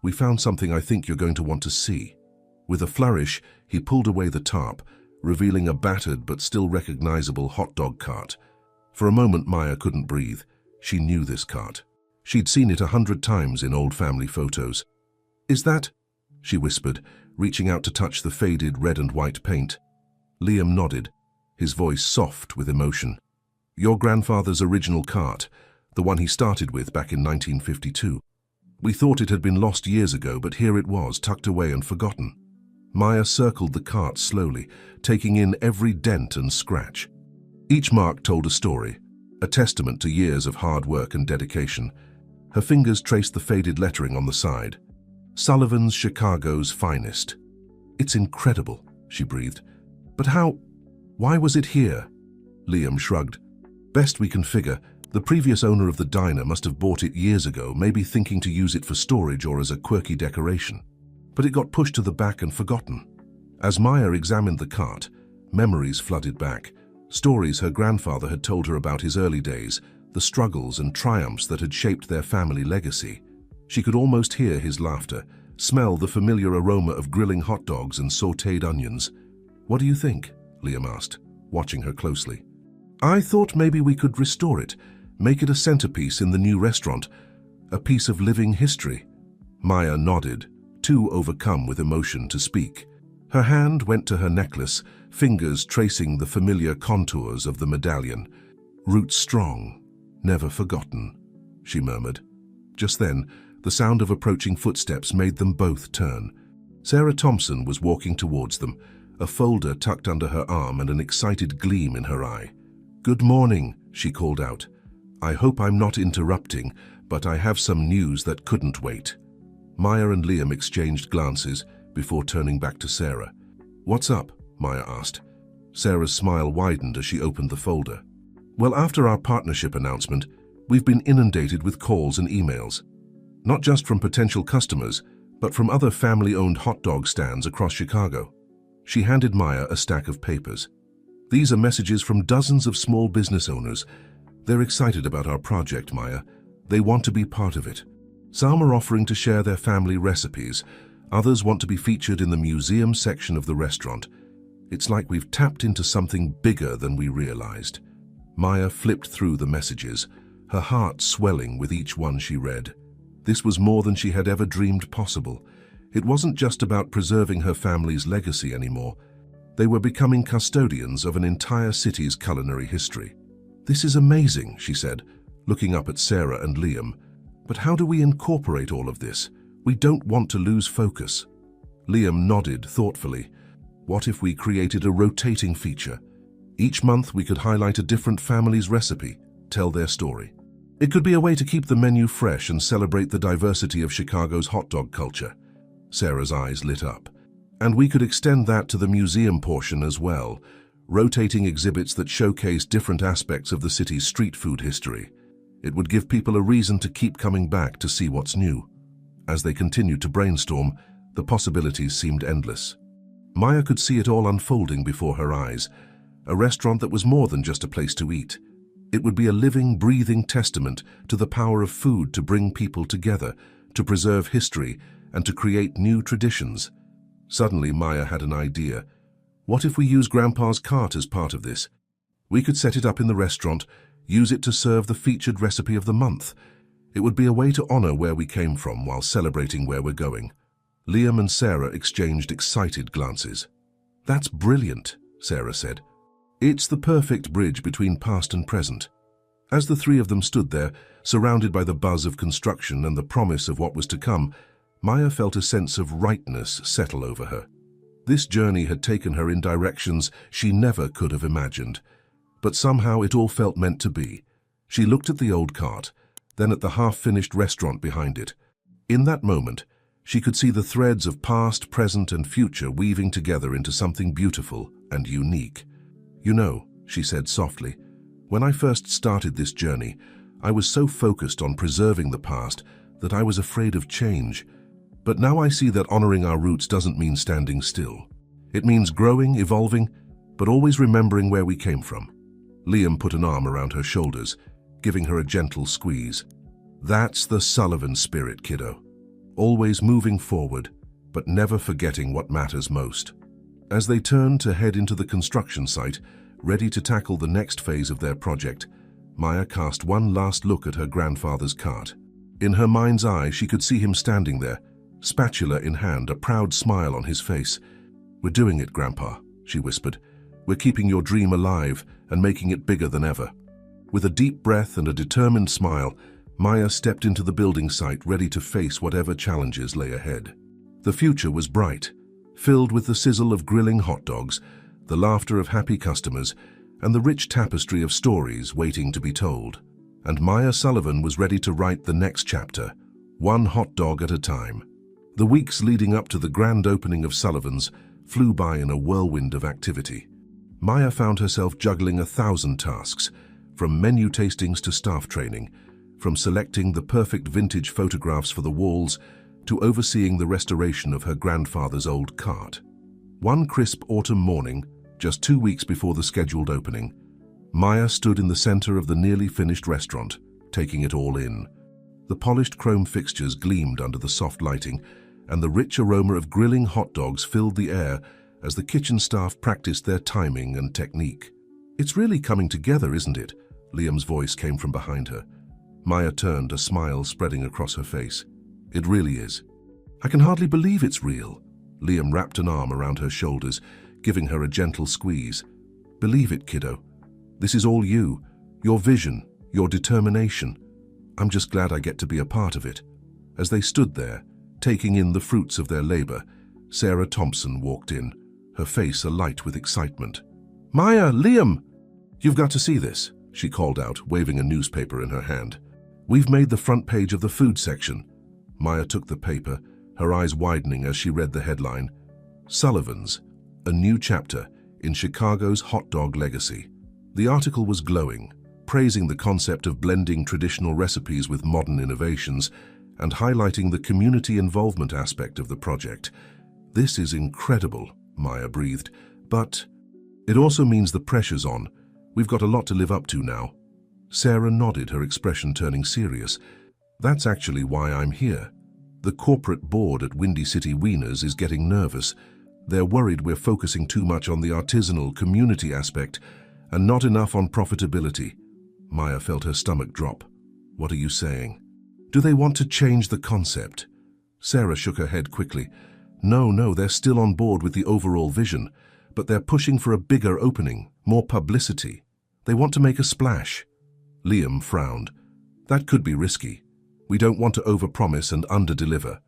we found something I think you're going to want to see." With a flourish, he pulled away the tarp, revealing a battered but still recognizable hot dog cart. For a moment, Maya couldn't breathe. She knew this cart. She'd seen it 100 times in old family photos. "Is that?" she whispered, reaching out to touch the faded red and white paint. Liam nodded, his voice soft with emotion. "Your grandfather's original cart, the one he started with back in 1952. We thought it had been lost years ago, but here it was, tucked away and forgotten." Maya circled the cart slowly, taking in every dent and scratch. Each mark told a story, a testament to years of hard work and dedication. Her fingers traced the faded lettering on the side. "Sullivan's Chicago's Finest." "It's incredible," she breathed. "But why was it here?" Liam shrugged. "Best we can figure, the previous owner of the diner must have bought it years ago, maybe thinking to use it for storage or as a quirky decoration. But it got pushed to the back and forgotten." As Maya examined the cart, memories flooded back, stories her grandfather had told her about his early days, the struggles and triumphs that had shaped their family legacy. She could almost hear his laughter, smell the familiar aroma of grilling hot dogs and sautéed onions. "What do you think?" Liam asked, watching her closely. "I thought maybe we could restore it, make it a centerpiece in the new restaurant, a piece of living history." Maya nodded, too overcome with emotion to speak. Her hand went to her necklace, fingers tracing the familiar contours of the medallion. "Roots strong, never forgotten," she murmured. Just then, the sound of approaching footsteps made them both turn. Sarah Thompson was walking towards them, a folder tucked under her arm and an excited gleam in her eye. "Good morning," she called out. "I hope I'm not interrupting, but I have some news that couldn't wait." Maya and Liam exchanged glances before turning back to Sarah. "What's up?" Maya asked. Sarah's smile widened as she opened the folder. "Well, after our partnership announcement, we've been inundated with calls and emails. Not just from potential customers, but from other family-owned hot dog stands across Chicago." She handed Maya a stack of papers. "These are messages from dozens of small business owners. They're excited about our project, Maya. They want to be part of it. Some are offering to share their family recipes. Others want to be featured in the museum section of the restaurant. It's like we've tapped into something bigger than we realized." Maya flipped through the messages, her heart swelling with each one she read. This was more than she had ever dreamed possible. It wasn't just about preserving her family's legacy anymore. They were becoming custodians of an entire city's culinary history. "This is amazing," she said, looking up at Sarah and Liam. "But how do we incorporate all of this? We don't want to lose focus." Liam nodded thoughtfully. "What if we created a rotating feature? Each month we could highlight a different family's recipe, tell their story. It could be a way to keep the menu fresh and celebrate the diversity of Chicago's hot dog culture." Sarah's eyes lit up. "And we could extend that to the museum portion as well, rotating exhibits that showcase different aspects of the city's street food history. It would give people a reason to keep coming back to see what's new." As they continued to brainstorm, the possibilities seemed endless. Maya could see it all unfolding before her eyes, a restaurant that was more than just a place to eat. It would be a living, breathing testament to the power of food to bring people together, to preserve history, and to create new traditions. Suddenly, Maya had an idea. What if we use Grandpa's cart as part of this? We could set it up in the restaurant, use it to serve the featured recipe of the month. It would be a way to honor where we came from while celebrating where we're going. Liam and Sarah exchanged excited glances. "That's brilliant," Sarah said. "It's the perfect bridge between past and present." As the three of them stood there, surrounded by the buzz of construction and the promise of what was to come, Maya felt a sense of rightness settle over her. This journey had taken her in directions she never could have imagined. But somehow it all felt meant to be. She looked at the old cart, then at the half-finished restaurant behind it. In that moment, she could see the threads of past, present, and future weaving together into something beautiful and unique. "You know," she said softly, "when I first started this journey, I was so focused on preserving the past that I was afraid of change. But now I see that honoring our roots doesn't mean standing still. It means growing, evolving, but always remembering where we came from." Liam put an arm around her shoulders, giving her a gentle squeeze. "That's the Sullivan spirit, kiddo. Always moving forward, but never forgetting what matters most." As they turned to head into the construction site, ready to tackle the next phase of their project, Maya cast one last look at her grandfather's cart. In her mind's eye, she could see him standing there, spatula in hand, a proud smile on his face. "We're doing it, Grandpa," she whispered. "We're keeping your dream alive and making it bigger than ever." With a deep breath and a determined smile, Maya stepped into the building site, ready to face whatever challenges lay ahead. The future was bright, filled with the sizzle of grilling hot dogs, the laughter of happy customers, and the rich tapestry of stories waiting to be told. And Maya Sullivan was ready to write the next chapter, one hot dog at a time. The weeks leading up to the grand opening of Sullivan's flew by in a whirlwind of activity. Maya found herself juggling 1,000 tasks, from menu tastings to staff training, from selecting the perfect vintage photographs for the walls to overseeing the restoration of her grandfather's old cart. One crisp autumn morning, just 2 weeks before the scheduled opening, Maya stood in the center of the nearly finished restaurant, taking it all in. The polished chrome fixtures gleamed under the soft lighting, and the rich aroma of grilling hot dogs filled the air as the kitchen staff practiced their timing and technique. "It's really coming together, isn't it?" Liam's voice came from behind her. Maya turned, a smile spreading across her face. "It really is." "I can hardly believe it's real." Liam wrapped an arm around her shoulders, giving her a gentle squeeze. "Believe it, kiddo. This is all you, your vision, your determination. I'm just glad I get to be a part of it." As they stood there, taking in the fruits of their labor, Sarah Thompson walked in, her face alight with excitement. "Maya, Liam! You've got to see this," she called out, waving a newspaper in her hand. "We've made the front page of the food section." Maya took the paper, her eyes widening as she read the headline, "Sullivan's, a new chapter in Chicago's hot dog legacy." The article was glowing, praising the concept of blending traditional recipes with modern innovations and highlighting the community involvement aspect of the project. "This is incredible," Maya breathed, "but it also means the pressure's on. We've got a lot to live up to now." Sarah nodded, her expression turning serious. "That's actually why I'm here. The corporate board at Windy City Wieners is getting nervous. They're worried we're focusing too much on the artisanal community aspect and not enough on profitability." Maya felt her stomach drop. "What are you saying? Do they want to change the concept?" Sarah shook her head quickly. No, they're still on board with the overall vision, but they're pushing for a bigger opening, more publicity. They want to make a splash." Liam frowned. "That could be risky. We don't want to overpromise and underdeliver.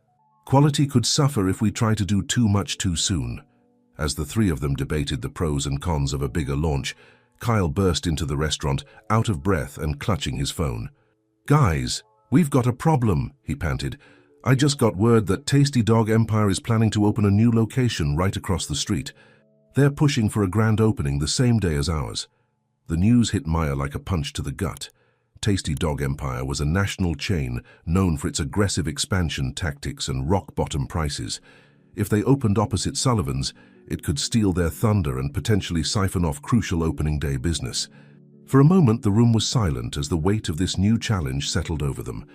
Quality could suffer if we try to do too much too soon." As the three of them debated the pros and cons of a bigger launch, Kyle burst into the restaurant, out of breath and clutching his phone. "Guys, we've got a problem," he panted. "I just got word that Tasty Dog Empire is planning to open a new location right across the street. They're pushing for a grand opening the same day as ours." The news hit Maya like a punch to the gut. Tasty Dog Empire was a national chain known for its aggressive expansion tactics and rock-bottom prices. If they opened opposite Sullivan's, it could steal their thunder and potentially siphon off crucial opening day business. For a moment, the room was silent as the weight of this new challenge settled over them.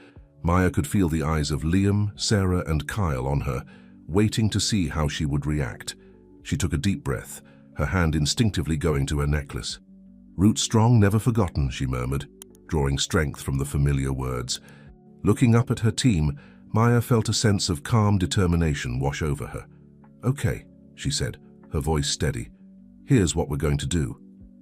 Maya could feel the eyes of Liam, Sarah, and Kyle on her, waiting to see how she would react. She took a deep breath, her hand instinctively going to her necklace. "Root strong, never forgotten," she murmured, drawing strength from the familiar words. Looking up at her team, Maya felt a sense of calm determination wash over her. "Okay," she said, her voice steady. "Here's what we're going to do."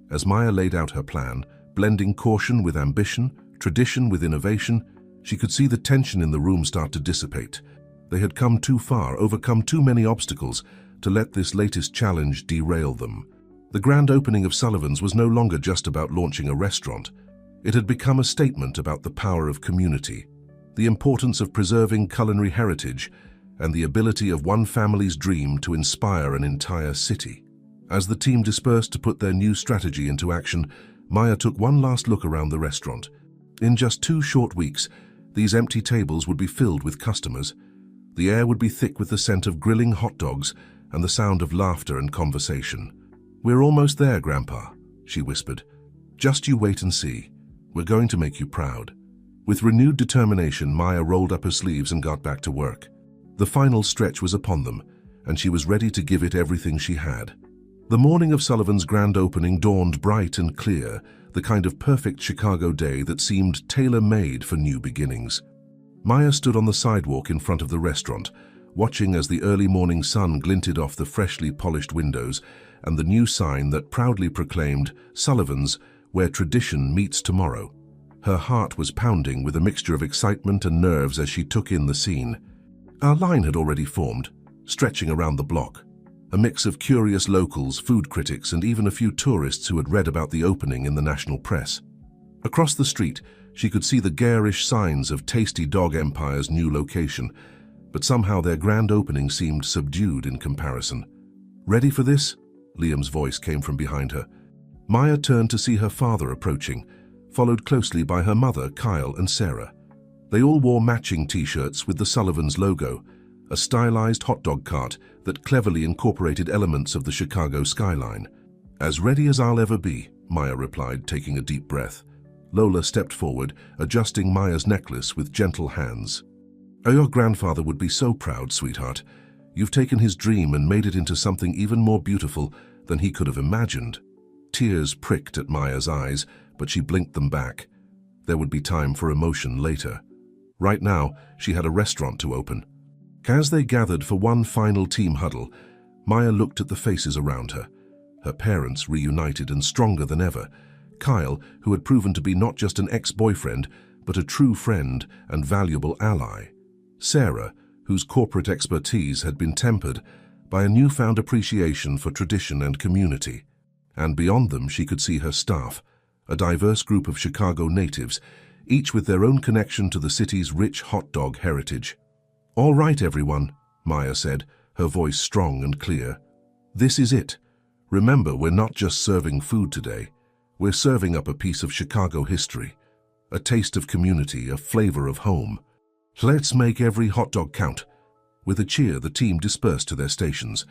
As Maya laid out her plan, blending caution with ambition, tradition with innovation, she could see the tension in the room start to dissipate. They had come too far, overcome too many obstacles, to let this latest challenge derail them. The grand opening of Sullivan's was no longer just about launching a restaurant. It had become a statement about the power of community, the importance of preserving culinary heritage, and the ability of one family's dream to inspire an entire city. As the team dispersed to put their new strategy into action, Maya took one last look around the restaurant. In just 2 short weeks, these empty tables would be filled with customers. The air would be thick with the scent of grilling hot dogs and the sound of laughter and conversation. "We're almost there, Grandpa," she whispered. "Just you wait and see. We're going to make you proud." With renewed determination, Maya rolled up her sleeves and got back to work. The final stretch was upon them, and she was ready to give it everything she had. The morning of Sullivan's grand opening dawned bright and clear, the kind of perfect Chicago day that seemed tailor-made for new beginnings. Maya stood on the sidewalk in front of the restaurant, watching as the early morning sun glinted off the freshly polished windows and the new sign that proudly proclaimed, "Sullivan's, where tradition meets tomorrow." Her heart was pounding with a mixture of excitement and nerves as she took in the scene. Our line had already formed, stretching around the block. A mix of curious locals, food critics, and even a few tourists who had read about the opening in the national press. Across the street, she could see the garish signs of Tasty Dog Empire's new location, but somehow their grand opening seemed subdued in comparison. "Ready for this?" Liam's voice came from behind her. Maya turned to see her father approaching, followed closely by her mother, Kyle, and Sarah. They all wore matching t-shirts with the Sullivan's logo, a stylized hot dog cart that cleverly incorporated elements of the Chicago skyline. "As ready as I'll ever be," Maya replied, taking a deep breath. Lola stepped forward, adjusting Maya's necklace with gentle hands. "Oh, your grandfather would be so proud, sweetheart. You've taken his dream and made it into something even more beautiful than he could have imagined." Tears pricked at Maya's eyes, but she blinked them back. There would be time for emotion later. Right now, she had a restaurant to open. As they gathered for one final team huddle, Maya looked at the faces around her. Her parents reunited and stronger than ever. Kyle, who had proven to be not just an ex-boyfriend, but a true friend and valuable ally. Sarah, whose corporate expertise had been tempered by a newfound appreciation for tradition and community. And beyond them, she could see her staff, a diverse group of Chicago natives, each with their own connection to the city's rich hot dog heritage. "All right, everyone," Maya said, her voice strong and clear. "This is it. Remember, we're not just serving food today. We're serving up a piece of Chicago history, a taste of community, a flavor of home. Let's make every hot dog count." With a cheer, the team dispersed to their stations.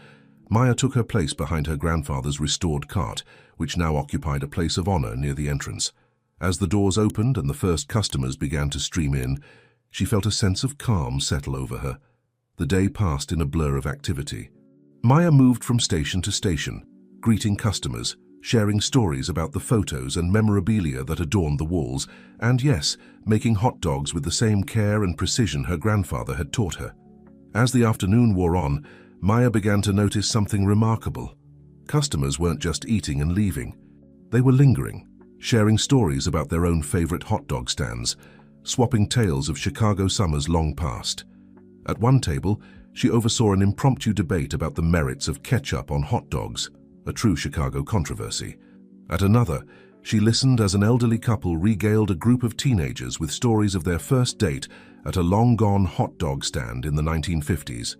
Maya took her place behind her grandfather's restored cart, which now occupied a place of honor near the entrance. As the doors opened and the first customers began to stream in, she felt a sense of calm settle over her. The day passed in a blur of activity. Maya moved from station to station, greeting customers, sharing stories about the photos and memorabilia that adorned the walls, and yes, making hot dogs with the same care and precision her grandfather had taught her. As the afternoon wore on, Maya began to notice something remarkable. Customers weren't just eating and leaving. They were lingering, sharing stories about their own favorite hot dog stands, swapping tales of Chicago summers long past. At one table, she oversaw an impromptu debate about the merits of ketchup on hot dogs, a true Chicago controversy. At another, she listened as an elderly couple regaled a group of teenagers with stories of their first date at a long-gone hot dog stand in the 1950s.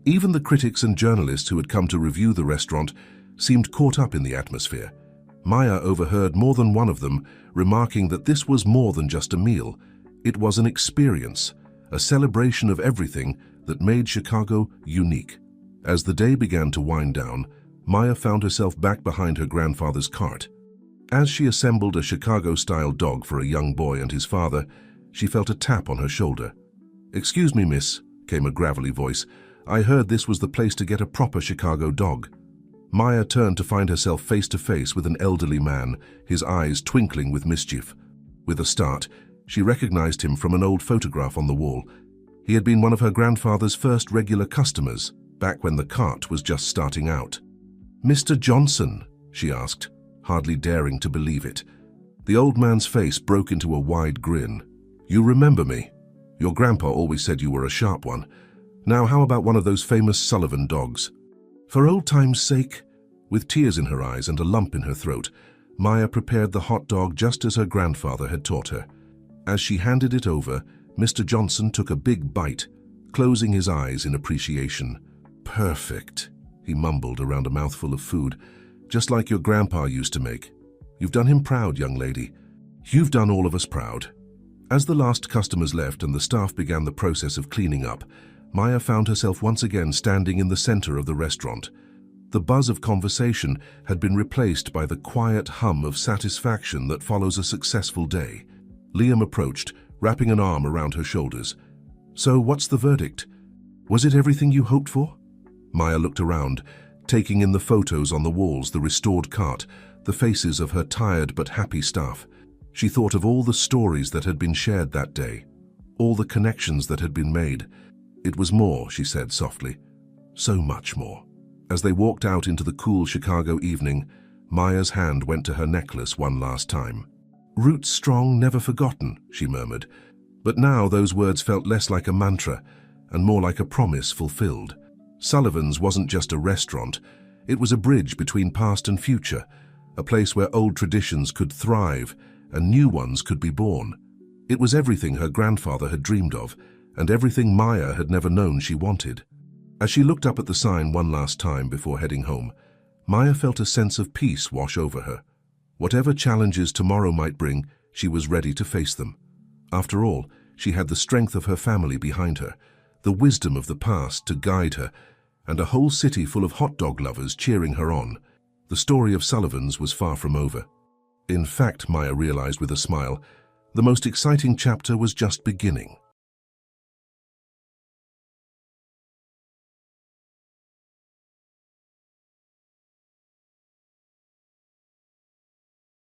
Even the critics and journalists who had come to review the restaurant seemed caught up in the atmosphere. Maya overheard more than one of them remarking that this was more than just a meal. It was an experience, a celebration of everything that made Chicago unique. As the day began to wind down, Maya found herself back behind her grandfather's cart. As she assembled a Chicago-style dog for a young boy and his father, she felt a tap on her shoulder. "Excuse me, miss," came a gravelly voice. "I heard this was the place to get a proper Chicago dog." Maya turned to find herself face to face with an elderly man, his eyes twinkling with mischief. With a start, She recognized him from an old photograph on the wall. He had been one of her grandfather's first regular customers, back when the cart was just starting out. "Mr. Johnson?" she asked, hardly daring to believe it. The old man's face broke into a wide grin. "You remember me? Your grandpa always said you were a sharp one. Now how about one of those famous Sullivan dogs?" For old time's sake, with tears in her eyes and a lump in her throat, Maya prepared the hot dog just as her grandfather had taught her. As she handed it over, Mr. Johnson took a big bite, closing his eyes in appreciation. "Perfect," he mumbled around a mouthful of food, "just like your grandpa used to make. You've done him proud, young lady. You've done all of us proud." As the last customers left and the staff began the process of cleaning up, Maya found herself once again standing in the center of the restaurant. The buzz of conversation had been replaced by the quiet hum of satisfaction that follows a successful day. Liam approached, wrapping an arm around her shoulders. "So what's the verdict? Was it everything you hoped for?" Maya looked around, taking in the photos on the walls, the restored cart, the faces of her tired but happy staff. She thought of all the stories that had been shared that day, all the connections that had been made. It was more, she said softly. So much more. As they walked out into the cool Chicago evening, Maya's hand went to her necklace one last time. "Roots strong, never forgotten," she murmured. But now those words felt less like a mantra and more like a promise fulfilled. Sullivan's wasn't just a restaurant. It was a bridge between past and future, a place where old traditions could thrive and new ones could be born. It was everything her grandfather had dreamed of, and everything Maya had never known she wanted. As she looked up at the sign one last time before heading home, Maya felt a sense of peace wash over her. Whatever challenges tomorrow might bring, she was ready to face them. After all, she had the strength of her family behind her, the wisdom of the past to guide her, and a whole city full of hot dog lovers cheering her on. The story of Sullivan's was far from over. In fact, Maya realized with a smile, the most exciting chapter was just beginning.